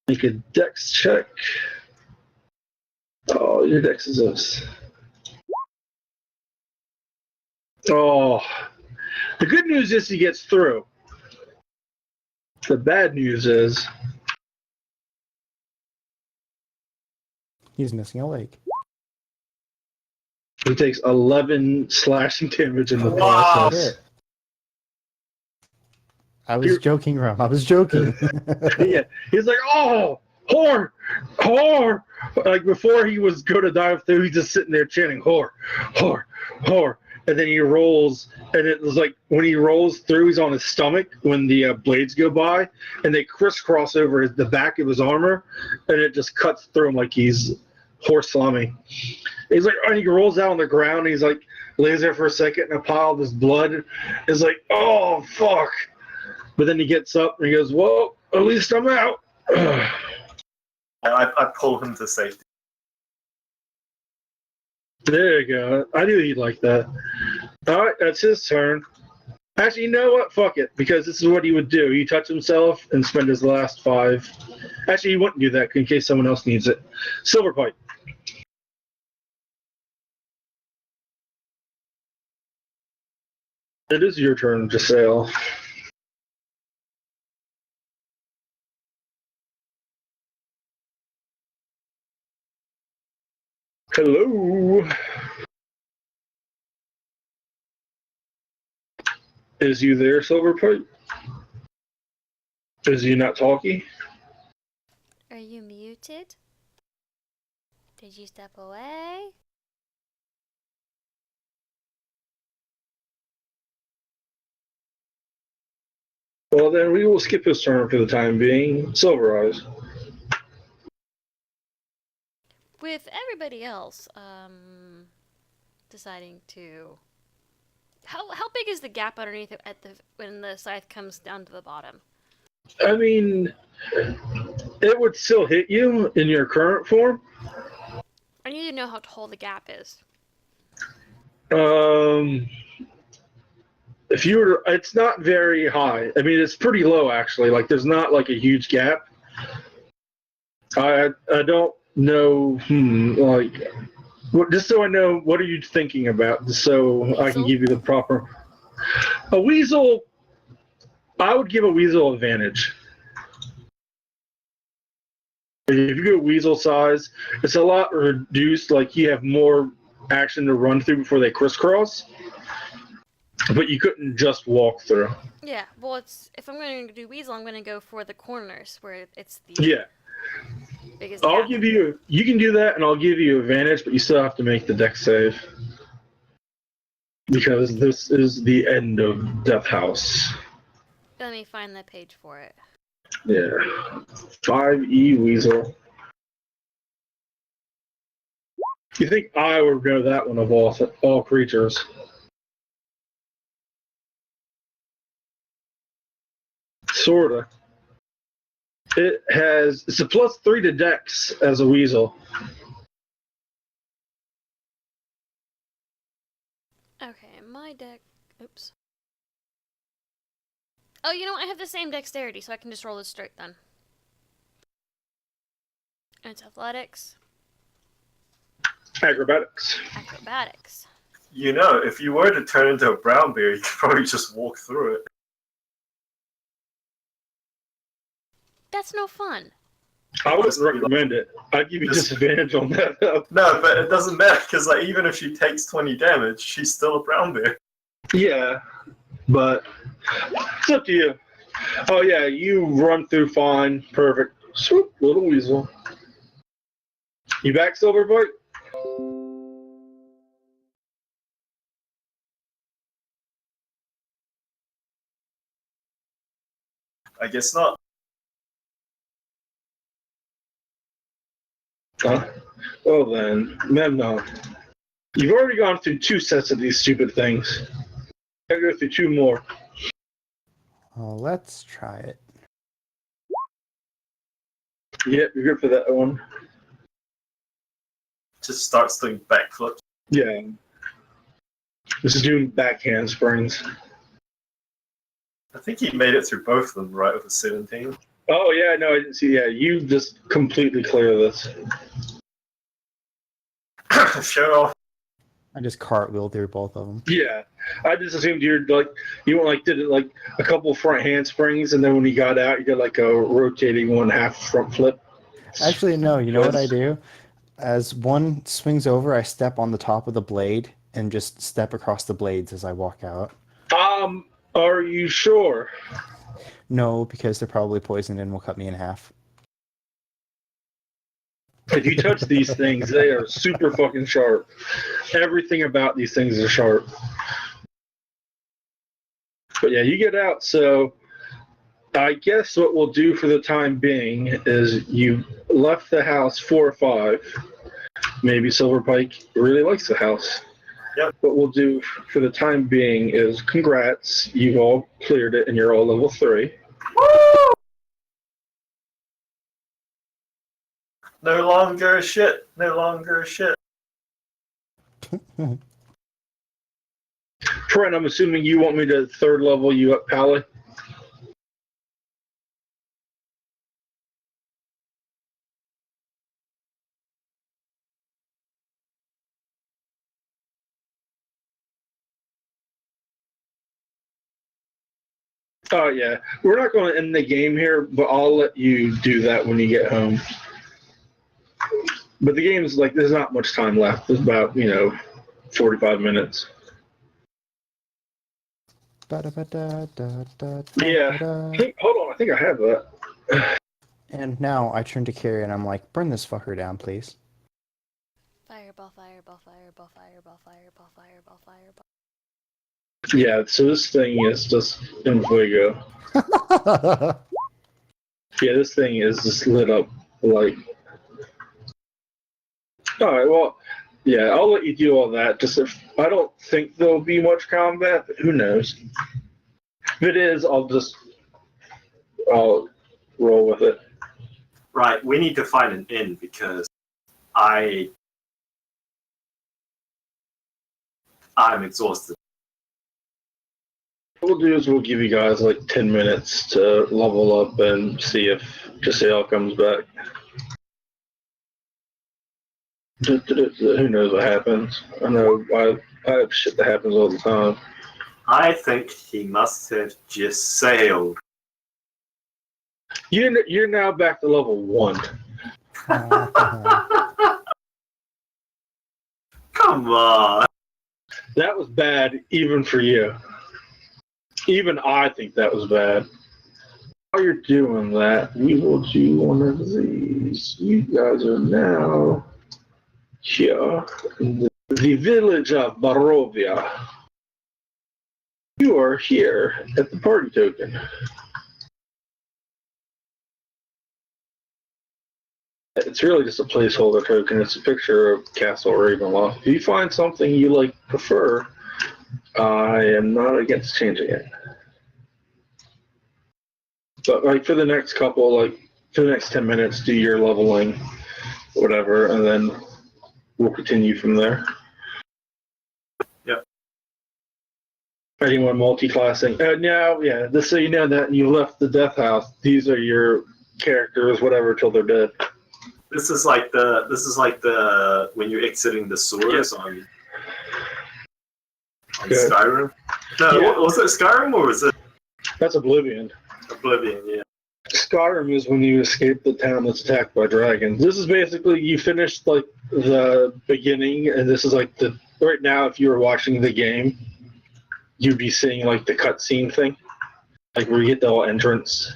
Make a dex check. Oh, your dex is this. Oh, the good news is he gets through. The bad news is He's missing a leg. he takes 11 slashing damage in the Wow. process. I was joking, Rum. I was joking. Yeah, he's like, oh, whore, whore. Like before he was going to dive through, he's just sitting there chanting, whore, whore, whore. And then he rolls, and it was like when he rolls through, he's on his stomach when the blades go by, and they crisscross over the back of his armor, and it just cuts through him like he's horse slamming. He's like, and he rolls out on the ground, and he's like, lays there for a second, and a pile of his blood is like, oh, fuck. But then he gets up, and he goes, well, at least I'm out. I pull him to safety. There you go. I knew he'd like that. All right, that's his turn. Actually, you know what? Fuck it, because this is what he would do. He touch himself and spend his last 5. Actually, he wouldn't do that in case someone else needs it. Silverpipe. It is your turn to sail. Hello. Is you there, Silverpipe? Is you not talking? Are you muted? Did you step away? Well, then we will skip his turn for the time being. Silver Eyes. With everybody else, deciding to... How big is the gap underneath it when the scythe comes down to the bottom? I mean, it would still hit you in your current form. I need to know how tall the gap is. If you were, it's not very high. I mean, it's pretty low actually. Like, there's not like a huge gap. I don't know. Like, just so I know, what are you thinking about? Just so Weasel? I can give you the proper. A weasel. I would give a weasel advantage. If you go weasel size, it's a lot reduced. Like, you have more action to run through before they crisscross. But you couldn't just walk through. Yeah, well, if I'm going to do weasel, I'm going to go for the corners where it's the biggest I'll gap. give you. You can do that, and I'll give you advantage, but you still have to make the dex save because this is the end of Death House. Let me find the page for it. Yeah, 5E Weasel. You think I would go that one of all creatures? Sorta. It's a +3 to Dex as a weasel. Okay, my deck. Oops. Oh, you know what? I have the same dexterity, so I can just roll this straight then. And it's athletics, Acrobatics. acrobatics. You know, if you were to turn into a brown bear, you could probably just walk through it. That's no fun. I wouldn't recommend it. I'd give you disadvantage on that. No, but it doesn't matter because like even if she takes 20 damage, she's still a brown bear. Yeah, but it's up to you. Oh yeah, you run through fine, perfect. Swoop, little weasel. You back, Silverfoot? I guess not. Huh? Well then, Memnon. You've already gone through 2 sets of these stupid things. Gotta go through 2 more. Well, let's try it. Yep, you're good for that one. Just starts doing backflips. Yeah. This is doing back handsprings. I think he made it through both of them, right, with a 17. Oh yeah, no, I didn't see. Yeah, you just completely clear this. Show off. I just cartwheel through both of them. Yeah, I just assumed you did it like a couple front handsprings, and then when you got out, you did like a rotating 1/2 front flip. Actually, no. You know what I do? As one swings over, I step on the top of the blade and just step across the blades as I walk out. Are you sure? No, because they're probably poisoned and will cut me in half. If you touch these things, they are super fucking sharp. Everything about these things is sharp. But yeah, you get out, so I guess what we'll do for the time being is you left the house 4 or 5. Maybe Silverpike really likes the house. Yep. What we'll do for the time being is congrats, you've all cleared it and you're all level 3. Woo! No longer shit. No longer shit. Trent, I'm assuming you want me to 3rd level you up, Pally? Oh yeah, we're not going to end the game here, but I'll let you do that when you get home. But the game's like, there's not much time left. There's about 45 minutes. Yeah. Hold on, I think I have that. And now I turn to Carrie and I'm like, burn this fucker down, please. Fireball, fireball, fireball, fireball, fireball, fireball, fireball. Yeah, so this thing is just in fuego. Yeah, this thing is just lit up like. Alright, well, yeah, I'll let you do all that. Just if I don't think there'll be much combat, but who knows? If it is, I'll roll with it. Right, we need to find an inn because I'm exhausted. What we'll do is we'll give you guys like 10 minutes to level up and see if Giselle comes back. Who knows what happens? I know I have shit that happens all the time. I think he must have just sailed. You're now back to level 1. Come on. That was bad even for you. Even I think that was bad. While you're doing that, we will do one of these. You guys are now here in the village of Barovia. You are here at the party token. It's really just a placeholder token. It's a picture of Castle Ravenloft. If you find something you prefer, I am not against changing it. But for the next couple, for the next 10 minutes, do your leveling, whatever, and then we'll continue from there. Yep. Anyone multi-classing? Now, yeah, just so you know that you left the death house, these are your characters, whatever, till they're dead. This is like the when you're exiting the sewers on Good. Skyrim. No, Yeah. was it Skyrim or was it That's Oblivion. Oblivion? Yeah. Skyrim is when you escape the town that's attacked by dragons. This is basically you finished like the beginning, and this is like the right now. If you were watching the game, you'd be seeing like the cutscene thing, like where you get the whole entrance.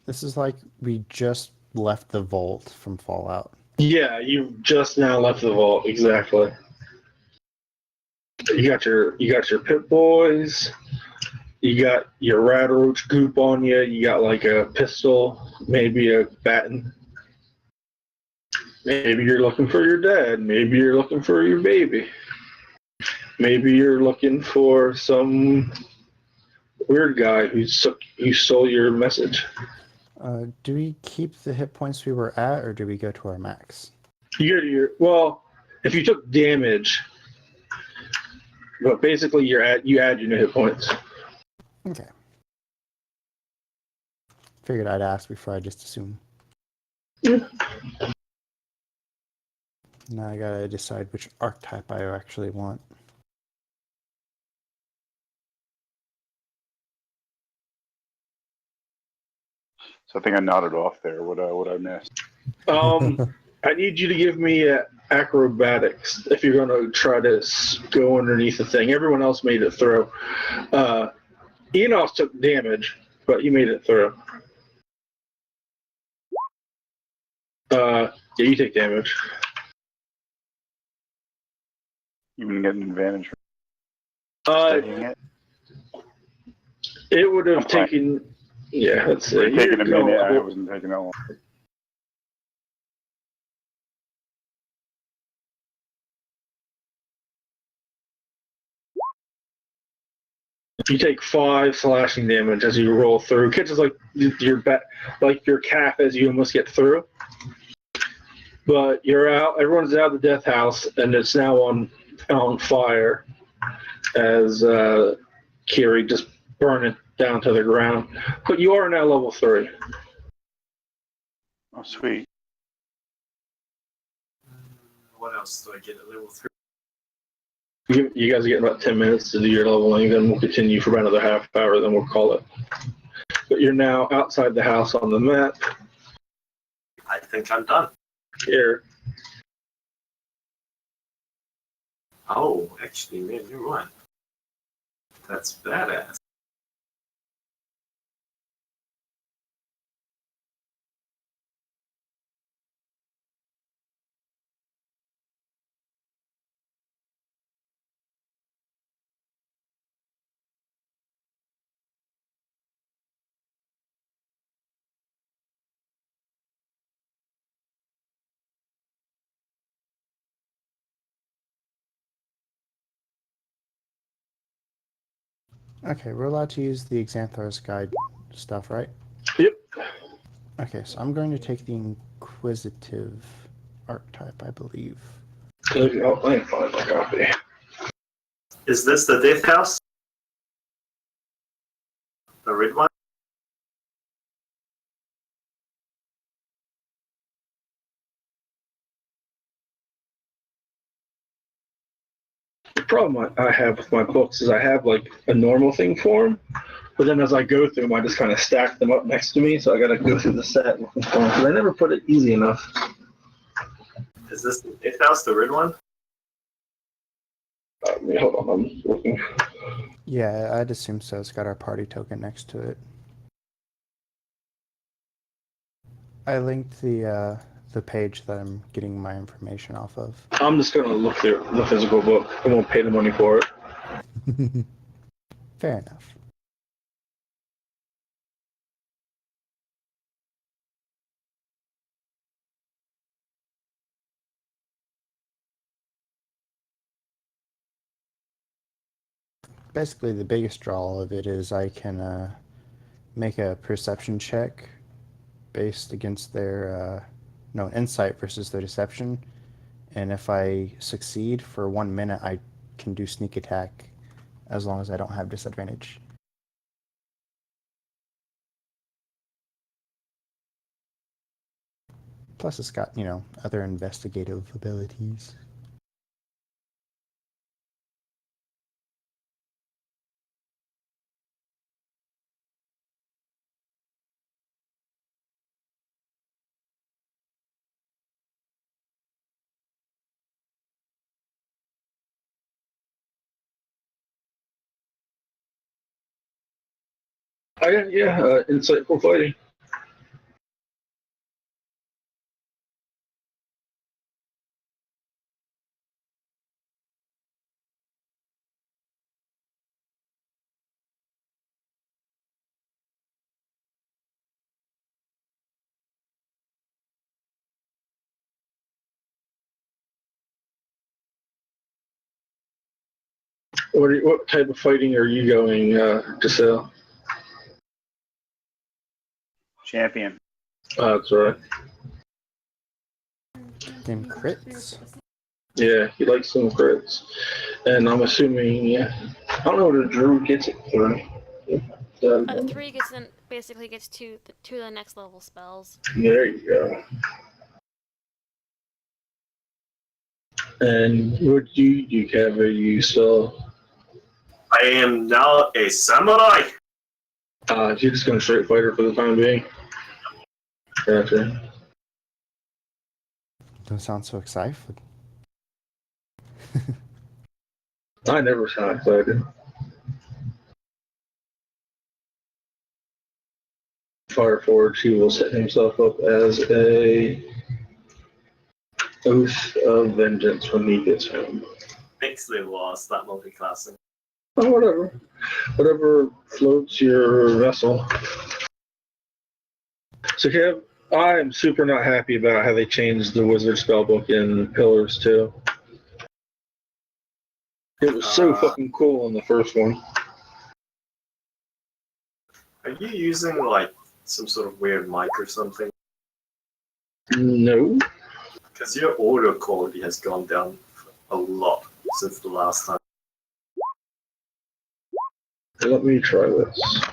This is like we just left the vault from Fallout. Yeah, you just now left the vault. Exactly. You got your Pit Boys. You got your Radroach goop on you. You got like a pistol, maybe a baton. Maybe you're looking for your dad. Maybe you're looking for your baby. Maybe you're looking for some weird guy who stole your message. Do we keep the hit points we were at, or do we go to our max? You go to well, if you took damage, but basically you add your new hit points. Okay. Figured I'd ask before I just assume. Yeah. Now I gotta decide which archetype I actually want. So I think I nodded off there. What I missed? I need you to give me acrobatics if you're going to try to go underneath the thing. Everyone else made it through. Enos took damage, but you made it through. Yeah, you take damage. You can get an advantage for studying it. It would have Okay. taken. Yeah, let's see. It would have taken a You're minute. I going- wasn't taking that long. You take 5 slashing damage as you roll through. Catches like your calf as you almost get through. But you're out. Everyone's out of the death house, and it's now on fire as Kiri just burn it down to the ground. But you are now level 3. Oh, sweet. What else do I get at level 3? You guys are getting about 10 minutes to do your leveling, then we'll continue for about another half hour, then we'll call it. But you're now outside the house on the map. I think I'm done. Here. Oh, actually, man, you're right. That's badass. Okay, we're allowed to use the Xanthar's Guide stuff, right? Yep. Okay, so I'm going to take the Inquisitive archetype, I believe. Let me find my copy. Is this the Death House? The red one? The problem I have with my books is I have like a normal thing for them, but then as I go through them, I just kind of stack them up next to me, so I got to go through the set looking for them because I never put it easy enough. Is this the Death House, the red one? Hold on, I'm looking. Yeah, I'd assume so. It's got our party token next to it. I linked the page that I'm getting my information off of. I'm just gonna look through the physical book. I won't pay the money for it. Fair enough. Basically, the biggest draw of it is I can make a perception check based against their insight versus their deception. And if I succeed for 1 minute, I can do sneak attack as long as I don't have disadvantage. Plus, it's got, other investigative abilities. Insightful fighting. What type of fighting are you going, Giselle? Champion. That's right. Them crits. Yeah, he likes some crits. And I'm assuming, I don't know what a druid gets it for. 3 basically gets two of the next level spells. There you go. And what do you do, Kevin? You still... I am now a samurai. You're just going straight fighter for the time being? Gotcha. Don't sound so excited. I never sound excited. Fireforge, he will set himself up as a Oath of Vengeance when he gets home. Basically lost that multi-classing. Oh, whatever. Whatever floats your vessel. So, Kev, I am super not happy about how they changed the wizard spellbook in Pillars 2. It was so fucking cool in the first one. Are you using like some sort of weird mic or something? No. Because your audio quality has gone down a lot since the last time. Let me try this.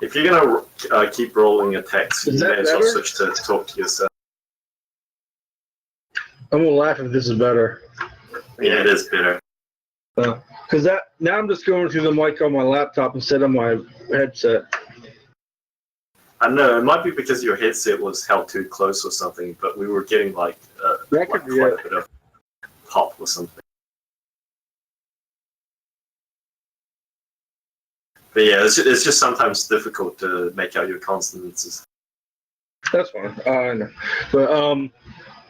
If you're gonna keep rolling a text, you may as well switch to talk to yourself. I'm gonna laugh if this is better. Yeah, it is better. Because now I'm just going through the mic on my laptop instead of my headset. I know, it might be because your headset was held too close or something, but we were getting like That quite could be it. a bit of pop or something. But yeah, it's just sometimes difficult to make out your consonants. That's fine. I know. But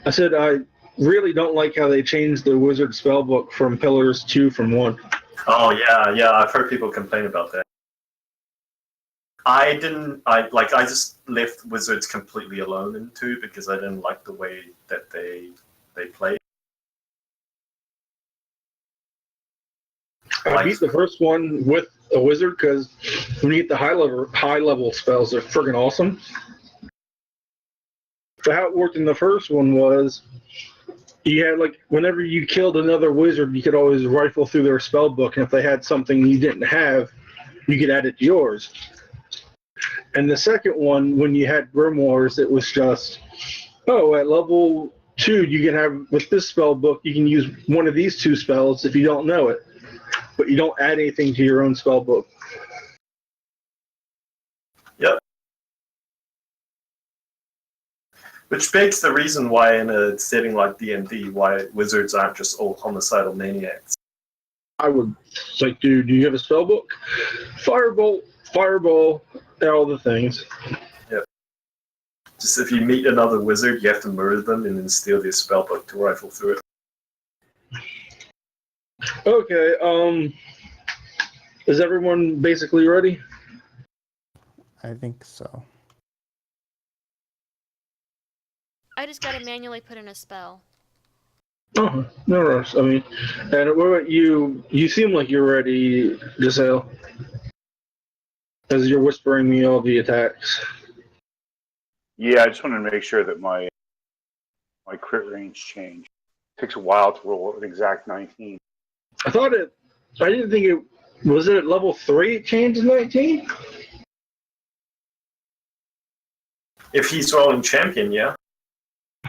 I said I really don't like how they changed the wizard spellbook from Pillars 2 from 1. Oh yeah, I've heard people complain about that. I just left wizards completely alone in 2 because I didn't like the way that they played. I beat the first one with a wizard because when you get the high level spells, they're friggin' awesome. So how it worked in the first one was you had whenever you killed another wizard, you could always rifle through their spell book, and if they had something you didn't have, you could add it to yours. And the second one, when you had grimoires, it was just, at level 2, you can have with this spell book, you can use one of these 2 spells if you don't know it, but you don't add anything to your own spell book. Yep. Which begs the reason why in a setting like D&D, why wizards aren't just all homicidal maniacs. I would like, do you have a spell book? Firebolt, fireball, all the things. Yep. Just if you meet another wizard, you have to murder them and then steal their spellbook to rifle through it. Okay, is everyone basically ready? I think so. I just gotta manually put in a spell. Oh, no rush. I mean, and what about you? You seem like you're ready, Giselle. as you're whispering me all the attacks. Yeah, I just wanted to make sure that my crit range changed. It takes a while to roll an exact 19. I didn't think it was it at level 3 it changed to 19? If he's rolling champion, yeah.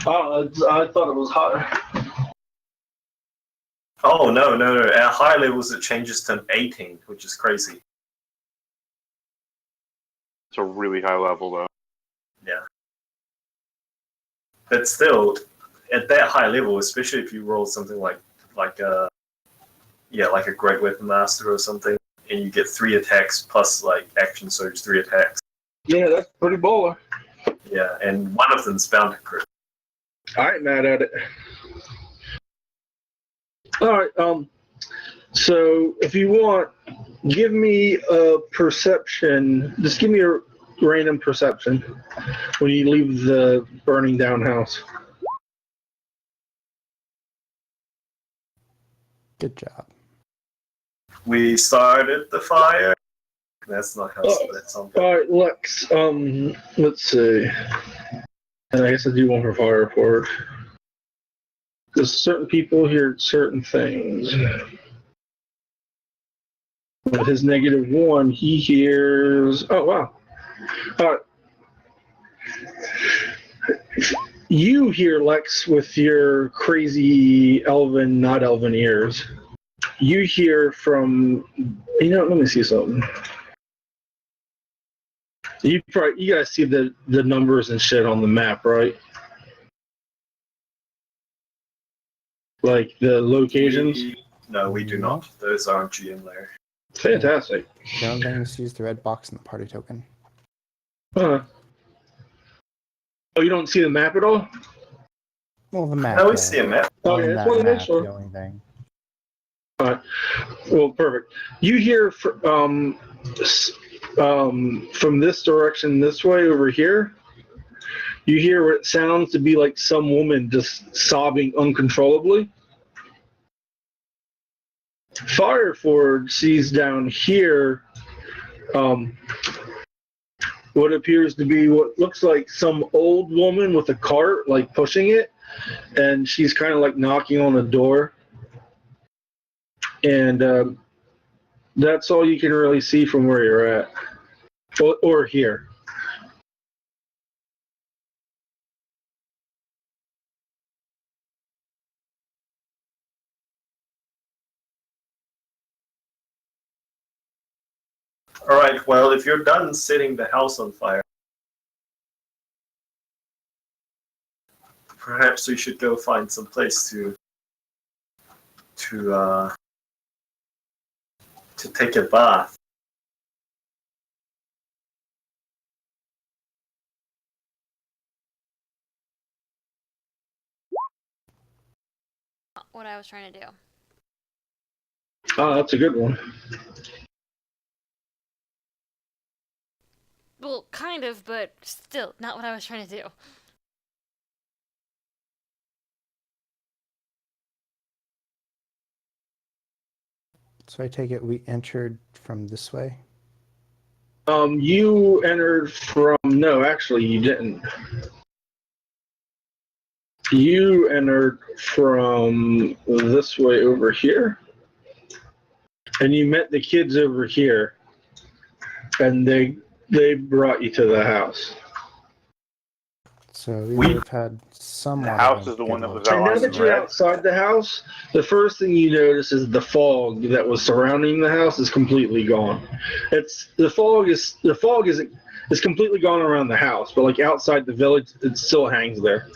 Oh, I thought it was higher. Oh, no. At high levels, it changes to 18, which is crazy. It's a really high level, though. Yeah. But still, at that high level, especially if you roll something like a Great Weapon Master or something, and you get 3 attacks plus like action surge 3 attacks. Yeah, that's pretty baller. Yeah, and one of them's bound to crit. I ain't mad at it. All right. So if you want, give me a perception. Just give me a random perception when you leave the burning down house. Good job. We started the fire. That's not how that's on. All right, Lex. Let's see. And I guess I do want her fire forward. Because certain people hear certain things. With his -1, he hears. Oh wow! You hear Lex with your crazy elven, not elven ears. You hear from. Let me see something. You guys see the numbers and shit on the map, right? Like the locations. No, we do not. Those aren't GM layer. Fantastic. The only thing you see is the red box and the party token. Huh. Oh, you don't see the map at all? Well, the map. No, we see a map. Oh, yeah, that's what it is. The only thing. All right. Well, perfect. You hear from this direction, this way over here. You hear what sounds to be like some woman just sobbing uncontrollably. Fireford sees down here what appears to be what looks like some old woman with a cart, like pushing it, and she's kind of like knocking on the door. And that's all you can really see from where you're at, or here. All right. Well, if you're done setting the house on fire, perhaps we should go find some place to take a bath. What I was trying to do. Oh, that's a good one. Well, kind of, but still, not what I was trying to do. So I take it we entered from this way? You entered from. No, actually, you didn't. You entered from this way over here, and you met the kids over here, and they brought you to the house. So we would have had someone. The house is the one that was And now outlined in that you're red. outside the house, the first thing you notice is the fog that was surrounding the house is completely gone. The fog is completely gone around the house, but like outside the village, it still hangs there.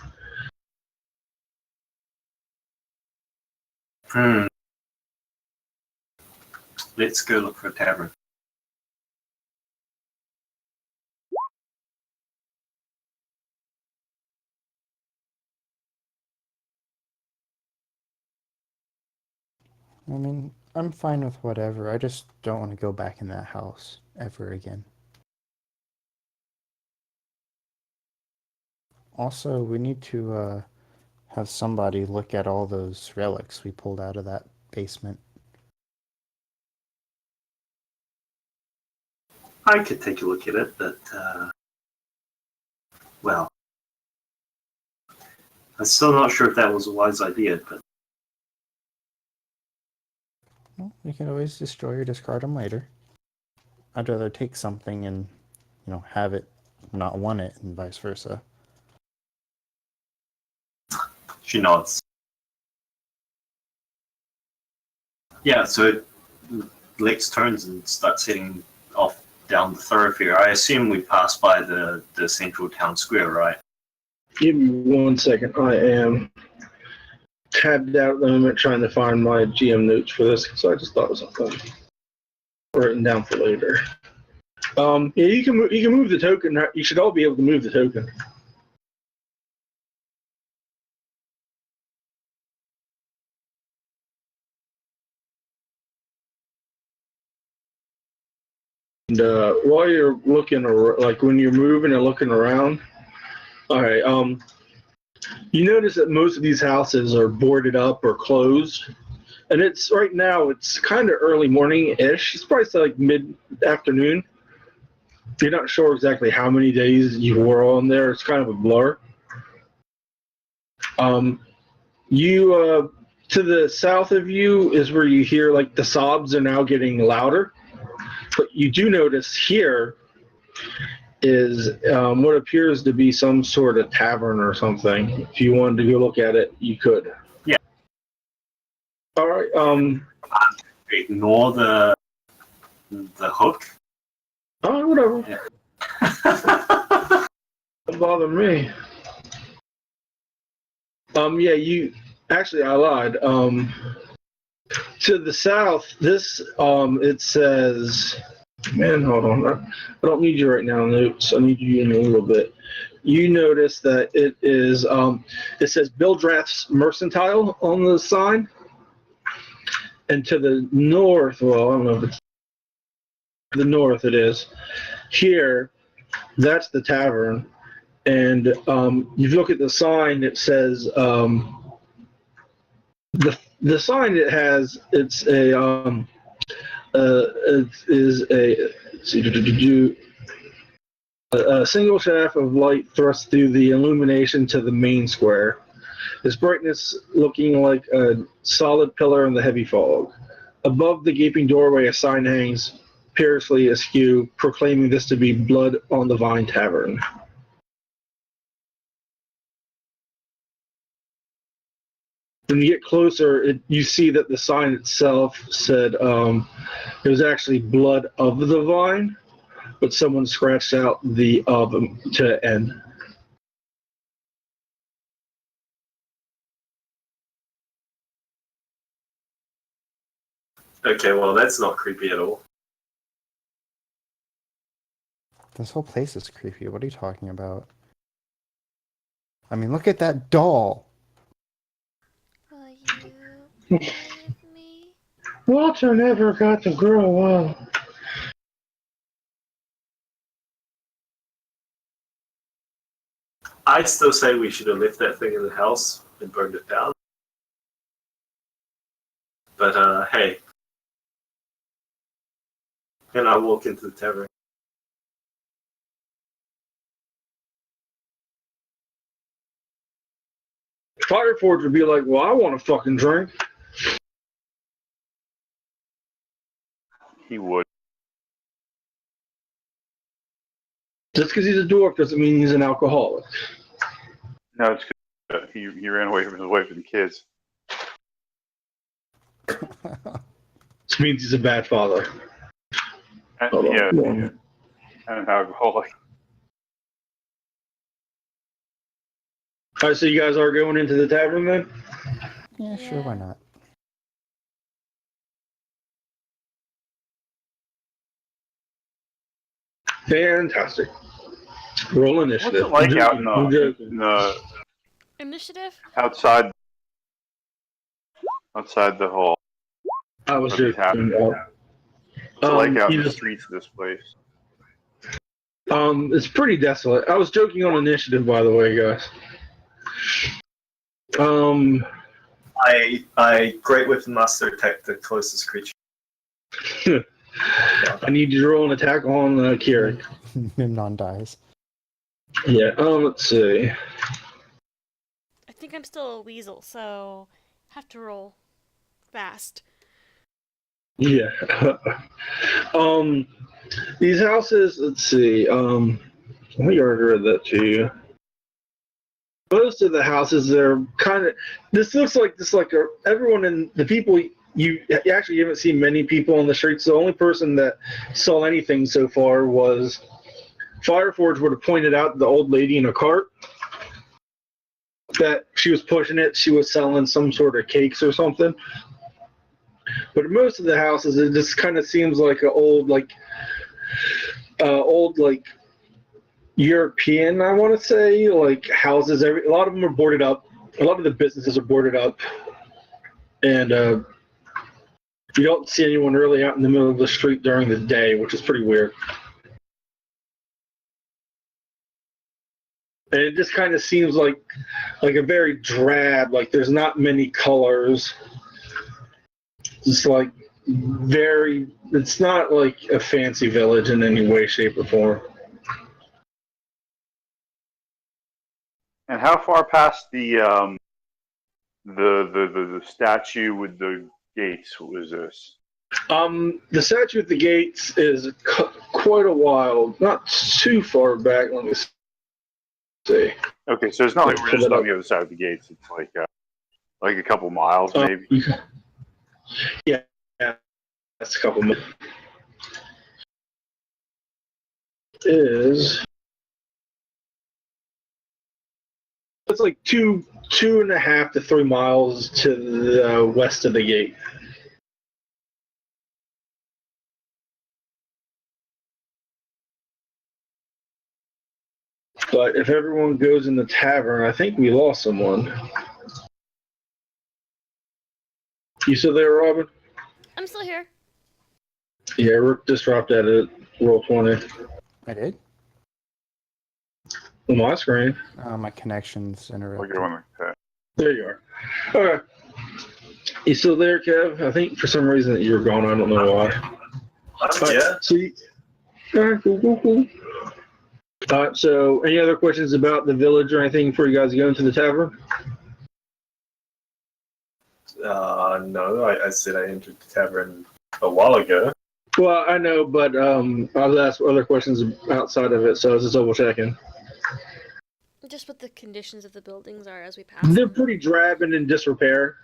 Let's go look for a tavern. I mean, I'm fine with whatever. I just don't want to go back in that house ever again. Also, we need to have somebody look at all those relics we pulled out of that basement. I could take a look at it, but well, I'm still not sure if that was a wise idea. But Well, you can always destroy or discard them later. I'd rather take something and, have it not want it, and vice versa. she nods. Yeah, so Lex turns and starts heading off down the thoroughfare. I assume we passed by the central town square, right? Give me 1 second. I am tabbed out at the moment trying to find my GM notes for this, so I just thought it was something written down for later. Yeah, you can move the token. You should all be able to move the token. And while you're looking, like when you're moving and looking around, all right. You notice that most of these houses are boarded up or closed, and it's right now. It's kind of early morning-ish. It's probably like mid-afternoon. You're not sure exactly how many days you were on there. It's kind of a blur. You to the south of you is where you hear like the sobs are now getting louder. But you do notice here is what appears to be some sort of tavern or something. If you wanted to go look at it, you could. Yeah. All right. Ignore the hook. Oh, whatever. Yeah. Don't bother me. Yeah, you actually I lied. To the south, this it says, man, hold on. I don't need you right now, notes. I need you in a little bit. You notice that it is it says Bill Draft's Mercantile on the sign. And to the north, well, I don't know if it's the north it is. Here, that's the tavern. And if you look at the sign, it says the sign it has. It's a it is a single shaft of light thrust through the illumination to the main square. Its brightness looking like a solid pillar in the heavy fog. Above the gaping doorway, a sign hangs perilously askew, proclaiming this to be Blood on the Vine Tavern. When you get closer, you see that the sign itself said it was actually Blood of the Vine, but someone scratched out the of to end. Okay, well, that's not creepy at all. This whole place is creepy. What are you talking about? I mean, look at that doll. Will you play with me? Walter never got to grow up. I still say we should have left that thing in the house and burned it down. But, hey. And I walk into the tavern. Fireforge would be like, well, I want a fucking drink. He would. Just because he's a dwarf doesn't mean he's an alcoholic. No, it's because he ran away from his wife and kids. This means he's a bad father. Yeah, and an alcoholic. All right, so you guys are going into the tavern then? Yeah, sure, why not? Fantastic. Roll initiative. What's it like out in the Initiative? outside the hall? I was What is joking. happening? What's it like out in the streets of this place? It's pretty desolate. I was joking on initiative, by the way, guys. I Great Whip and Master attack the closest creature. I need you to roll an attack on Kiri. Memnon dies. Yeah, let's see. I think I'm still a weasel, so have to roll fast. Yeah. These houses, let's see. I think I already read that to you. Most of the houses are kind of. This looks like everyone in the people. You actually haven't seen many people on the streets. The only person that saw anything so far was Fireforge would have pointed out the old lady in a cart that she was pushing it. She was selling some sort of cakes or something. But most of the houses, it just kind of seems like an old European, I want to say, like houses. A lot of them are boarded up. A lot of the businesses are boarded up, and you don't see anyone really out in the middle of the street during the day, which is pretty weird. And it just kind of seems like a very drab. Like there's not many colors. Just like very. It's not like a fancy village in any way, shape, or form. And how far past the statue with the gates was this? The statue at the gates is quite a while, not too far back. Let me see. Okay, so it's not like we're just on the other side of the gates. It's like a couple miles, maybe. Yeah, that's a couple miles. It's like 2.5 to 3 miles to the west of the gate. But if everyone goes in the tavern, I think we lost someone. You still there, Robin? I'm still here. Yeah, Rook just dropped out at roll 20 I did? on my screen. My connection's interrupted. Okay. There you are. Okay. You still there, Kev? I think for some reason you were gone. I don't know why. Yeah. All right, cool. So any other questions about the village or anything before you guys go into the tavern? No, I said I entered the tavern a while ago. Well, I know, but I was asked other questions outside of it, so I was just double checking. Just what the conditions of the buildings are as we pass They're them. pretty drab and in disrepair.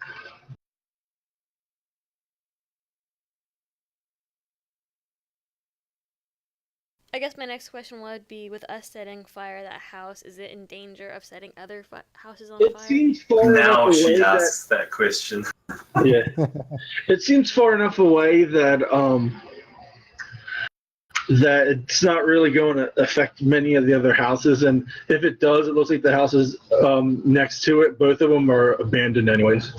I guess my next question would be, with us setting fire to that house, is it in danger of setting other houses on It fire? seems far Now enough away she asks that question. Yeah. It seems far enough away that that it's not really going to affect many of the other houses, and if it does, it looks like the houses next to it, both of them are abandoned anyways.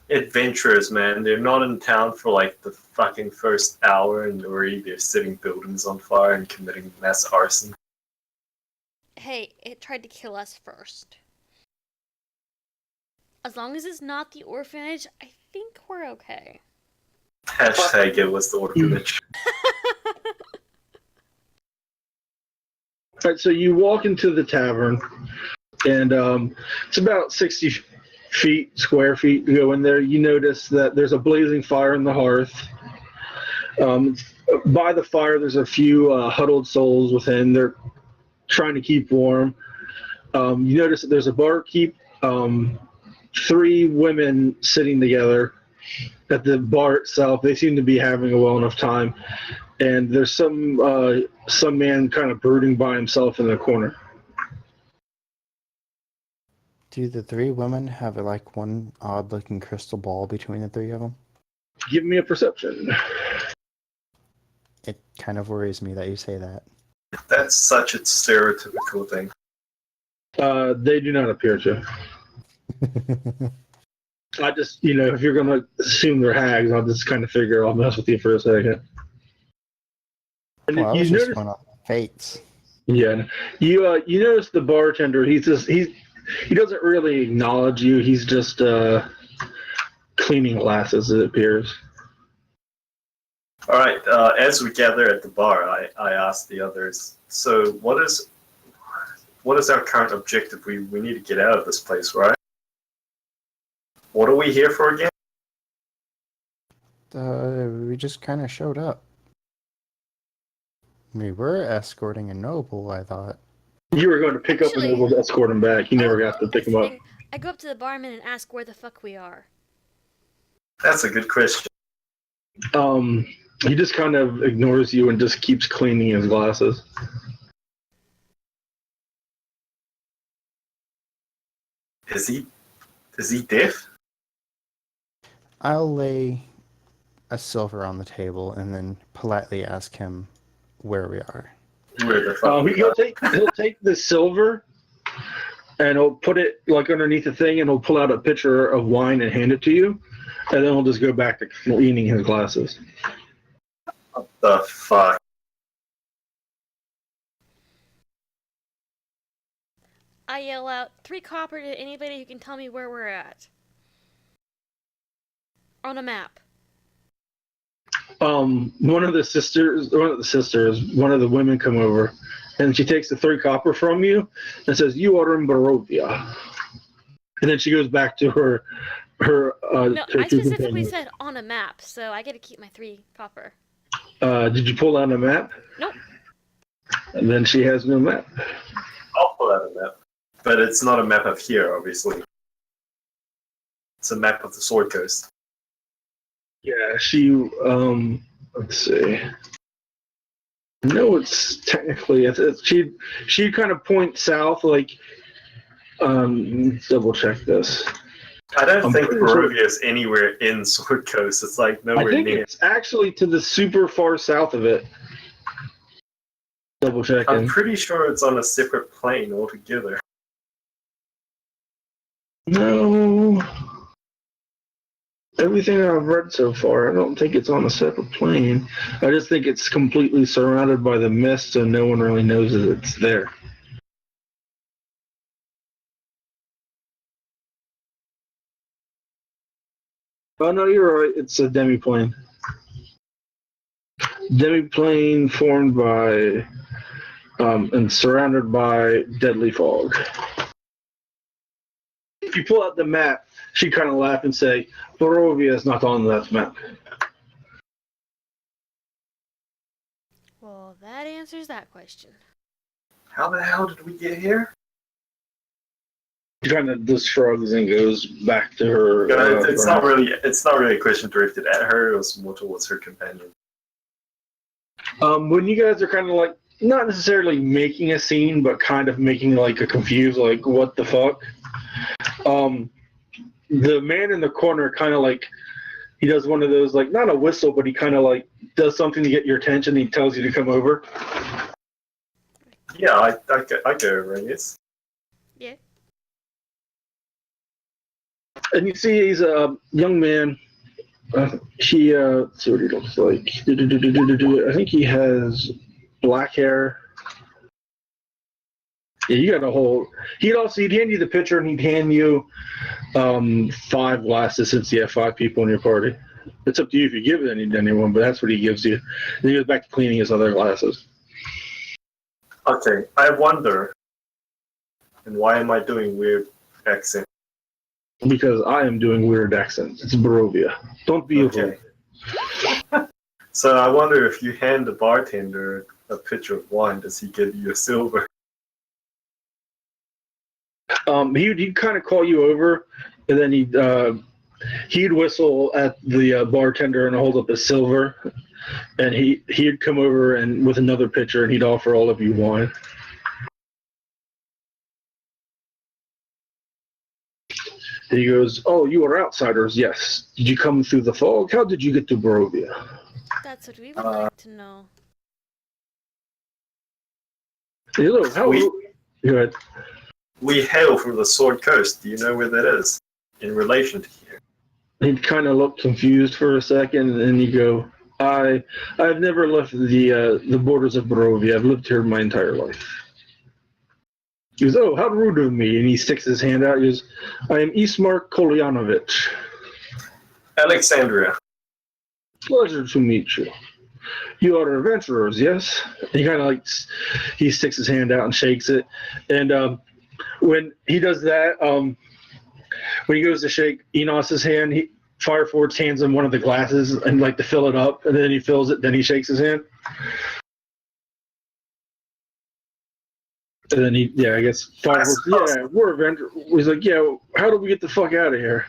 Adventurers, man. They're not in town for like the fucking first hour and already they're setting buildings on fire and committing mass arson. Hey, it tried to kill us first. As long as it's not the orphanage, I think we're okay. Hashtag it was the orphanage. All right, so you walk into the tavern, and it's about 60 square feet to go in there. You notice that there's a blazing fire in the hearth. By the fire, there's a few huddled souls within. They're trying to keep warm. You notice that there's a barkeep, 3 women sitting together at the bar itself. They seem to be having a well enough time. And there's some man kind of brooding by himself in the corner. Do the 3 women have like one odd-looking crystal ball between the 3 of them? Give me a perception. It kind of worries me that you say that. That's such a stereotypical thing. They do not appear to. I just, if you're going to assume they're hags, I'll just kind of figure I'll mess with you for a second. And Well, I you was just notice, going off fates. yeah, you notice the bartender. He doesn't really acknowledge you. He's just cleaning glasses, it appears. All right. As we gather at the bar, I ask the others. So, what is our current objective? We need to get out of this place, right? What are we here for again? We just kind of showed up. We were escorting a noble, I thought. You were going to pick up a noble to escort him back. You never got to pick him up. I go up to the barman and ask where the fuck we are. That's a good question. He just kind of ignores you and just keeps cleaning his glasses. Is he deaf? I'll lay a silver on the table and then politely ask him where we are. Where the fuck? He'll take the silver and he'll put it like underneath the thing, and he'll pull out a pitcher of wine and hand it to you, and then he'll just go back to cleaning his glasses. What the fuck? I yell out, 3 copper to anybody who can tell me where we're at. On a map. One of the women come over, and she takes the 3 copper from you and says, "You are in Barovia." And then she goes back to her. No, I specifically said on a map, so I get to keep my 3 copper. Did you pull out a map? Nope. And then she has no map. I'll pull out a map. But it's not a map of here, obviously. It's a map of the Sword Coast. Yeah, she, let's see. No, it's technically, she kind of points south, like, double check this. I don't think Barovia is anywhere in Sword Coast. It's like nowhere near. I think near. It's actually to the super far south of it. Double checking. I'm pretty sure it's on a separate plane altogether. No. Everything I've read so far, I don't think it's on a separate plane. I just think it's completely surrounded by the mist, so no one really knows that it's there. Oh, no, you're right. It's a demiplane. Demiplane formed by and surrounded by deadly fog. If you pull out the map, she kind of laugh and say, "Barovia is not on that map." Well, that answers that question. How the hell did we get here? She kind of just shrugs and goes back to her. It's not really a question directed at her. It was more towards her companion. When you guys are kind of like not necessarily making a scene, but kind of making like a confused, like what the fuck. The man in the corner kind of like he does one of those like not a whistle, but he kind of like does something to get your attention. He tells you to come over. Yeah, I go over, I guess. Yeah. And you see he's a young man. Let's see what he looks like. I think he has black hair. Yeah, you got a whole. He'd hand you the picture, and he'd hand you 5 glasses since you have 5 people in your party. It's up to you if you give it to anyone, but that's what he gives you. Then he goes back to cleaning his other glasses. Okay, I wonder, and why am I doing weird accent? Because I am doing weird accents. It's Barovia. Don't be okay. So I wonder if you hand the bartender a pitcher of wine, does he give you a silver? He'd kind of call you over, and then he'd whistle at the bartender and hold up a silver, and he'd come over and with another pitcher, and he'd offer all of you wine. And he goes, "Oh, you are outsiders, yes. Did you come through the fog? How did you get to Barovia?" That's what we would like to know. Hello, go ahead. We hail from the Sword Coast. Do you know where that is in relation to here? He'd kind of look confused for a second, and then you go, I've never left the borders of Barovia. I've lived here my entire life." He goes, "Oh, how rude of me." And he sticks his hand out. He goes, "I am Ismar Kolyanovich. Alexandria. Pleasure to meet you." You are adventurers, yes? And he kind of like he sticks his hand out and shakes it, and when he does that, when he goes to shake Enos's hand, Fireforge hands him one of the glasses and like to fill it up, and then he fills it. Then he shakes his hand, and then I guess Fireforge, we're adventurers. He's like, yeah, how do we get the fuck out of here?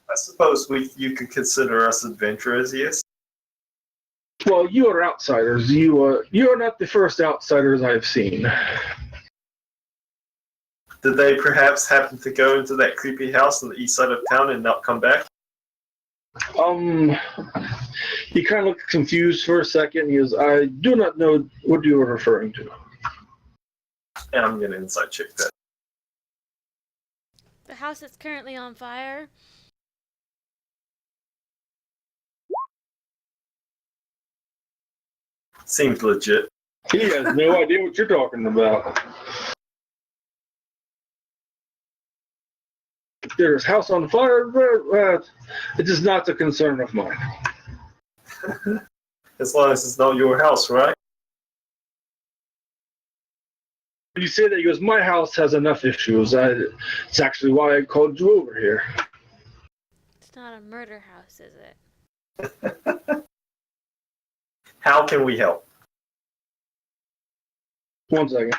I suppose you could consider us adventurers, yes? Well, you are outsiders. You are not the first outsiders I have seen. Did they perhaps happen to go into that creepy house on the east side of town and not come back? He kind of looked confused for a second. He goes, I do not know what you are referring to. And I'm going to inside check that. The house that's currently on fire. Seems legit. He has no idea what you're talking about. There's a house on fire. It is not a concern of mine. As long as it's not your house, right? When you say that, he goes, my house has enough issues. It's actually why I called you over here. It's not a murder house, is it? How can we help? 1 second.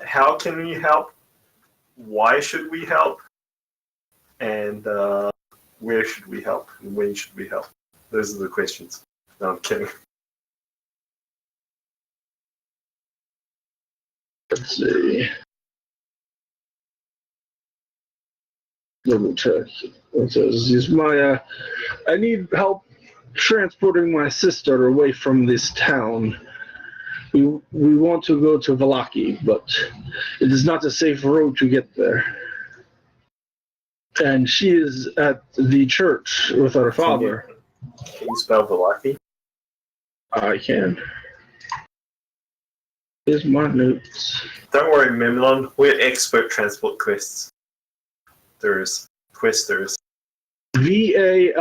How can we help? Why should we help? And where should we help? And when should we help? Those are the questions. No, I'm kidding. Let's see. Double check. It says, I need help transporting my sister away from this town. We want to go to Vallaki, but it is not a safe road to get there. And she is at the church with her father. Can you spell Vallaki? I can. Here's my notes. Don't worry, Memnon. We're expert transport quests. Questers. Vallaki.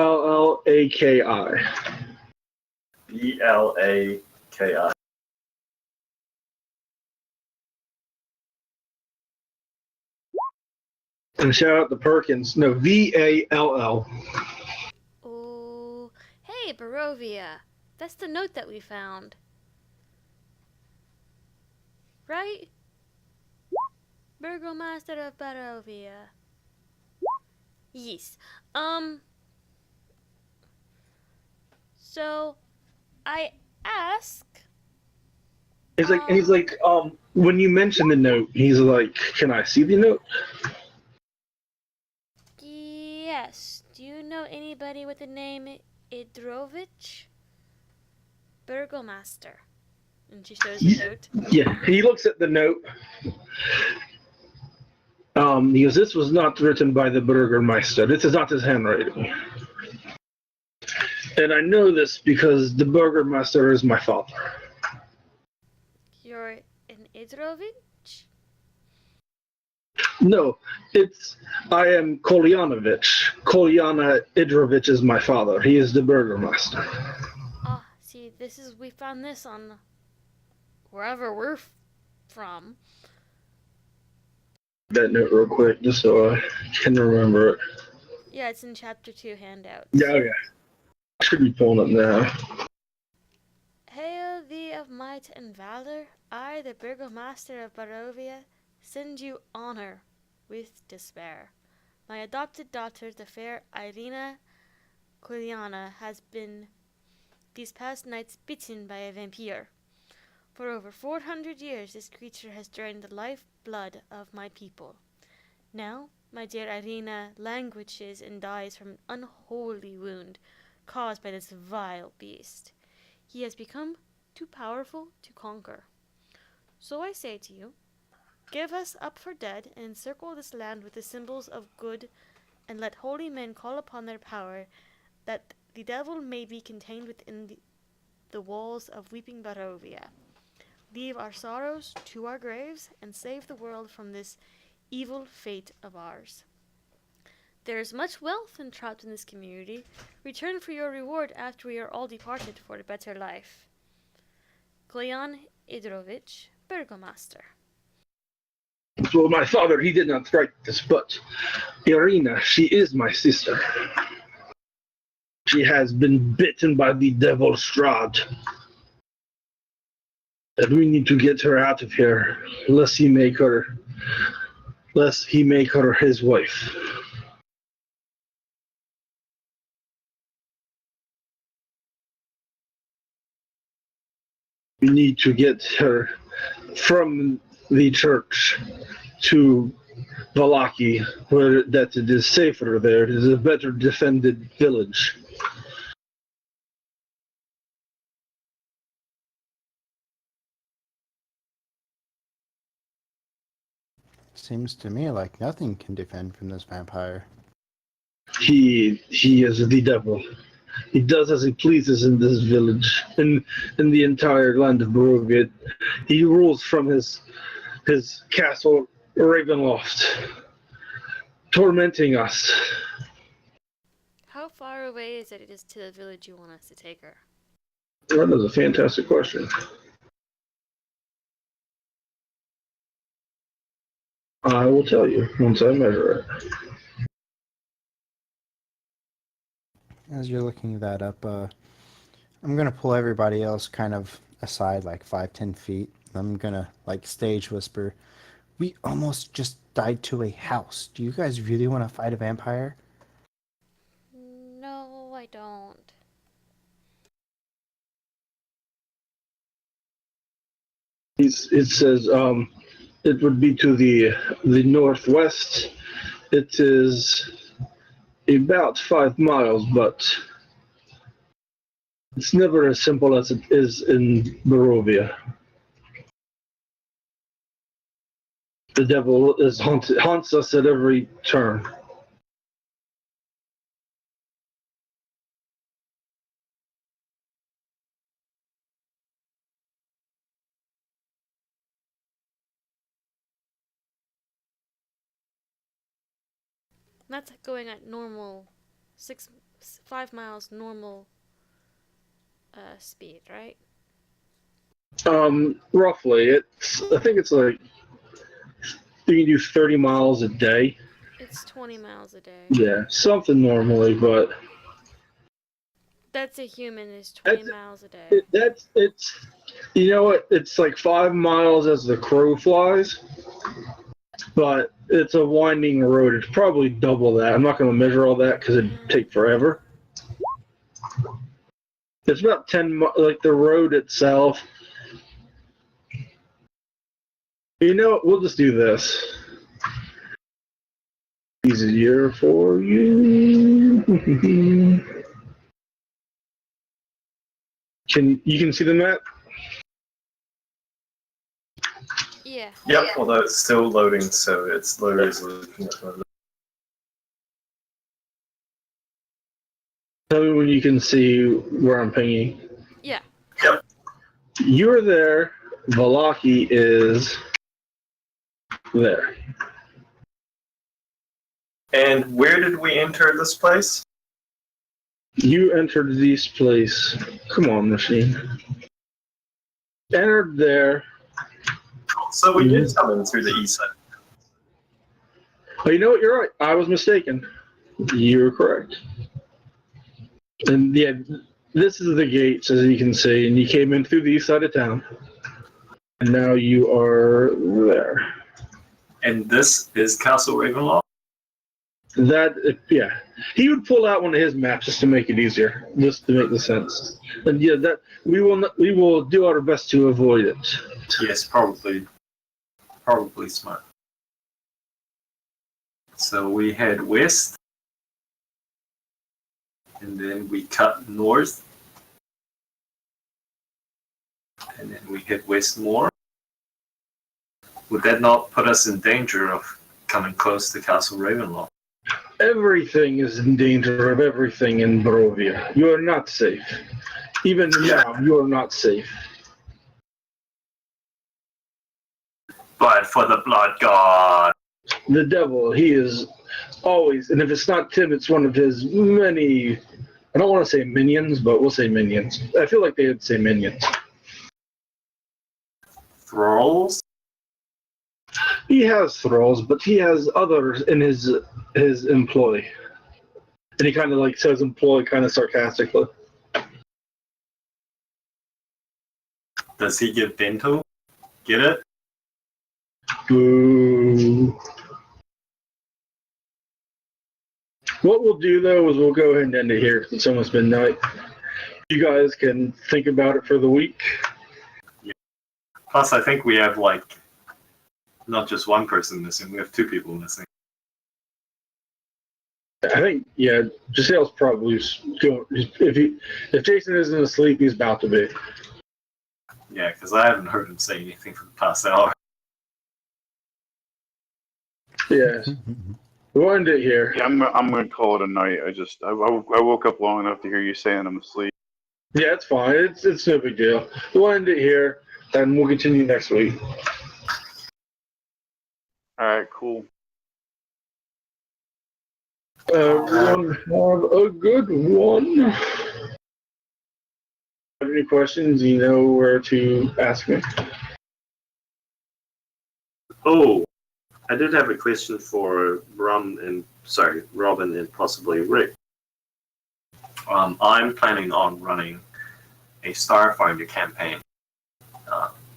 Blaki. And shout out to Perkins. No, Vall. Oh, hey, Barovia. That's the note that we found. Right? Burgomaster of Barovia. Yes. So, I ask... He's like, when you mention the note, he's like, can I see the note? Yes. Do you know anybody with the name Idrovich? Burgomaster. And she shows the note. Yeah, he looks at the note. He goes, this was not written by the Burgermeister. This is not his handwriting. And I know this because the Burgermeister is my father. You're an Idrovich? No, I am Kolyanovich. Kolyana Idrovich is my father. He is the Burgermeister. Ah, see, we found this on wherever we're from. That note real quick, just so I can remember it. Yeah, it's in chapter 2 handouts. Yeah, okay. I should be pulling it now. Hail thee of might and valor, I, the Burgomaster of Barovia, send you honor with despair. My adopted daughter, the fair Irina Kolyana, has been these past nights bitten by a vampire. For over 400 years, this creature has drained the life blood of my people. Now, my dear Irina languishes and dies from an unholy wound caused by this vile beast. He has become too powerful to conquer. So I say to you, give us up for dead and encircle this land with the symbols of good, and let holy men call upon their power, that the devil may be contained within the walls of weeping Barovia. Leave our sorrows to our graves, and save the world from this evil fate of ours. There is much wealth entrapped in this community. Return for your reward after we are all departed for a better life. Kleon Idrovich, Burgomaster. Well, my father, he did not write this, but Irina, she is my sister. She has been bitten by the devil Strahd. And we need to get her out of here, lest he make her his wife. We need to get her from the church to Valaki, where that it is safer there. It is a better defended village. Seems to me like nothing can defend from this vampire. He is the devil. He does as he pleases in this village, in the entire land of Barovia. He rules from his castle Ravenloft, tormenting us. How far away is it to the village you want us to take her? That is a fantastic question. I will tell you once I measure it. As you're looking that up, I'm gonna pull everybody else kind of aside like 5-10 feet. I'm gonna like stage whisper, "We almost just died to a house. Do you guys really want to fight a vampire?" No, I don't. It says it would be to the northwest. It is about 5 miles, but it's never as simple as it is in Barovia. The devil haunts us at every turn. That's going at normal, 5 miles normal speed, right? Roughly, I think it's like you can do 30 miles a day. It's 20 miles a day. Yeah, something normally, but That's a human is 20 miles a day. it's you know what? It's like 5 miles as the crow flies, but it's a winding road. It's probably double that. I'm not going to measure all that because it'd take forever. It's about 10, like the road itself. You know what? We'll just do this. Easier for you. Can you see the map? Yeah. Yep, although it's still loading, so it's low resolution at the moment. Tell me when you can see where I'm pinging. Yeah. Yep. You're there. Valaki is there. And where did we enter this place? You entered this place. Come on, machine. Entered there. So we did come in through the east side. Oh, you know what? You're right. I was mistaken. You're correct. And yeah, this is the gates, as you can see, and you came in through the east side of town. And now you are there. And this is Castle Ravenloft? Yeah. He would pull out one of his maps just to make it easier, just to make the sense. And yeah, that we will do our best to avoid it. Yes, probably smart. So we head west, and then we cut north, and then we head west more. Would that not put us in danger of coming close to Castle Ravenloft? Everything is in danger of everything in Barovia. You are not safe. Even now, you are not safe. But for the blood god. The devil, he is always, and if it's not Tim, it's one of his many, I don't want to say minions, but we'll say minions. I feel like they would say minions. Thralls? He has thralls, but he has others in his employ. And he kind of like says employ kind of sarcastically. Does he give dental? Get it? Boo. What we'll do though is we'll go ahead and end it here. It's almost midnight. You guys can think about it for the week. Yeah. Plus, I think we have like not just one person missing. We have 2 people missing. I think Giselle's probably going. If Jason isn't asleep, he's about to be. Yeah, because I haven't heard him say anything for the past hour. Yeah. We'll end it here. Yeah, I'm going to call it a night. I woke up long enough to hear you saying I'm asleep. Yeah, it's fine. It's no big deal. We'll end it here, and we'll continue next week. All right, cool. Everyone have a good one. Have any questions? You know where to ask me. Oh, I did have a question for Robin and possibly Rick. I'm planning on running a Starfinder campaign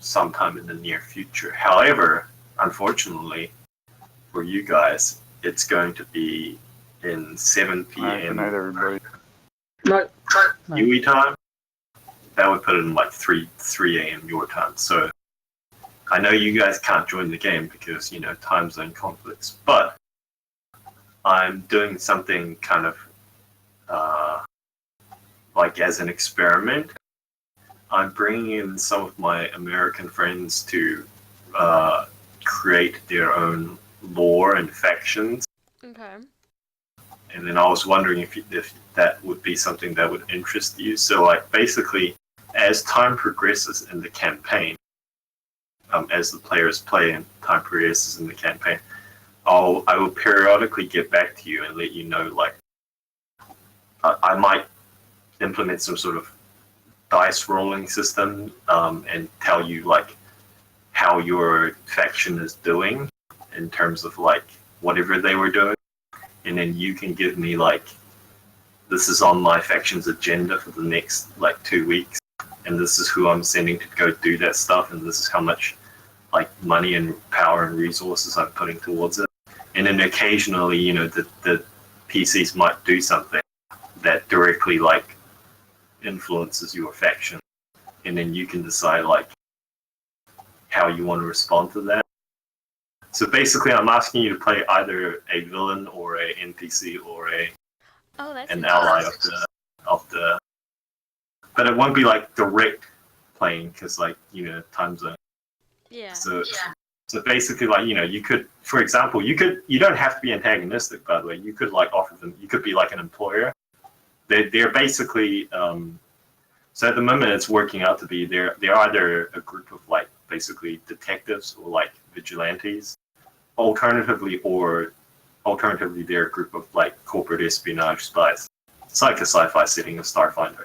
sometime in the near future. However, unfortunately for you guys, it's going to be in 7 p.m. Good night, everybody. Night. UE time. That would put it in like 3 a.m. your time. So I know you guys can't join the game because, time zone conflicts, but I'm doing something kind of like as an experiment. I'm bringing in some of my American friends to create their own lore and factions. Okay. And then I was wondering if that would be something that would interest you. So, like, basically, as time progresses in the campaign, as the players play and time progresses in the campaign, I will periodically get back to you and let you know, like, I might implement some sort of dice rolling system and tell you, like, how your faction is doing in terms of, like, whatever they were doing. And then you can give me, like, this is on my faction's agenda for the next, like, 2 weeks. And this is who I'm sending to go do that stuff. And this is how much, like, money and power and resources I'm putting towards it. And then occasionally, the PCs might do something that directly, like, influences your faction. And then you can decide, like, how you want to respond to that. So basically, I'm asking you to play either a villain or a NPC or an ally of the. But it won't be like direct playing because, like, time zone. Yeah. So basically, like, you could, for example, you don't have to be antagonistic. By the way, you could, like, offer them. You could be like an employer. They're basically. So at the moment, it's working out to be they're either a group of, like, basically detectives or, like, vigilantes. Alternatively, they're a group of, like, corporate espionage spies. It's like a sci-fi setting of Starfinder.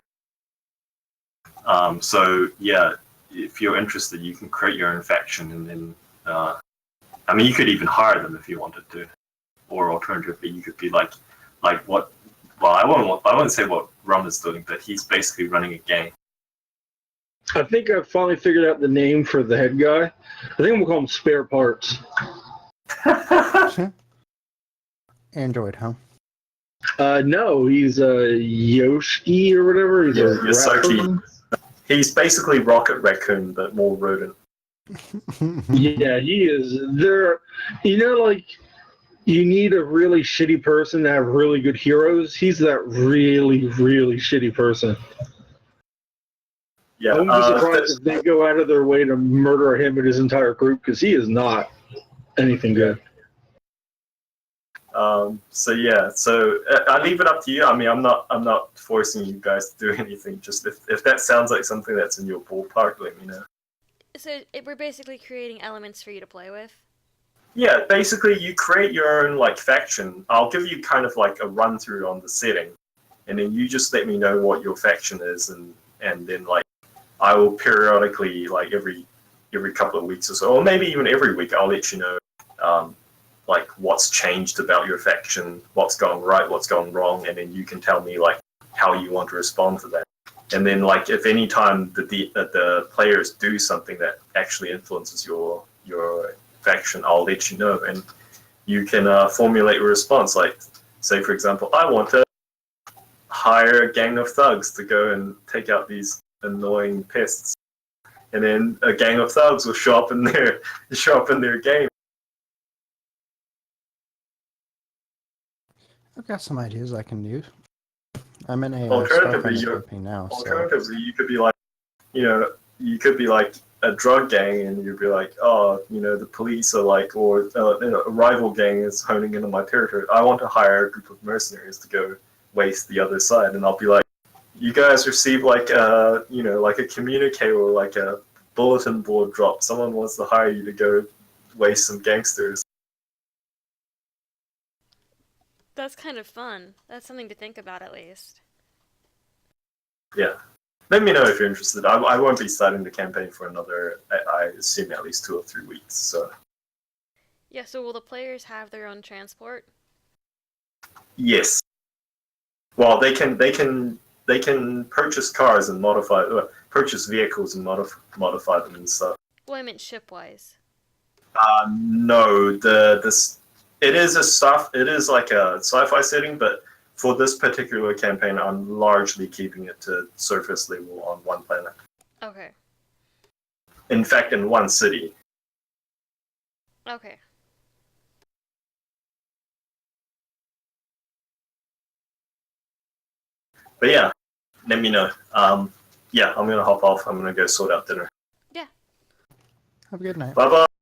So yeah, if you're interested, you can create your own faction, and then, you could even hire them if you wanted to, or alternatively, you could be like what? Well, I won't say what Rum is doing, but he's basically running a gang. I think I've finally figured out the name for the head guy. I think we'll call him Spare Parts. Android, huh? No, he's Yoshi or whatever. He's a Yosoki. He's basically Rocket Raccoon, but more rodent. Yeah, he is. There, like, you need a really shitty person to have really good heroes. He's that really, really shitty person. Yeah, I wouldn't be surprised if they go out of their way to murder him and his entire group because he is not anything good. So I leave it up to you. I'm not forcing you guys to do anything. Just if that sounds like something that's in your ballpark, let me know. So we're basically creating elements for you to play with? Yeah, basically you create your own like faction. I'll give you kind of like a run through on the setting, and then you just let me know what your faction is, and then like I will periodically, like every couple of weeks or so, or maybe even every week, I'll let you know like what's changed about your faction, what's gone right, what's gone wrong, and then you can tell me like how you want to respond to that. And then like if any time the players do something that actually influences your faction, I'll let you know, and you can formulate a response. Like, say for example, I want to hire a gang of thugs to go and take out these annoying pests, and then a gang of thugs will show up in their game. I've got some ideas I can use. I'm in a Alternatively, Starfinder campaign now, so alternatively, you could be like, you could be like a drug gang, and you'd be like, oh, the police are like, or a rival gang is honing in on my territory. I want to hire a group of mercenaries to go waste the other side, and I'll be like, you guys receive like like a communique or like a bulletin board drop. Someone wants to hire you to go waste some gangsters. That's kind of fun. That's something to think about at least. Yeah. Let me know if you're interested. I won't be starting the campaign for another, I assume, at least 2 or 3 weeks. So Yeah, so will the players have their own transport? yes. Well, they can purchase cars and purchase vehicles and modify them and stuff. Well, I meant ship-wise. No, it is like a sci-fi setting, but for this particular campaign, I'm largely keeping it to surface level on one planet. Okay. In fact, in one city. Okay. But yeah, let me know. Yeah, I'm gonna hop off. I'm gonna go sort out dinner. Yeah. have a good night. Bye bye.